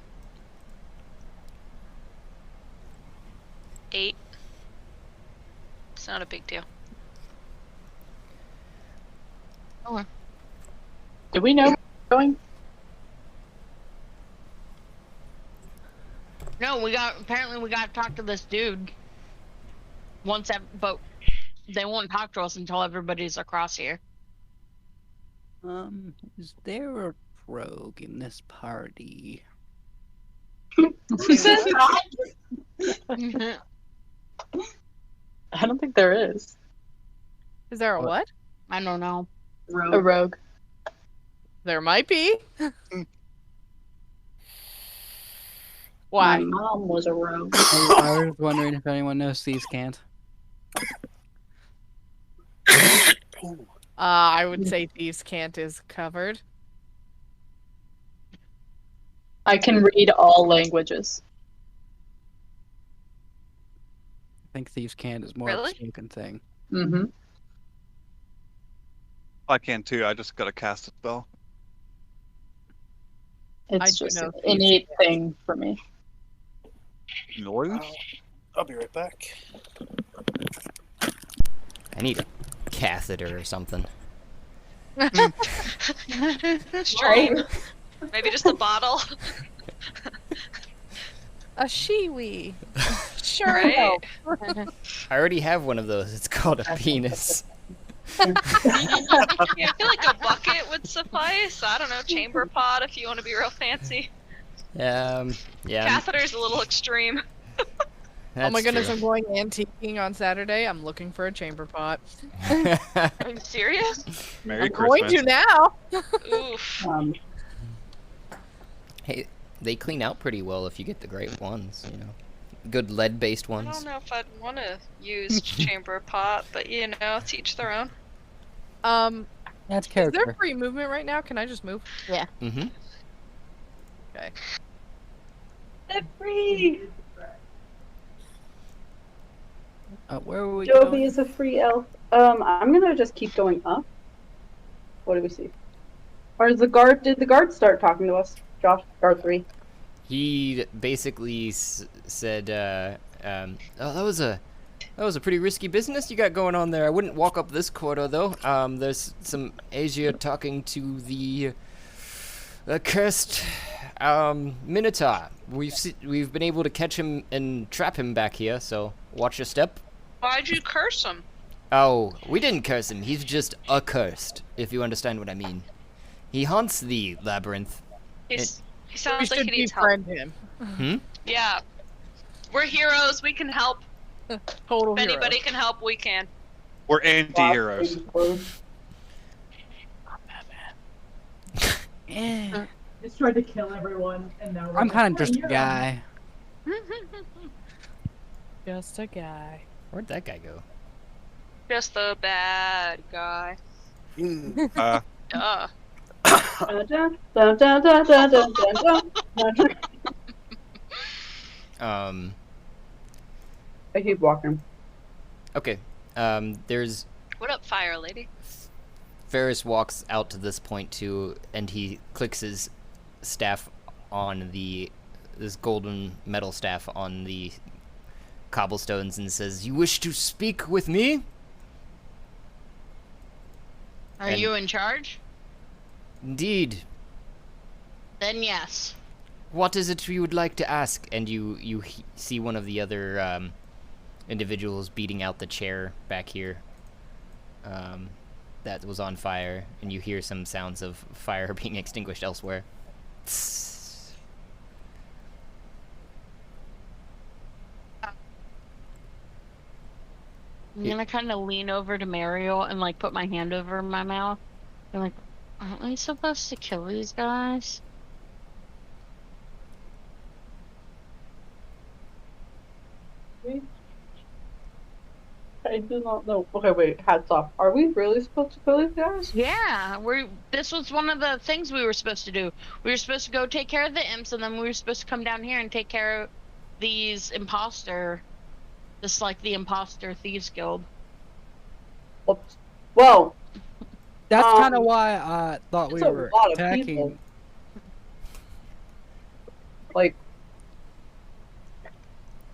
8. It's not a big deal. Okay. Do we know where we're going? No, apparently we got to talk to this dude. But they won't talk to us until everybody's across here. Is there a rogue in this party? I don't think there is. Is there a what? I don't know. A rogue. There might be. Why? My mom was a rogue. I was wondering if anyone knows Thieves Can't. I would say Thieves Can't is covered. I can read all languages. I think Thieves Can't is more Really? of a spoken thing. Mm-hmm. I can too. I just gotta cast a spell. It's do just know an Thieves innate thing for me. Noise? I'll be right back. I need a catheter or something. Straight. Maybe just a bottle. A shiwi. Sure. Right? I already have one of those. It's called a penis. Yeah, I feel like a bucket would suffice. I don't know, chamber pot if you want to be real fancy. Yeah. Catheter's a little extreme. Oh my goodness, true. I'm going antiquing on Saturday. I'm looking for a chamber pot. Are you serious? Merry I'm going Christmas. to now. Oof. Hey, they clean out pretty well if you get the great ones, you know. Good lead-based I ones. don't know if I'd want to use chamber pot, but you know, to each their own. That's Is character. there free movement right now? Can I just move? Yeah. Mm-hmm. Okay. They're free. Where were we Jovi going? is a free elf. I'm gonna just keep going up. What do we see? Or is the guard? Did the guard start talking to us? Josh, guard 3. He basically said, "Oh, that was a pretty risky business you got going on there. I wouldn't walk up this corridor though. There's some Asia talking to the cursed Minotaur. We've been able to catch him and trap him back here. So watch your step." Why'd you curse him? Oh, we didn't curse him. He's just accursed, if you understand what I mean. He haunts the labyrinth. He We sounds like should he needs help. befriend him. Hmm? Yeah. We're heroes. We can help. Total If hero. anybody can help, we can. We're anti-heroes. Eh, Just tried to kill everyone, and now I'm kind of just a guy. Just a guy. Where'd that guy go? Just the bad guy. Uh, Duh. I keep walking. Okay. There's What up, fire lady? Ferris walks out to this point too, and he clicks his staff on this golden metal staff on the cobblestones and says, "You wish to speak with me?" Are And- you in charge? Indeed. Then yes. What is it you would like to ask? And you see one of the other individuals beating out the chair back here that was on fire, and you hear some sounds of fire being extinguished elsewhere. I'm gonna kind of lean over to Mariel and like put my hand over my mouth. And like, aren't we supposed to kill these guys? I do not know. Okay, wait. Hats off. Are we really supposed to kill these guys? Yeah, this was one of the things we were supposed to do. We were supposed to go take care of the imps, and then we were supposed to come down here and take care of these the imposter thieves guild. Whoops. Well, That's kind of why I thought we it's a were lot of attacking. people. Like,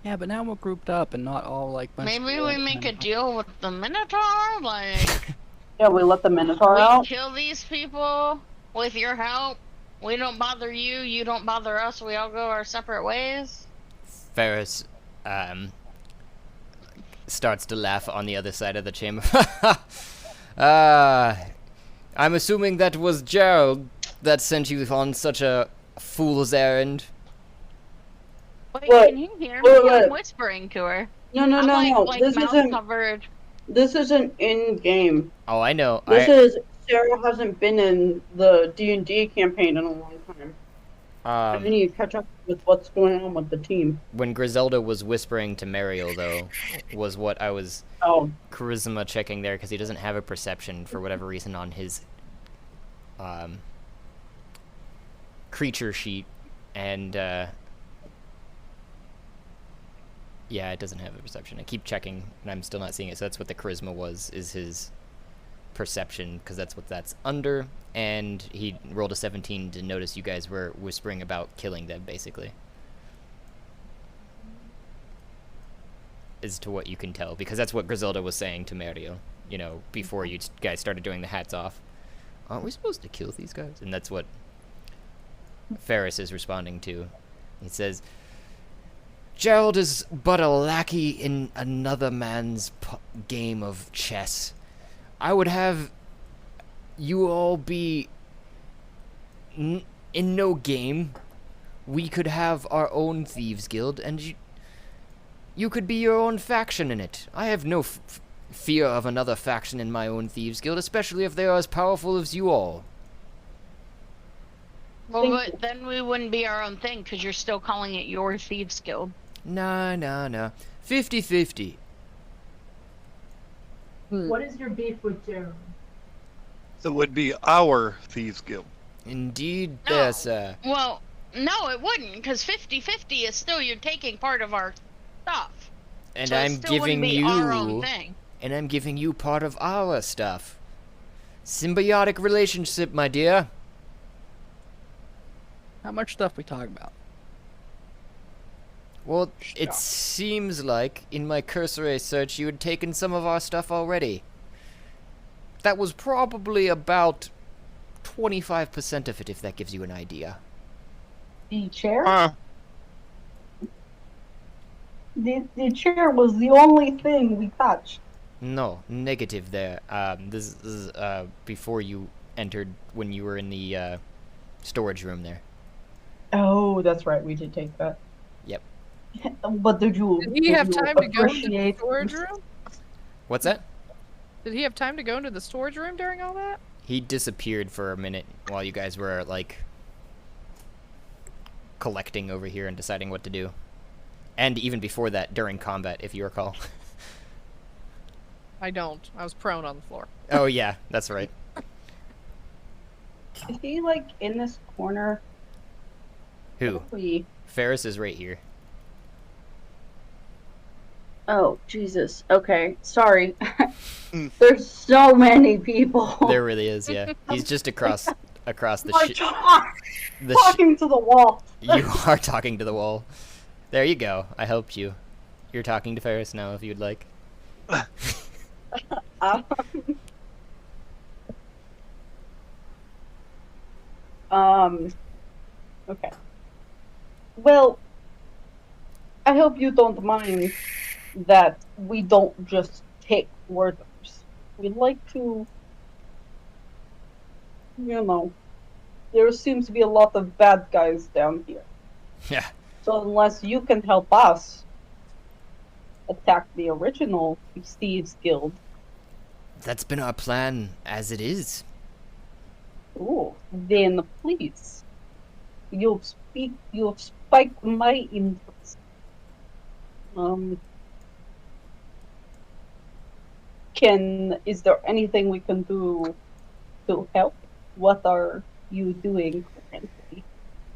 Yeah, but now we're grouped up and not all like. bunch of Maybe people, we like, make a kind of- deal with the Minotaur, like yeah, we let the Minotaur we out. kill these people with your help. We don't bother you, you don't bother us. We all go our separate ways. Ferris starts to laugh on the other side of the chamber. I'm assuming that was Gerald that sent you on such a fool's errand. Wait, What? can you hear Wait, me? wait. I'm whispering to her. No, no, I'm no, like, no. like This mouth isn't. covered. This isn't in game. Oh, I know. This is Sarah hasn't been in the D&D campaign in a long time. I need to catch up with what's going on with the team. When Griselda was whispering to Mariel, though, was what I was charisma checking there, because he doesn't have a perception for whatever reason on his creature sheet, and yeah, it doesn't have a perception. I keep checking, and I'm still not seeing it, so that's what the charisma was, is his perception, because that's what that's under, and he rolled a 17 to notice you guys were whispering about killing them, basically. As to what you can tell, because that's what Griselda was saying to Mario, you know, before you guys started doing the hats off. Aren't we supposed to kill these guys? And that's what Ferris is responding to. He says, Gerald is but a lackey in another man's game of chess. I would have you all be in no game. We could have our own thieves guild, and you could be your own faction in it. I have no fear of another faction in my own thieves guild, especially if they are as powerful as you all. Well, but then we wouldn't be our own thing, because you're still calling it your thieves guild. No. 50-50. What is your beef with Gerald? So it would be our thieves guild. Indeed, No. yes, Well, no, it wouldn't, because 50-50 is still you're taking part of our stuff. and So it I'm still giving wouldn't be our own thing. and I'm giving you part of our stuff. Symbiotic relationship, my dear. How much stuff we talking about? Well, it seems like in my cursory search you had taken some of our stuff already. That was probably about 25% of it, if that gives you an idea. The chair? The chair was the only thing we touched. No, negative there. This is before you entered, when you were in the storage room there. Oh, that's right. We did take that. Yep. But did you? Did he have you time to go into the appreciate- storage room? What's that? Did he have time to go into the storage room during all that? He disappeared for a minute while you guys were, like, collecting over here and deciding what to do. And even before that, during combat, if you recall. I don't. I was prone on the floor. Oh, yeah, that's right. Is he like in this corner? Who? We. Ferris is right here. Oh Jesus. Okay. Sorry. There's so many people. There really is, yeah. He's just across the I'm ship. talking to the wall. You are talking to the wall. There you go. I helped you. You're talking to Ferris now, if you'd like. Okay. Well, I hope you don't mind that we don't just take orders. We'd like to, there seems to be a lot of bad guys down here. Yeah. So unless you can help us attack the original Thieves Guild. That's been our plan as it is. Ooh, then please. You've spiked my interest. Is there anything we can do to help? What are you doing currently?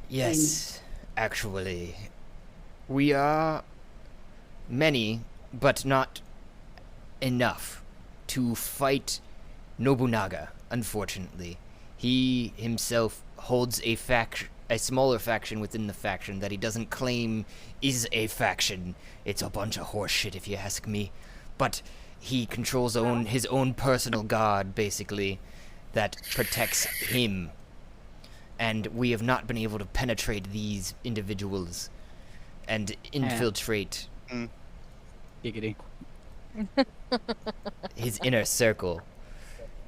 Yes, actually. We are many, but not enough to fight Nobunaga, unfortunately. He himself holds a smaller faction within the faction that he doesn't claim is a faction. It's a bunch of horseshit if you ask me. But he controls his own personal guard, basically, that protects him. And we have not been able to penetrate these individuals and infiltrate Giggity. his inner circle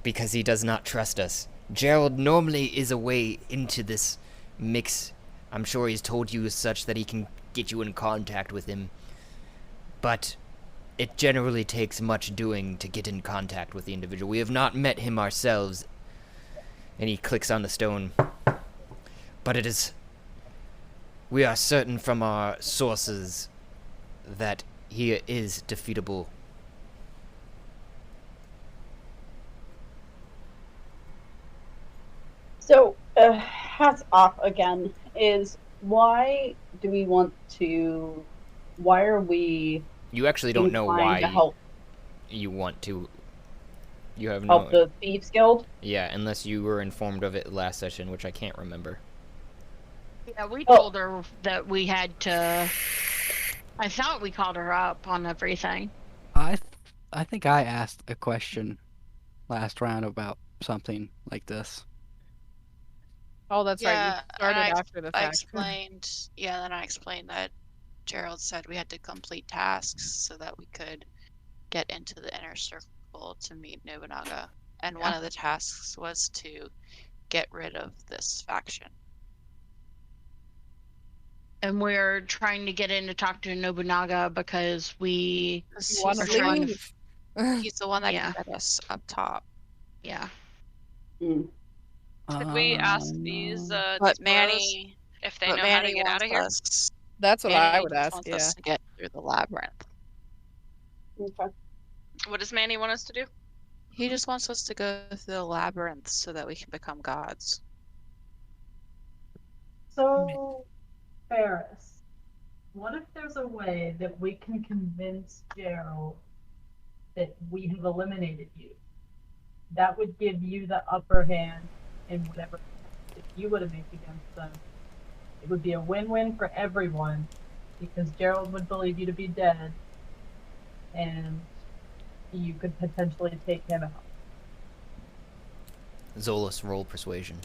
because he does not trust us. Gerald normally is a way into this mix. I'm sure he's told you as such that he can get you in contact with him. But it generally takes much doing to get in contact with the individual. We have not met him ourselves. And he clicks on the stone. But we are certain from our sources that he is defeatable. So, hats off again, why are we You actually don't know inclined to why help you want to. You have help no. the Thieves Guild? Yeah, unless you were informed of it last session, which I can't remember. Yeah, we told her that we had to. I thought we called her up on everything. I think I asked a question last round about something like this. Oh, that's right. You started after the fact. Then I explained that Gerald said we had to complete tasks so that we could get into the inner circle to meet Nobunaga. And one of the tasks was to get rid of this faction. And we're trying to get in to talk to Nobunaga because we want are trying to. He's the one that can get us up top. Yeah. Could we ask these But Desporos Manny, if they know how to get out of here? That's what I would ask. Wants Yeah. us to get through the labyrinth. Okay. What does Manny want us to do? He just wants us to go through the labyrinth so that we can become gods. So, Ferris, what if there's a way that we can convince Gerald that we have eliminated you? That would give you the upper hand in whatever if you would have made against them. It would be a win-win for everyone because Gerald would believe you to be dead and you could potentially take him out. Zolas, roll persuasion.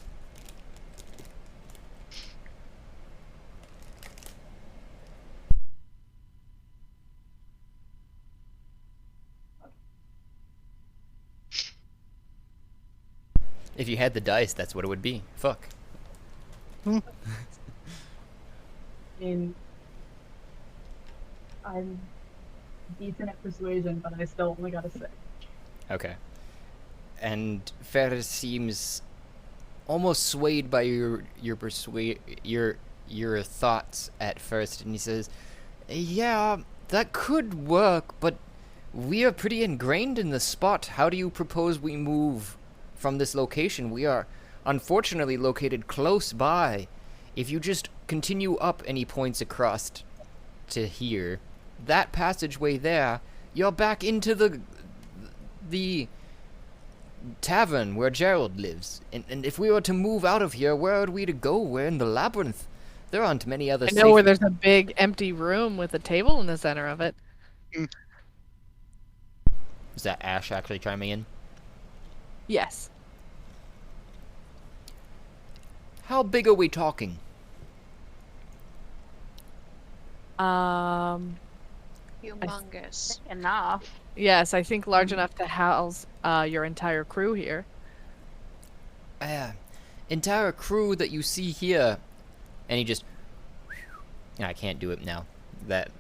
If you had the dice, that's what it would be. Fuck. I mean, I'm decent at persuasion, but I still only got a 6. Okay. And Ferris seems almost swayed by your thoughts at first, and he says, "Yeah, that could work, but we are pretty ingrained in the spot. How do you propose we move from this location? We are unfortunately located close by. If you just continue up," and he points across to here, that passageway there, you're back into the tavern where Gerald lives. And if we were to move out of here, where are we to go? We're in the labyrinth. There aren't many other I know where there's a big empty room with a table in the center of it. Is that Ash actually chiming in? Yes. How big are we talking? Humongous. Enough. Yes, I think large enough to house your entire crew here. Entire crew that you see here, and he just. I can't do it now. That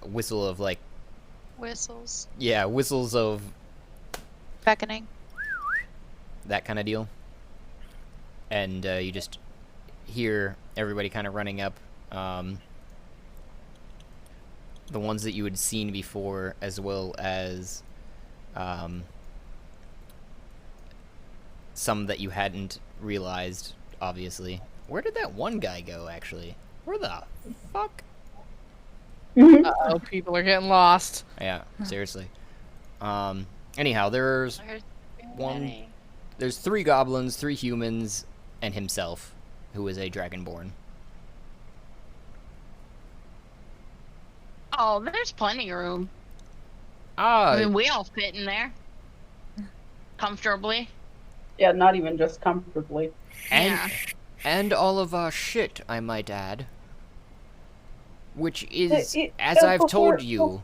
whistle of like. Whistles. Yeah, whistles of Beckoning. that kind of deal. And you just hear everybody kind of running up. The ones that you had seen before, as well as some that you hadn't realized, obviously. Where did that one guy go, actually? Where the fuck? Uh-oh, people are getting lost. Yeah, seriously. Anyhow, there's there's 3 goblins, 3 humans, and himself, who is a dragonborn. Oh, there's plenty of room. I mean, we all fit in there. Comfortably. Yeah, not even just comfortably. And all of our shit, I might add. Which is, as I've told you,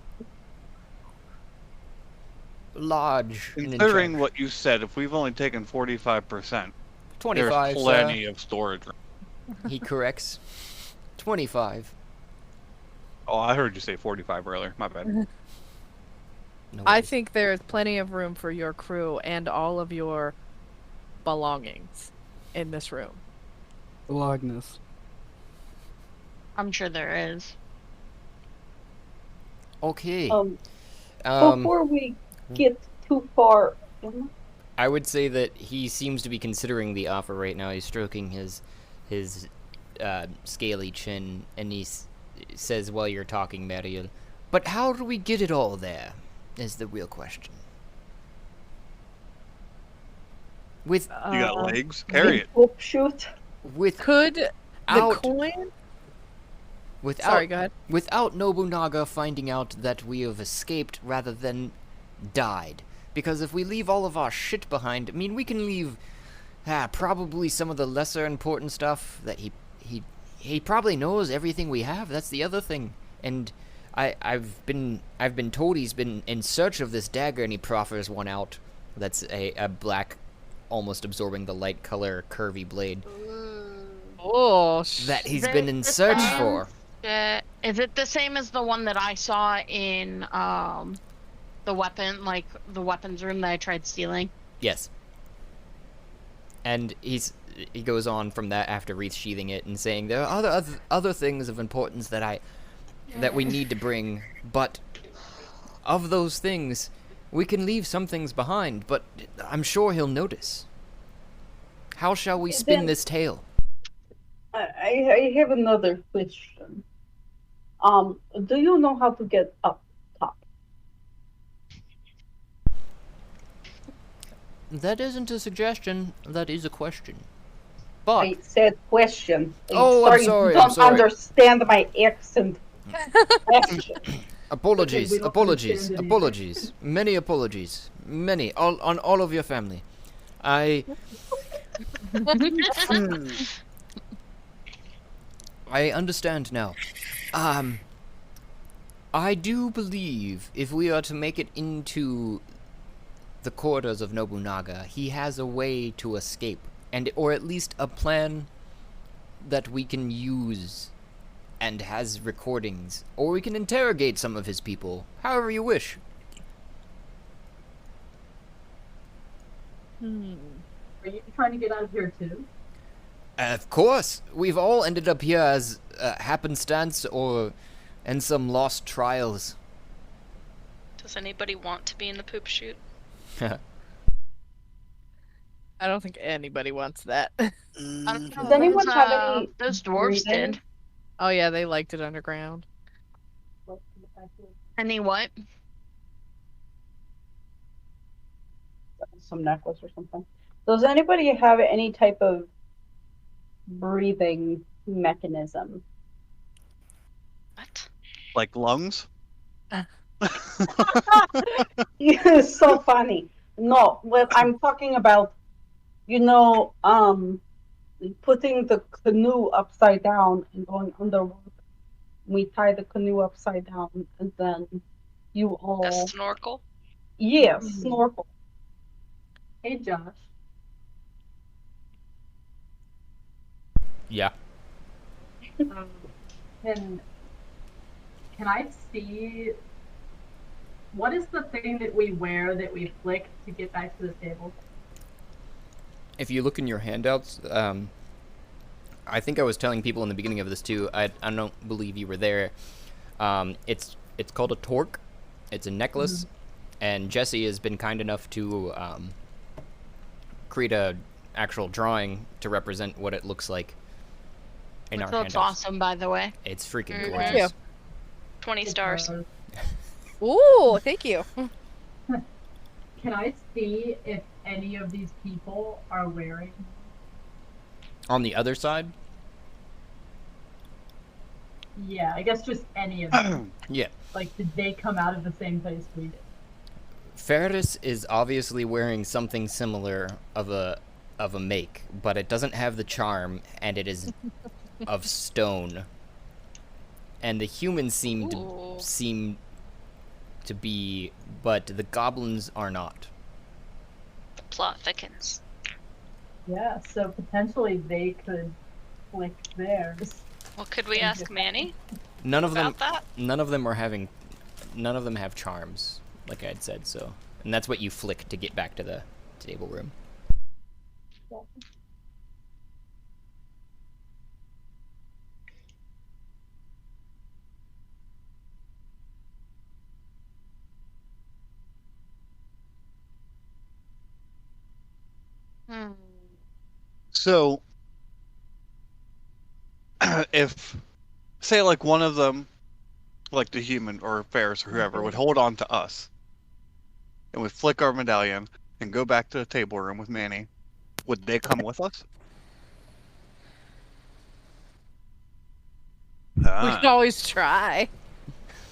large. Considering what you said, if we've only taken 45%, 25, there's plenty of storage room. He corrects. 25. Oh, I heard you say 45 earlier. My bad. No I think there's plenty of room for your crew and all of your belongings in this room. Agnes. I'm sure there is. Okay. Before we get too far, I would say that he seems to be considering the offer right now. He's stroking his scaly chin, and he says while you're talking, Mariel, but how do we get it all there? Is the real question. With you got legs? Carry it. Shoot. Could the out- coin? Without, Sorry, go ahead. Without Nobunaga finding out that we have escaped rather than died. Because if we leave all of our shit behind, I mean, we can leave probably some of the lesser important stuff that he probably knows everything we have. That's the other thing. And I've been told he's been in search of this dagger, and he proffers one out. That's a black, almost absorbing the light color, curvy blade. Oh, that he's been in search for. Is it the same as the one that I saw in the weapons room that I tried stealing? Yes. And he goes on from that after sheathing it and saying there are other things of importance that we need to bring, but of those things, we can leave some things behind, but I'm sure he'll notice. How shall we spin this tale? I have another question. Do you know how to get up top? That isn't a suggestion. That is a question. But I said question. I'm sorry. You don't understand my accent. Question. Apologies. Okay, we don't Apologies. understand Apologies. Many apologies. Many. On all of your family. I understand now. I do believe if we are to make it into the quarters of Nobunaga, he has a way to escape, or at least a plan that we can use and has recordings, or we can interrogate some of his people, however you wish. Are you trying to get out of here too? Of course, we've all ended up here as happenstance or in some lost trials. Does anybody want to be in the poop chute? I don't think anybody wants that. Does anyone have any? Those dwarves breathing? did. Oh yeah, they liked it underground. Any what? Some necklace or something. Does anybody have any type of breathing mechanism? What? Like lungs? It's so funny. No, what I'm talking about, putting the canoe upside down and going underwater. We tie the canoe upside down, and then you all. A snorkel? Yeah, snorkel. Hey, Josh. Yeah. Can I see what is the thing that we wear that we flick to get back to the table? If you look in your handouts, I think I was telling people in the beginning of this too. I don't believe you were there. It's called a torque. It's a necklace, and Jesse has been kind enough to create a actual drawing to represent what it looks like in Which our looks handouts. awesome, by the way. It's freaking Mhm. gorgeous. Thank you. 20 stars. Ooh, thank you. Can I see if any of these people are wearing? On the other side, Yeah, I guess just any of them. yeah, Like, did they come out of the same place we did? Ferris is obviously wearing something similar of a make, but it doesn't have the charm, and it is of stone. And the humans seem to be, but the goblins are not. The plot thickens. Yeah, so potentially they could flick theirs. Well, could we ask Manny? None of them. About that? None of them are having. None of them have charms, like I had said. So, and that's what you flick to get back to the table room. So, if, say, like one of them, like the human or Ferris or whoever, would hold on to us, and would flick our medallion and go back to the table room with Manny, would they come with us? We can always try.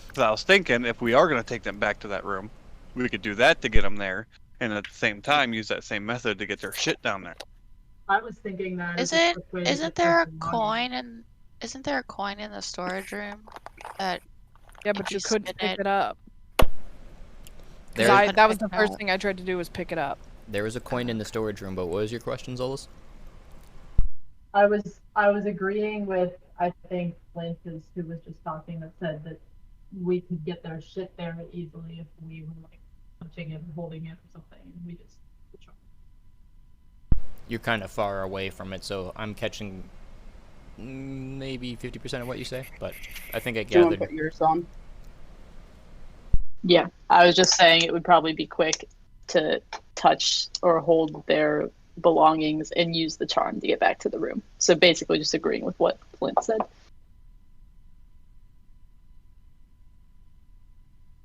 'Cause I was thinking, if we are going to take them back to that room, we could do that to get them there, and at the same time use that same method to get their shit down there. I was thinking that. Is as a it? quick way to Isn't get there a their belongings. coin in? Isn't there a coin in the storage room? That. Yeah, but you couldn't spin pick it up. There, That was the first thing I tried to do was pick it up. there is a coin in the storage room, but what was your question, Zolas? I was agreeing with, I think Flint is who was just talking, that said that we could get their shit there easily if we were like touching it and holding it or something. We just You're kind of far away from it, so I'm catching maybe 50% of what you say, but I think I Do you want to gathered. put yours on? Yeah, I was just saying it would probably be quick to touch or hold their belongings and use the charm to get back to the room. So basically just agreeing with what Flint said.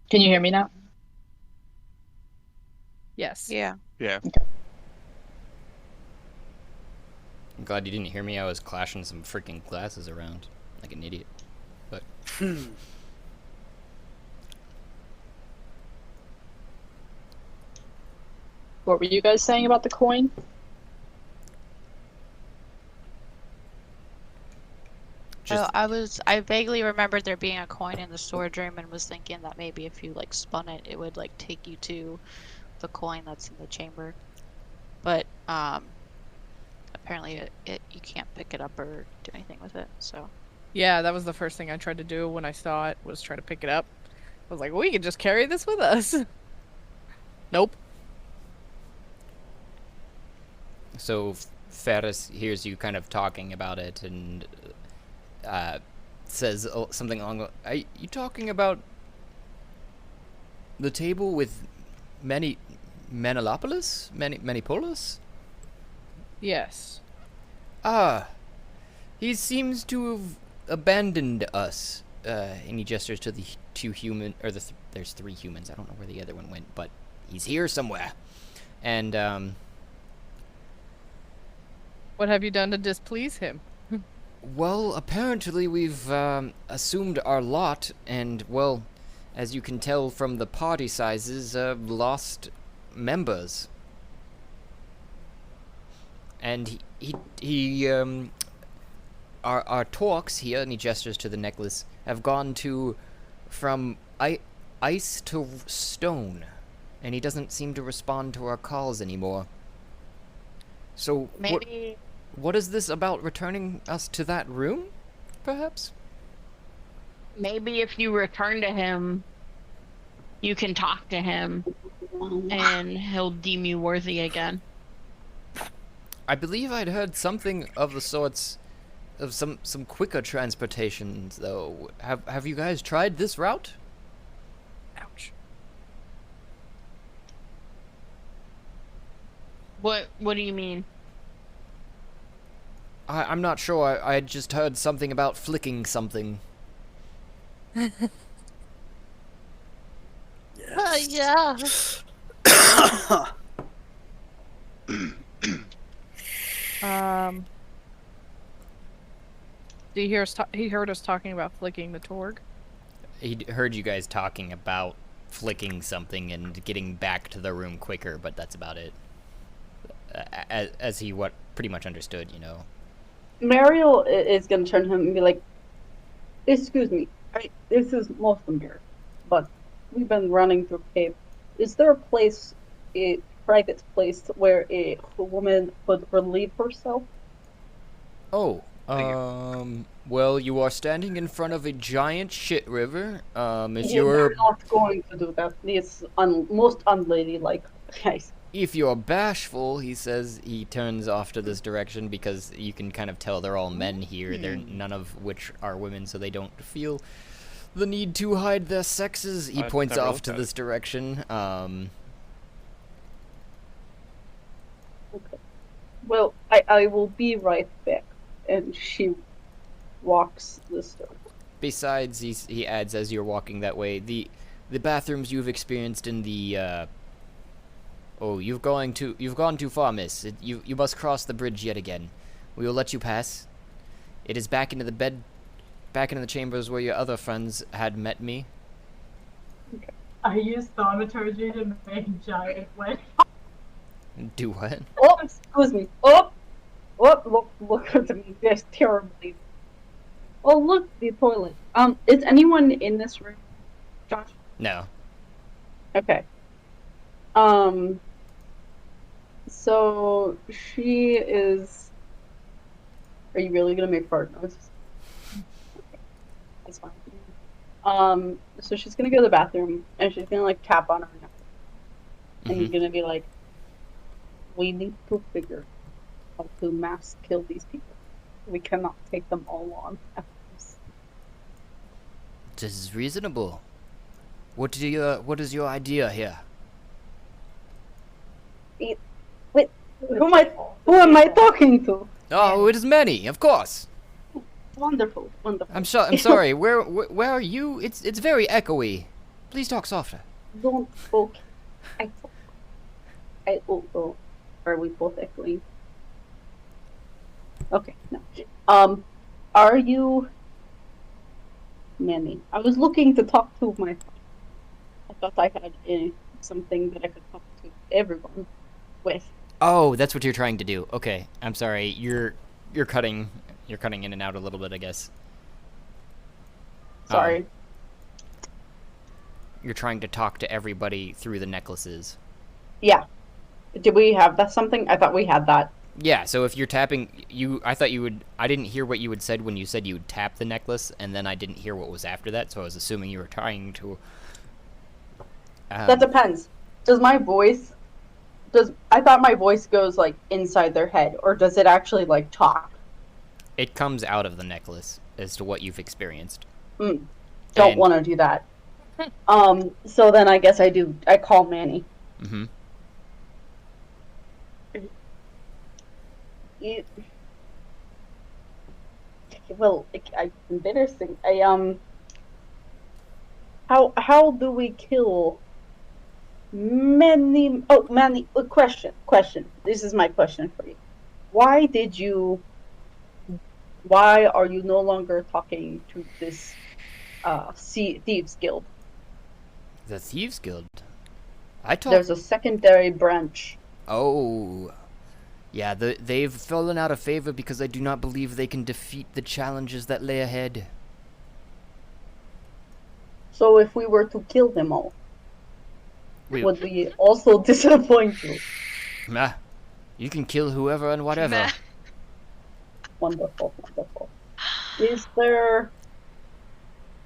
Can you hear me now? Yes. Yeah. Yeah. I'm glad you didn't hear me. I was clashing some freaking glasses around like an idiot. But What were you guys saying about the coin? just I vaguely remembered there being a coin in the storage room and was thinking that maybe if you like spun it, it would like take you to the coin that's in the chamber. But apparently you can't pick it up or do anything with it. So Yeah, that was the first thing I tried to do when I saw it, was try to pick it up. I was like, we could just carry this with us. Nope. so Ferris hears you kind of talking about it and says something along the. Are you talking about the table with Manilopolis? Manipolis? Yes. Ah, he seems to have abandoned us. And he gestures to the two human, or there's three humans. I don't know where the other one went, but he's here somewhere. And What have you done to displease him? well, apparently we've assumed our lot, and well, as you can tell from the party sizes, lost members. And he our talks here, and he gestures to the necklace, have gone from ice to stone, and he doesn't seem to respond to our calls anymore. So Maybe what is this about returning us to that room, perhaps? maybe if you return to him, you can talk to him, and he'll deem you worthy again. I believe I'd heard something of the sorts of some quicker transportations, though. Have you guys tried this route? Ouch. What do you mean? I'm not sure. I just heard something about flicking something. Yeah. Do you hear us? He heard us talking about flicking the Torg. He heard you guys talking about flicking something and getting back to the room quicker, but that's about it. As he pretty much understood, you know. Mariel is going to turn to him and be like, excuse me, this is Moslemir, but we've been running through a cave. Is there a private place where a woman could relieve herself? Oh, well, you are standing in front of a giant shit river. If We're not going to do that. It's most unladylike. Guys. If you're bashful, he says, he turns off to this direction because you can kind of tell they're all men here. They're none of which are women, so they don't feel the need to hide their sexes. He points off to this direction. Okay. Well, I will be right back. And she walks this door. Besides, he adds as you're walking that way, the bathrooms you've experienced in the oh, you've gone too far, miss. You must cross the bridge yet again. We will let you pass. It is back into the chambers where your other friends had met me. Okay. I use thaumaturgy to make giant wet. Do what? Oh, excuse me. Oh, look at me. There's terribly. Oh, look, the toilet. Is anyone in this room, Josh? No. Okay. So she is. Are you really gonna make fart noises? Okay. That's fine. So she's gonna go to the bathroom and she's gonna like tap on her neck, and you're gonna be like, "We need to figure how to mass kill these people. We cannot take them all on at once." This is reasonable. What is your idea here? Wait, who am I talking to? Oh, it is many, of course. Wonderful. I'm sorry. Where are you? It's very echoey. Please talk softer. Don't. Okay. Oh, are we both echoing? Okay, no. Are you Manny? I was looking to talk to my. I thought I had something that I could talk to everyone with. Oh, that's what you're trying to do. Okay, I'm sorry. You're cutting in and out a little bit, I guess. Sorry. You're trying to talk to everybody through the necklaces. Yeah. Did we have that something? I thought we had that. Yeah, so if you're tapping, I thought you would, I didn't hear what you had said when you said you would tap the necklace, and then I didn't hear what was after that, so I was assuming you were trying to... that depends. I thought my voice goes, like, inside their head, or does it actually, like, talk? It comes out of the necklace as to what you've experienced. Don't want to do that. So then I guess I call Manny. Mm-hmm. Well, it's embarrassing. How do we kill many? Oh, Manny, question. This is my question for you. Why are you no longer talking to this Thieves Guild? The Thieves Guild? There's a secondary branch. Oh. Yeah, they've fallen out of favor because I do not believe they can defeat the challenges that lay ahead. So if we were to kill them all, would we also disappoint you? Nah, you can kill whoever and whatever. Meh. Wonderful, wonderful. Is there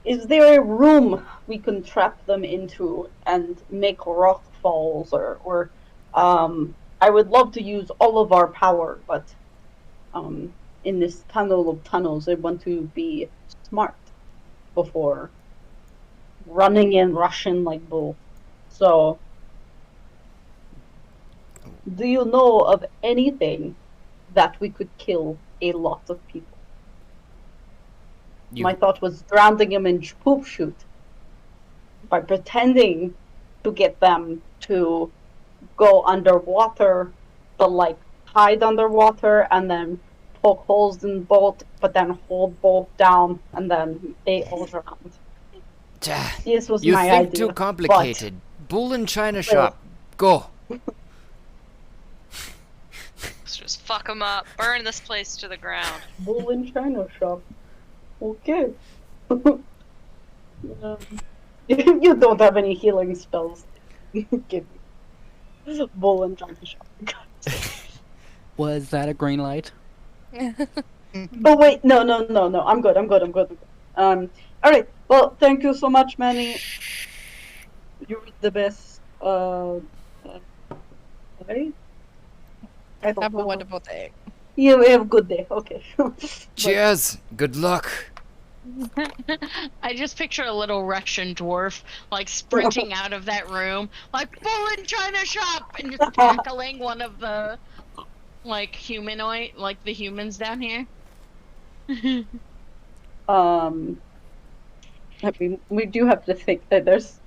a room we can trap them into and make rock falls, or I would love to use all of our power, but in this tunnel of tunnels, I want to be smart before running and rushing like bull. So, do you know of anything that we could kill a lot of people? My thought was drowning them in poop shoot by pretending to get them to go underwater, but like hide underwater and then poke holes in boat, but then hold both down and then they all drowned. This was You my think idea, too complicated. Bull in China Wait. shop. Go. Let's just fuck them up. Burn this place to the ground. Bull in China shop. Okay. You don't have any healing spells. Give me. Bull in China shop. Was that a green light? Oh wait, no. I'm good. Alright. Well, thank you so much, Manny. You're the best. Right? I don't Have a know. wonderful day. You have a good day. Okay. Cheers. Good luck. I just picture a little Russian dwarf like sprinting out of that room, like bull in China shop, and just tackling one of the like humanoid, like the humans down here. I mean, we do have to think that there's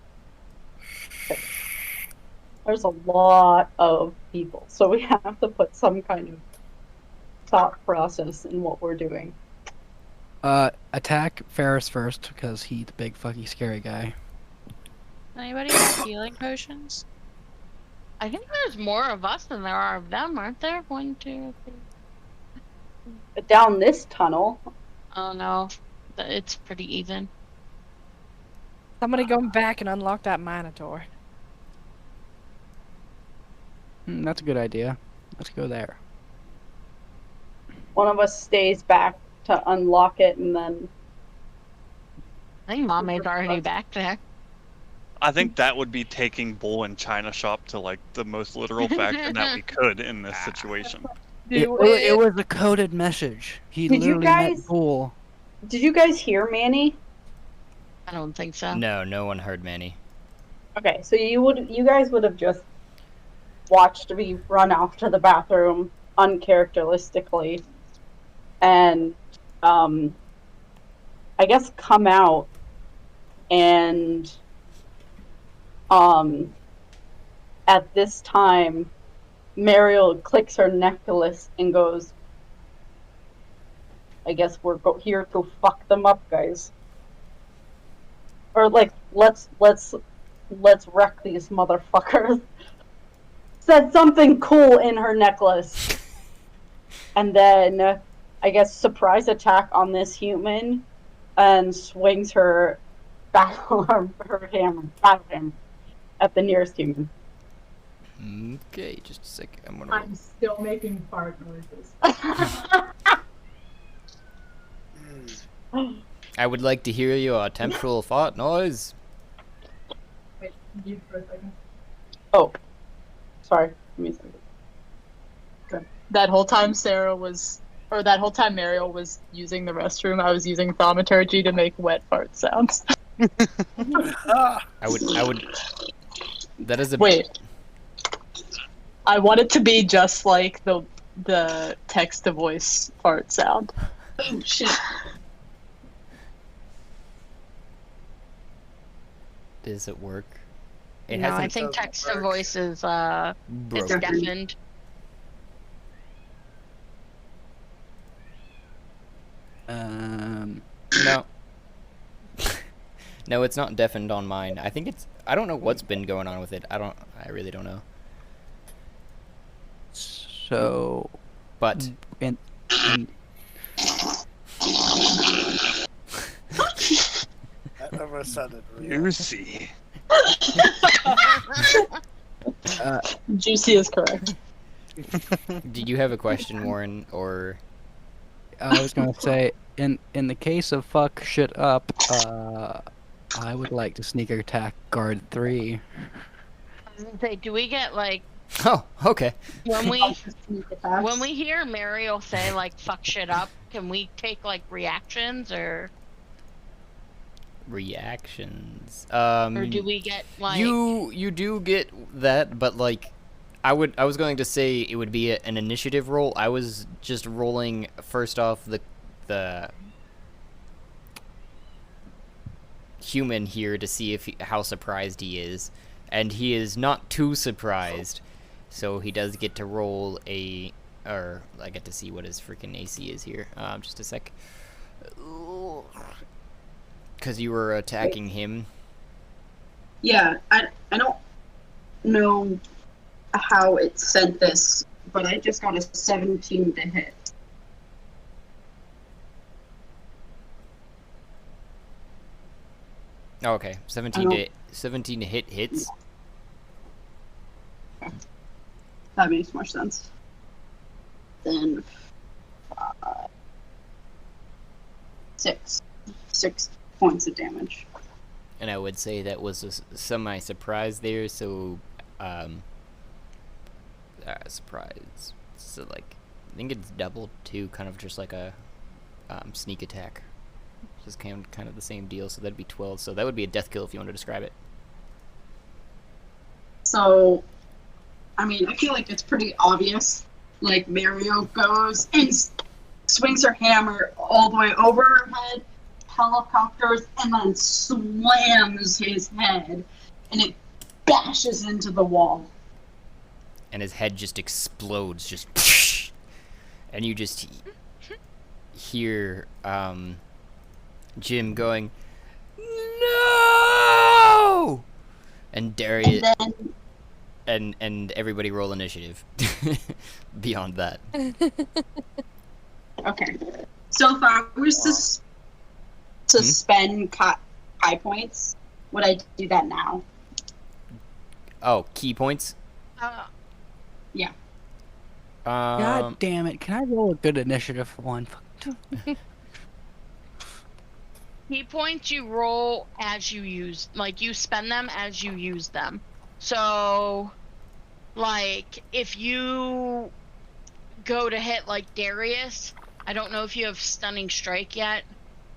a lot of people, so we have to put some kind of thought process in what we're doing. Attack Ferris first, because he's the big fucking scary guy. Anybody have healing potions? I think there's more of us than there are of them, aren't there? 1, 2, 3. Down this tunnel. Oh no, it's pretty even. Somebody go back and unlock that minotaur. That's a good idea. Let's go there. One of us stays back to unlock it, and then I think Mommy's already back there. I think that would be taking Bull in China shop to like the most literal factor that we could in this situation. It was a coded message. He Did you literally guys- meant Bull. did you guys hear Manny? I don't think so. No one heard Manny. Okay, so you guys would have just watched me run off to the bathroom uncharacteristically, and I guess come out, and at this time, Mariel clicks her necklace and goes, I guess we're here to fuck them up, guys. Or like, let's wreck these motherfuckers. Said something cool in her necklace. And then, I guess, surprise attack on this human, and swings her battle hammer at the nearest human. Okay, just a sec. I'm still making fart noises. I would like to hear your temporal fart noise. Wait, mute for a second. Oh, sorry. Give me a second. That whole time that whole time Mariel was using the restroom, I was using thaumaturgy to make wet fart sounds. I would. That is a. Wait. I want it to be just like the text to voice fart sound. Oh shit. Does it work? No, I think text to voice is it's Broken. deafened. No. No, it's not deafened on mine. I think it's. I don't know what's been going on with it. I really don't know. So, But and That never sounded real. Juicy. Juicy is correct. did you have a question, Warren, or I was gonna say, in the case of fuck shit up, I would like to sneak attack guard 3. Say, do we get like oh, okay. when we hear Mariel say like "fuck shit up"? Can we take like reactions or Reactions. or do we get like You do get that, but like I was going to say it would be an initiative roll. I was just rolling first off the human here to see if how surprised he is, and he is not too surprised, so he does get to roll or I get to see what his freaking AC is here. Just a sec. Because you were attacking him. Yeah, I don't know how it sent this, but I just got a 17 to hit. Oh, okay, 17 to hit hits. That makes more sense. Then 6 points of damage. And I would say that was a semi-surprise there, so, surprise. So, like, I think it's double too, kind of just like a, sneak attack. Just kind of the same deal, so that'd be 12. So that would be a death kill if you want to describe it. So, I mean, I feel like it's pretty obvious. Like, Mario goes and swings her hammer all the way over her head, helicopters, and then slams his head, and it bashes into the wall. And his head just explodes, just and you just hear Jim going, "No!" And Darius and everybody roll initiative. Beyond that. Okay. So if I was to spend high points, would I do that now? Oh, key points? Yeah. God damn it! Can I roll a good initiative for one? key points you roll as you use, like you spend them as you use them. So, like, if you go to hit like Darius, I don't know if you have Stunning Strike yet,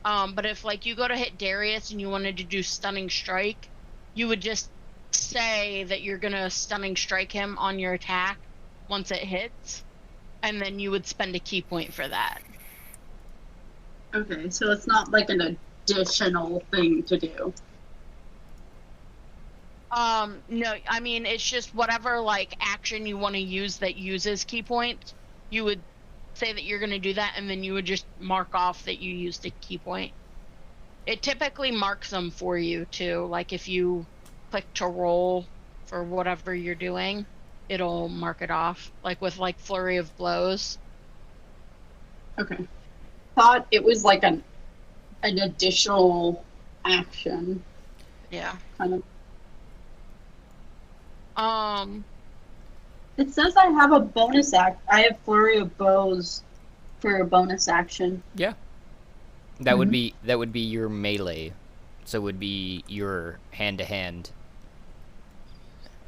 but if like you go to hit Darius and you wanted to do Stunning Strike, you would just say that you're gonna Stunning Strike him on your attack once it hits, and then you would spend a key point for that. Okay, so it's not like an additional thing to do. No, I mean, it's just whatever, like, action you want to use that uses key points, you would say that you're going to do that, and then you would just mark off that you used a key point. It typically marks them for you, too. Like, if you click to roll for whatever you're doing, it'll mark it off. Like, with, like, Flurry of Blows. Okay. Thought it was like an additional action. Yeah. Kind of. It It says I have a bonus act. I have Flurry of Bows for a bonus action. Yeah. That would be your melee. So it would be your hand to hand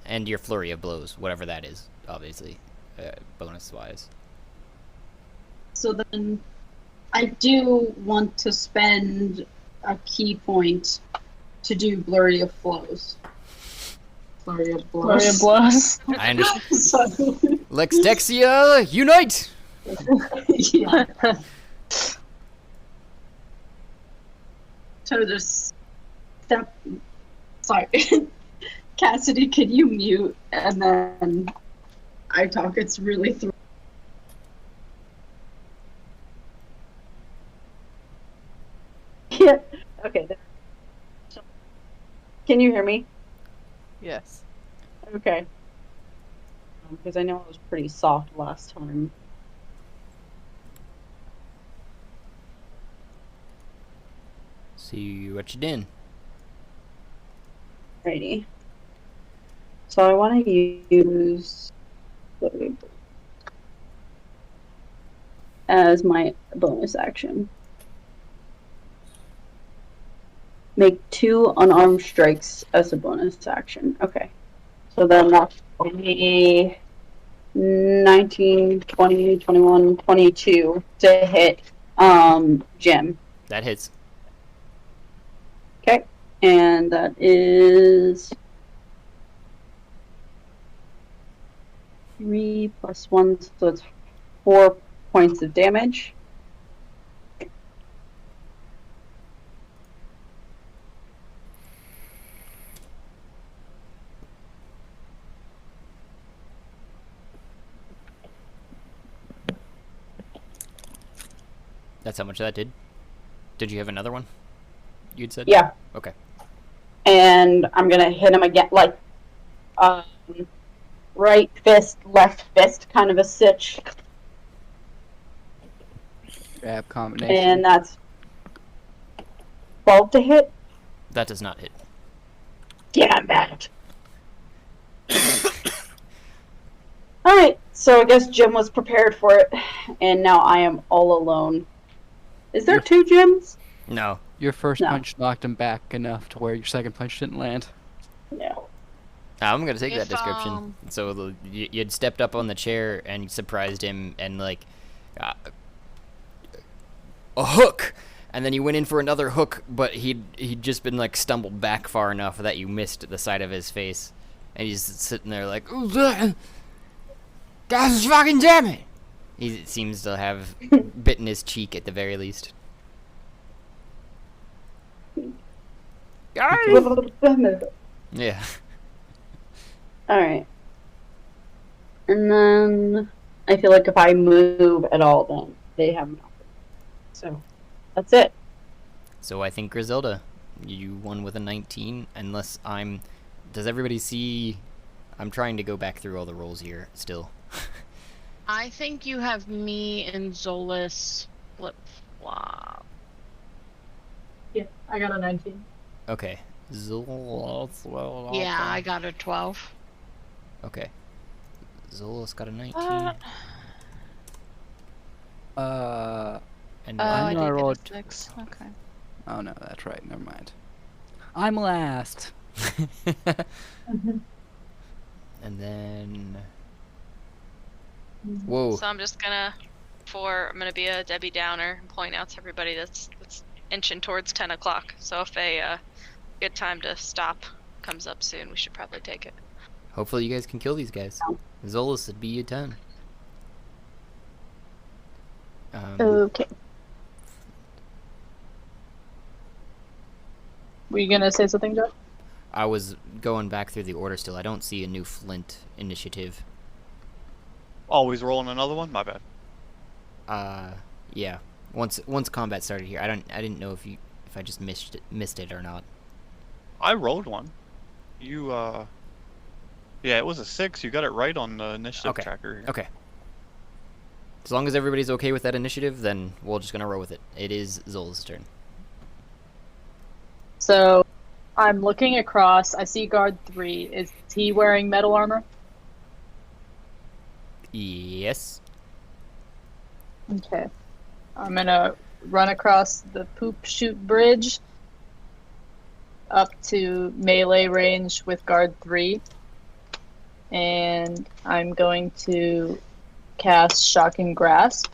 and your Flurry of Blows, whatever that is, obviously, bonus wise. So then I do want to spend a key point to do Blurry of Flows. Flurry of Blows. Flurry of Blows. I understand. Lex Dexia, unite! Yeah. So just step. Sorry. Cassidy, can you mute and then I talk? It's really Yeah. Okay. Can you hear me? Yes. Okay. because I know it was pretty soft last time. See what you did. Alrighty. So I want to use as my bonus action. Make 2 unarmed strikes as a bonus action. Okay. So then that's going to be 19, 20, 21, 22 to hit Jim. That hits. Okay. And that is 3 plus 1, so it's 4 points of damage. That's how much that did. Did you have another one? You'd said? Yeah. Okay. And I'm gonna hit him again, like, right fist, left fist, kind of a sitch. Grab combination. And that's 12 to hit. That does not hit. Damn it. Alright, so I guess Jim was prepared for it, and now I am all alone. Is there 2 Jims? No. Your first No. punch knocked him back enough to where your second punch didn't land. No. I'm gonna take that If, description. So you'd stepped up on the chair and you surprised him and like a hook, and then you went in for another hook, but he'd just been like stumbled back far enough that you missed the side of his face, and he's sitting there like, "God fucking damn it!" He seems to have bitten his cheek at the very least. Yeah. Alright. And then I feel like if I move at all, then they have nothing. So that's it. So I think Griselda, you won with a 19, unless I'm... Does everybody see... I'm trying to go back through all the rolls here, still. I think you have me and Zolas flip-flop. Yeah, I got a 19. Okay. Zolas... Well, Yeah, I got a 12. Okay. Zolas got a 19. And I I did know I get a rolled. 6. Okay. Oh no, that's right. Never mind. I'm last. And then... Whoa. So I'm just gonna, I'm gonna be a Debbie Downer and point out to everybody that's inching towards 10 o'clock. So if a good time to stop comes up soon, we should probably take it. Hopefully you guys can kill these guys. Zolas would be a 10. Okay. Were you gonna say something, Joe? I was going back through the order still. I don't see a new Flint initiative. Always rolling another one? My bad. Yeah. Once combat started here, I didn't know if I just missed it or not. I rolled one. You, yeah, it was a 6. You got it right on the initiative Okay. tracker here. Okay. As long as everybody's okay with that initiative, then we're just gonna roll with it. It is Zola's turn. So, I'm looking across. I see guard 3. Is he wearing metal armor? Yes. Okay. I'm gonna run across the poop chute bridge up to melee range with guard 3. And I'm going to cast Shocking Grasp.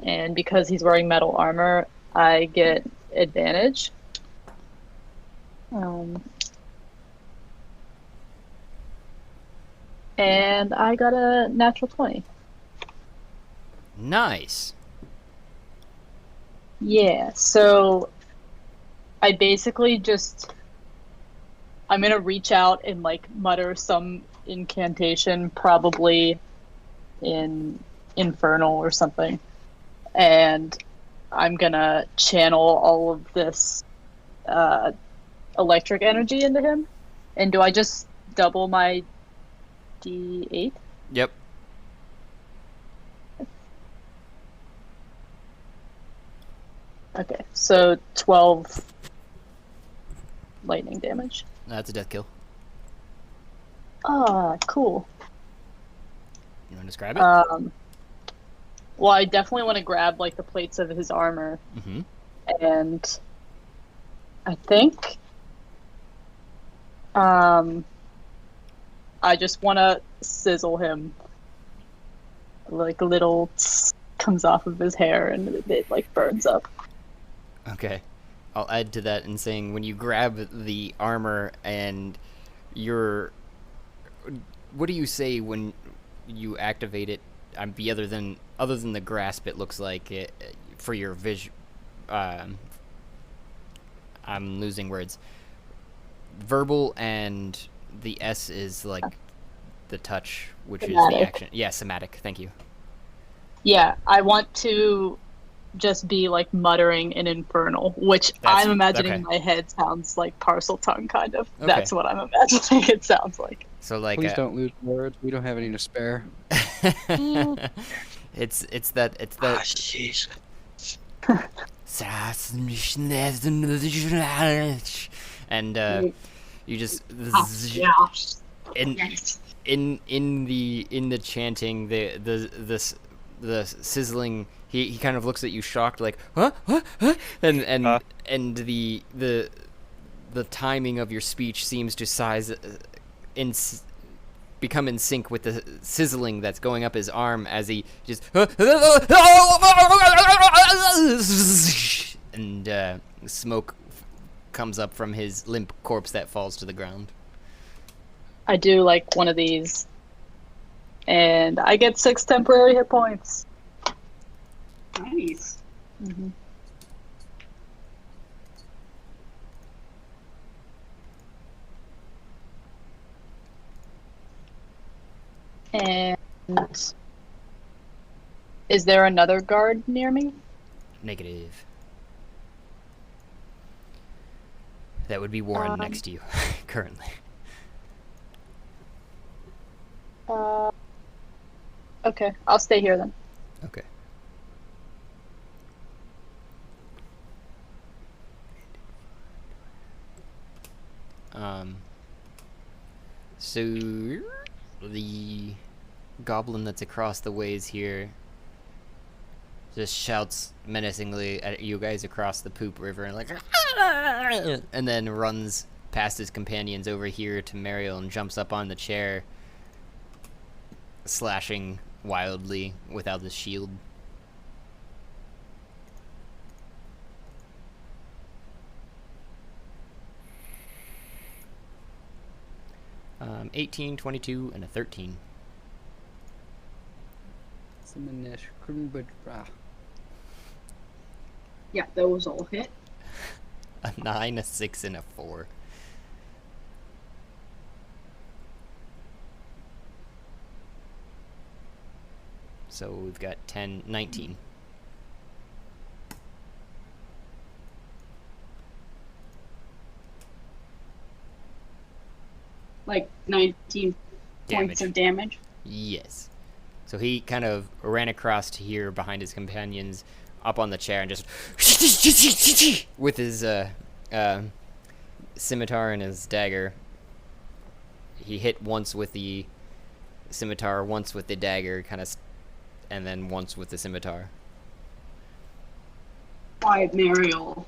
And because he's wearing metal armor, I get advantage. And I got a natural 20. Nice. Yeah, so I basically just... I'm gonna reach out and, like, mutter some incantation, probably in Infernal or something. And I'm gonna channel all of this electric energy into him. And do I just double my D8? Yep. Okay, so 12 lightning damage. That's a death kill. Ah, cool. You want to describe it? Well, I definitely want to grab like the plates of his armor, and I think, I just want to sizzle him. Like a little comes off of his hair and it like burns up. Okay. I'll add to that in saying when you grab the armor and you're... What do you say when you activate it? Other than the grasp, it looks like it, for your vision... I'm losing words. Verbal and the S is like the touch, which is the action. Yeah, somatic. Thank you. Yeah, I want to just be like muttering in Infernal, which I'm imagining in my head sounds like Parcel Tongue, kind of. Okay. That's what I'm imagining it sounds like. So like, please don't lose words. We don't have any to spare. it's that. Jeez. And you just in the chanting, the sizzling, he kind of looks at you shocked, like huh, and the timing of your speech seems to become in sync with the sizzling that's going up his arm as he just and smoke comes up from his limp corpse that falls to the ground. I do like one of these, and I get 6 temporary hit points. Nice. And is there another guard near me? Negative. That would be Warren next to you, currently. Okay, I'll stay here then. Okay. So the goblin that's across the ways here just shouts menacingly at you guys across the Poop River and like, and then runs past his companions over here to Mariel and jumps up on the chair, slashing wildly without his shield. 18, 22, and a 13. Yeah, those all hit. A 9, a 6, and a 4. So we've got 10, 19. Like 19 points of damage. Yes. So he kind of ran across to here behind his companions, up on the chair, and just with his scimitar and his dagger. He hit once with the scimitar, once with the dagger, and then once with the scimitar. Why Mariel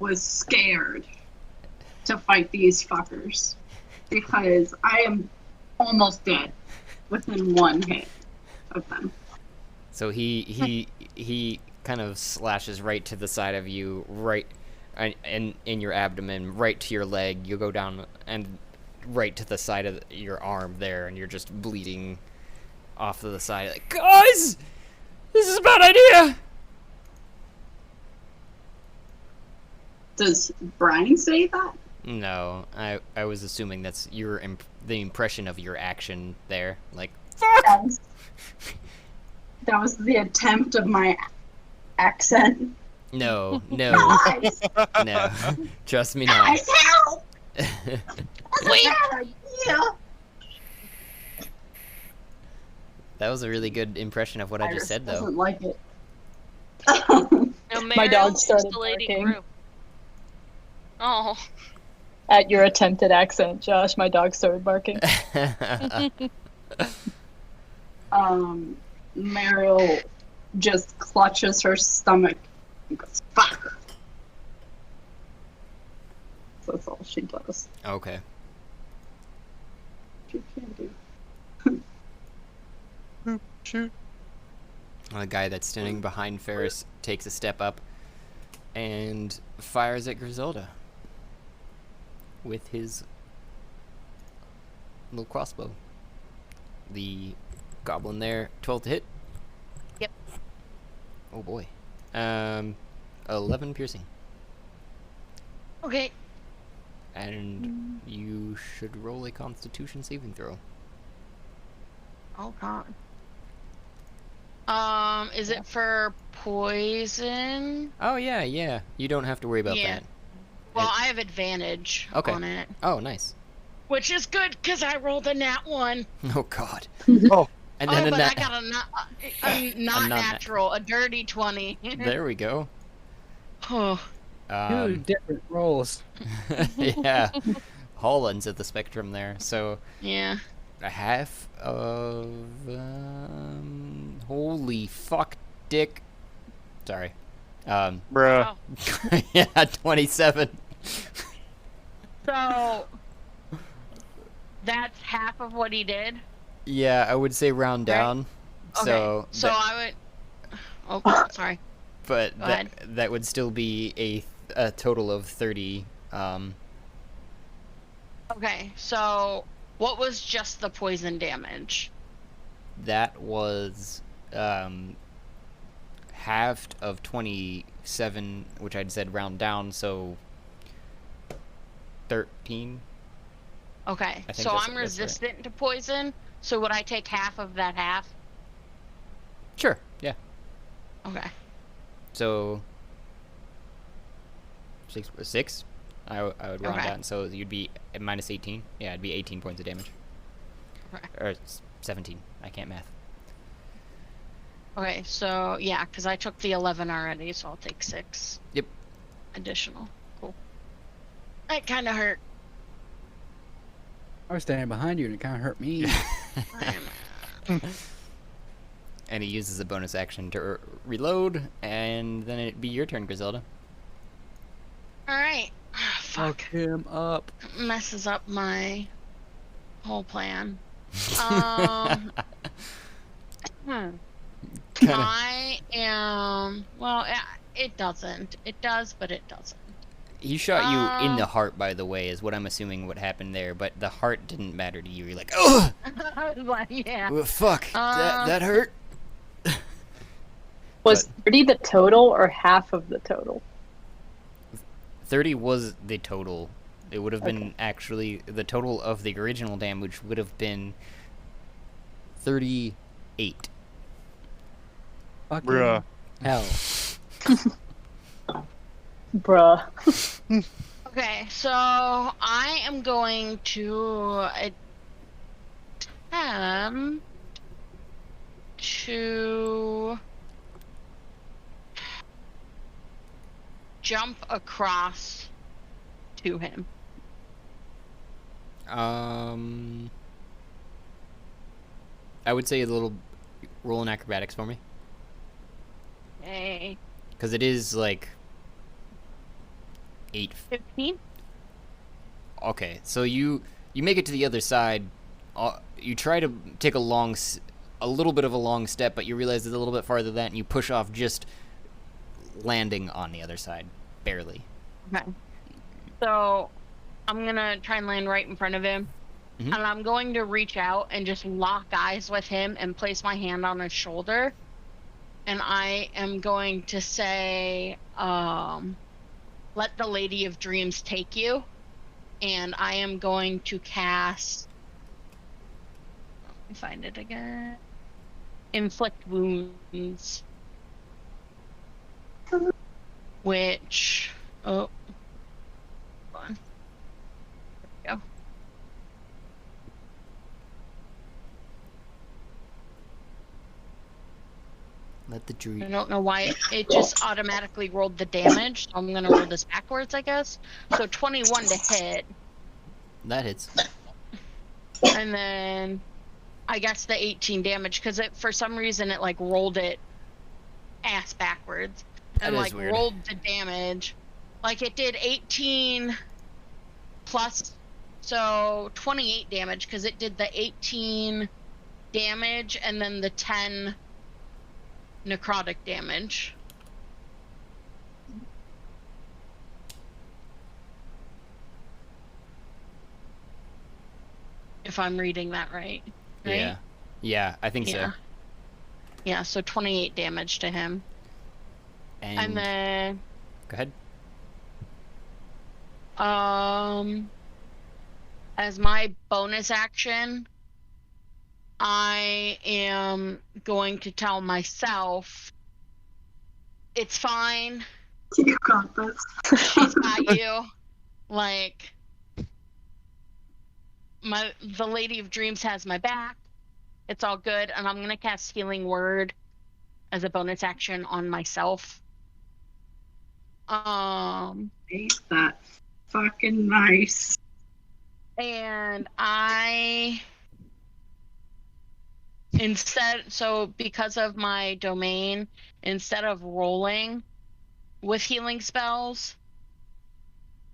was scared to fight these fuckers. Because I am almost dead within one hit of them. So he kind of slashes right to the side of you, right in your abdomen, right to your leg. You go down and right to the side of your arm there, and you're just bleeding off to the side. Like, guys, this is a bad idea. Does Brian say that? No, I was assuming that's the impression of your action there. Like, fuck! That was the attempt of my accent. No. Guys! No. Trust me not. Guys, help! Wait! Yeah. That was a really good impression of what I just said, though. Doesn't like it. No, My dog Mariel, started it's the lady barking. crew. Oh. At your attempted accent, Josh, my dog started barking. Mariel just clutches her stomach and goes, fuck. So that's all she does. Okay. She can't do. Shoot. The guy that's standing behind Ferris takes a step up and fires at Griselda with his little crossbow. The goblin there, 12 to hit. Yep. Oh boy. 11 piercing. Okay. And you should roll a Constitution saving throw. Oh god. Is it for poison? Oh yeah. You don't have to worry about Yeah. that. Well, I have advantage Okay. on it, Oh, nice. which is good because I rolled a nat 1. Oh god. Oh. And then But a I nat- got a not natural, a dirty 20. There we go. Oh. Two different rolls. Yeah. Holland's at the spectrum there. So Yeah. a half of holy fuck, dick. Sorry. Bruh. Yeah, 27. So that's half of what he did. Yeah, I would say round down. Okay. So So that- I would. Oh, sorry. but Go that ahead. that would still be a total of 30. Okay. So what was just the poison damage? That was halved of 27, which I'd said round down, so 13. Okay. I think So that's- I'm that's right. resistant to poison. So would I take half of that half? Sure. Yeah. Okay. So six. I would round Okay. down, so you'd be at minus 18. Yeah, it'd be 18 points of damage. Okay. Or 17. I can't math. Okay. So yeah, because I took the 11 already, so I'll take 6. Yep. Additional. Cool. That kind of hurt. I was standing behind you and it kind of hurt me. And he uses a bonus action to reload, and then it'd be your turn, Griselda. All right. Fuck him up. Messes up my whole plan. Kinda- I am. Well, it doesn't. It does, but it doesn't. He shot you in the heart, by the way, is what I'm assuming what happened there. But the heart didn't matter to you. You're like, oh, I was like, yeah. well, fuck, that hurt. Was 30 the total or half of the total? 30 was the total. It would have been actually the total of the original damage would have been 38. Fucking Bruh. hell. Bruh. Okay, so I am going to attempt to jump across to him. I would say a little roll in acrobatics for me, Okay. because it is like 8. 15? Okay, so you make it to the other side. You try to take a little bit of a long step, but you realize it's a little bit farther than that, and you push off, just landing on the other side, barely. Okay. So I'm gonna try and land right in front of him. Mhm. And I'm going to reach out and just lock eyes with him and place my hand on his shoulder. And I am going to say, let the Lady of Dreams take you. And I am going to cast. Let me find it again. Inflict Wounds. Which. Oh. Hold on. There we go. Let the druid. I don't know why it just automatically rolled the damage. So I'm gonna roll this backwards, I guess. So 21 to hit. That hits. And then I guess the 18 damage, because it for some reason it like rolled it ass backwards and That is like weird. rolled the damage. Like it did 18 plus, so 28 damage, because it did the 18 damage and then the 10 necrotic damage. If I'm reading that right. Yeah. Yeah, I think Yeah. so. Yeah, so 28 damage to him. And then Go ahead. as my bonus action, I am going to tell myself it's fine. You got this. She's got you. Like the Lady of Dreams has my back. It's all good, and I'm gonna cast Healing Word as a bonus action on myself. Ain't that fucking nice? And so because of my domain, instead of rolling with healing spells,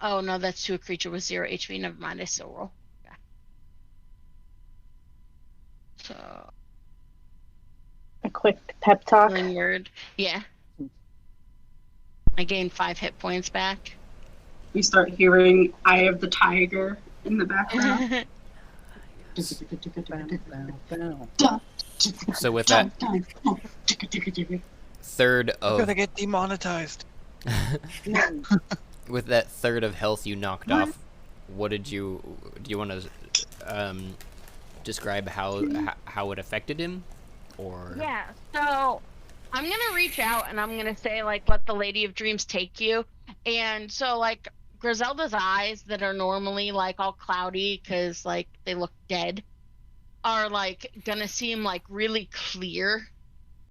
oh no, that's to a creature with 0 HP. Never mind, I still roll. Yeah. So A quick pep talk. Healing Word, yeah. I gained 5 hit points back. You start hearing Eye of the Tiger in the background. So with that third I'm of gonna get demonetized. with that third of health you knocked off, what did you do? You want to describe how it affected him, or Yeah, so I'm gonna reach out and I'm gonna say, like, let the Lady of Dreams take you. And so, like, Griselda's eyes that are normally, like, all cloudy because, like, they look dead are, like, gonna seem, like, really clear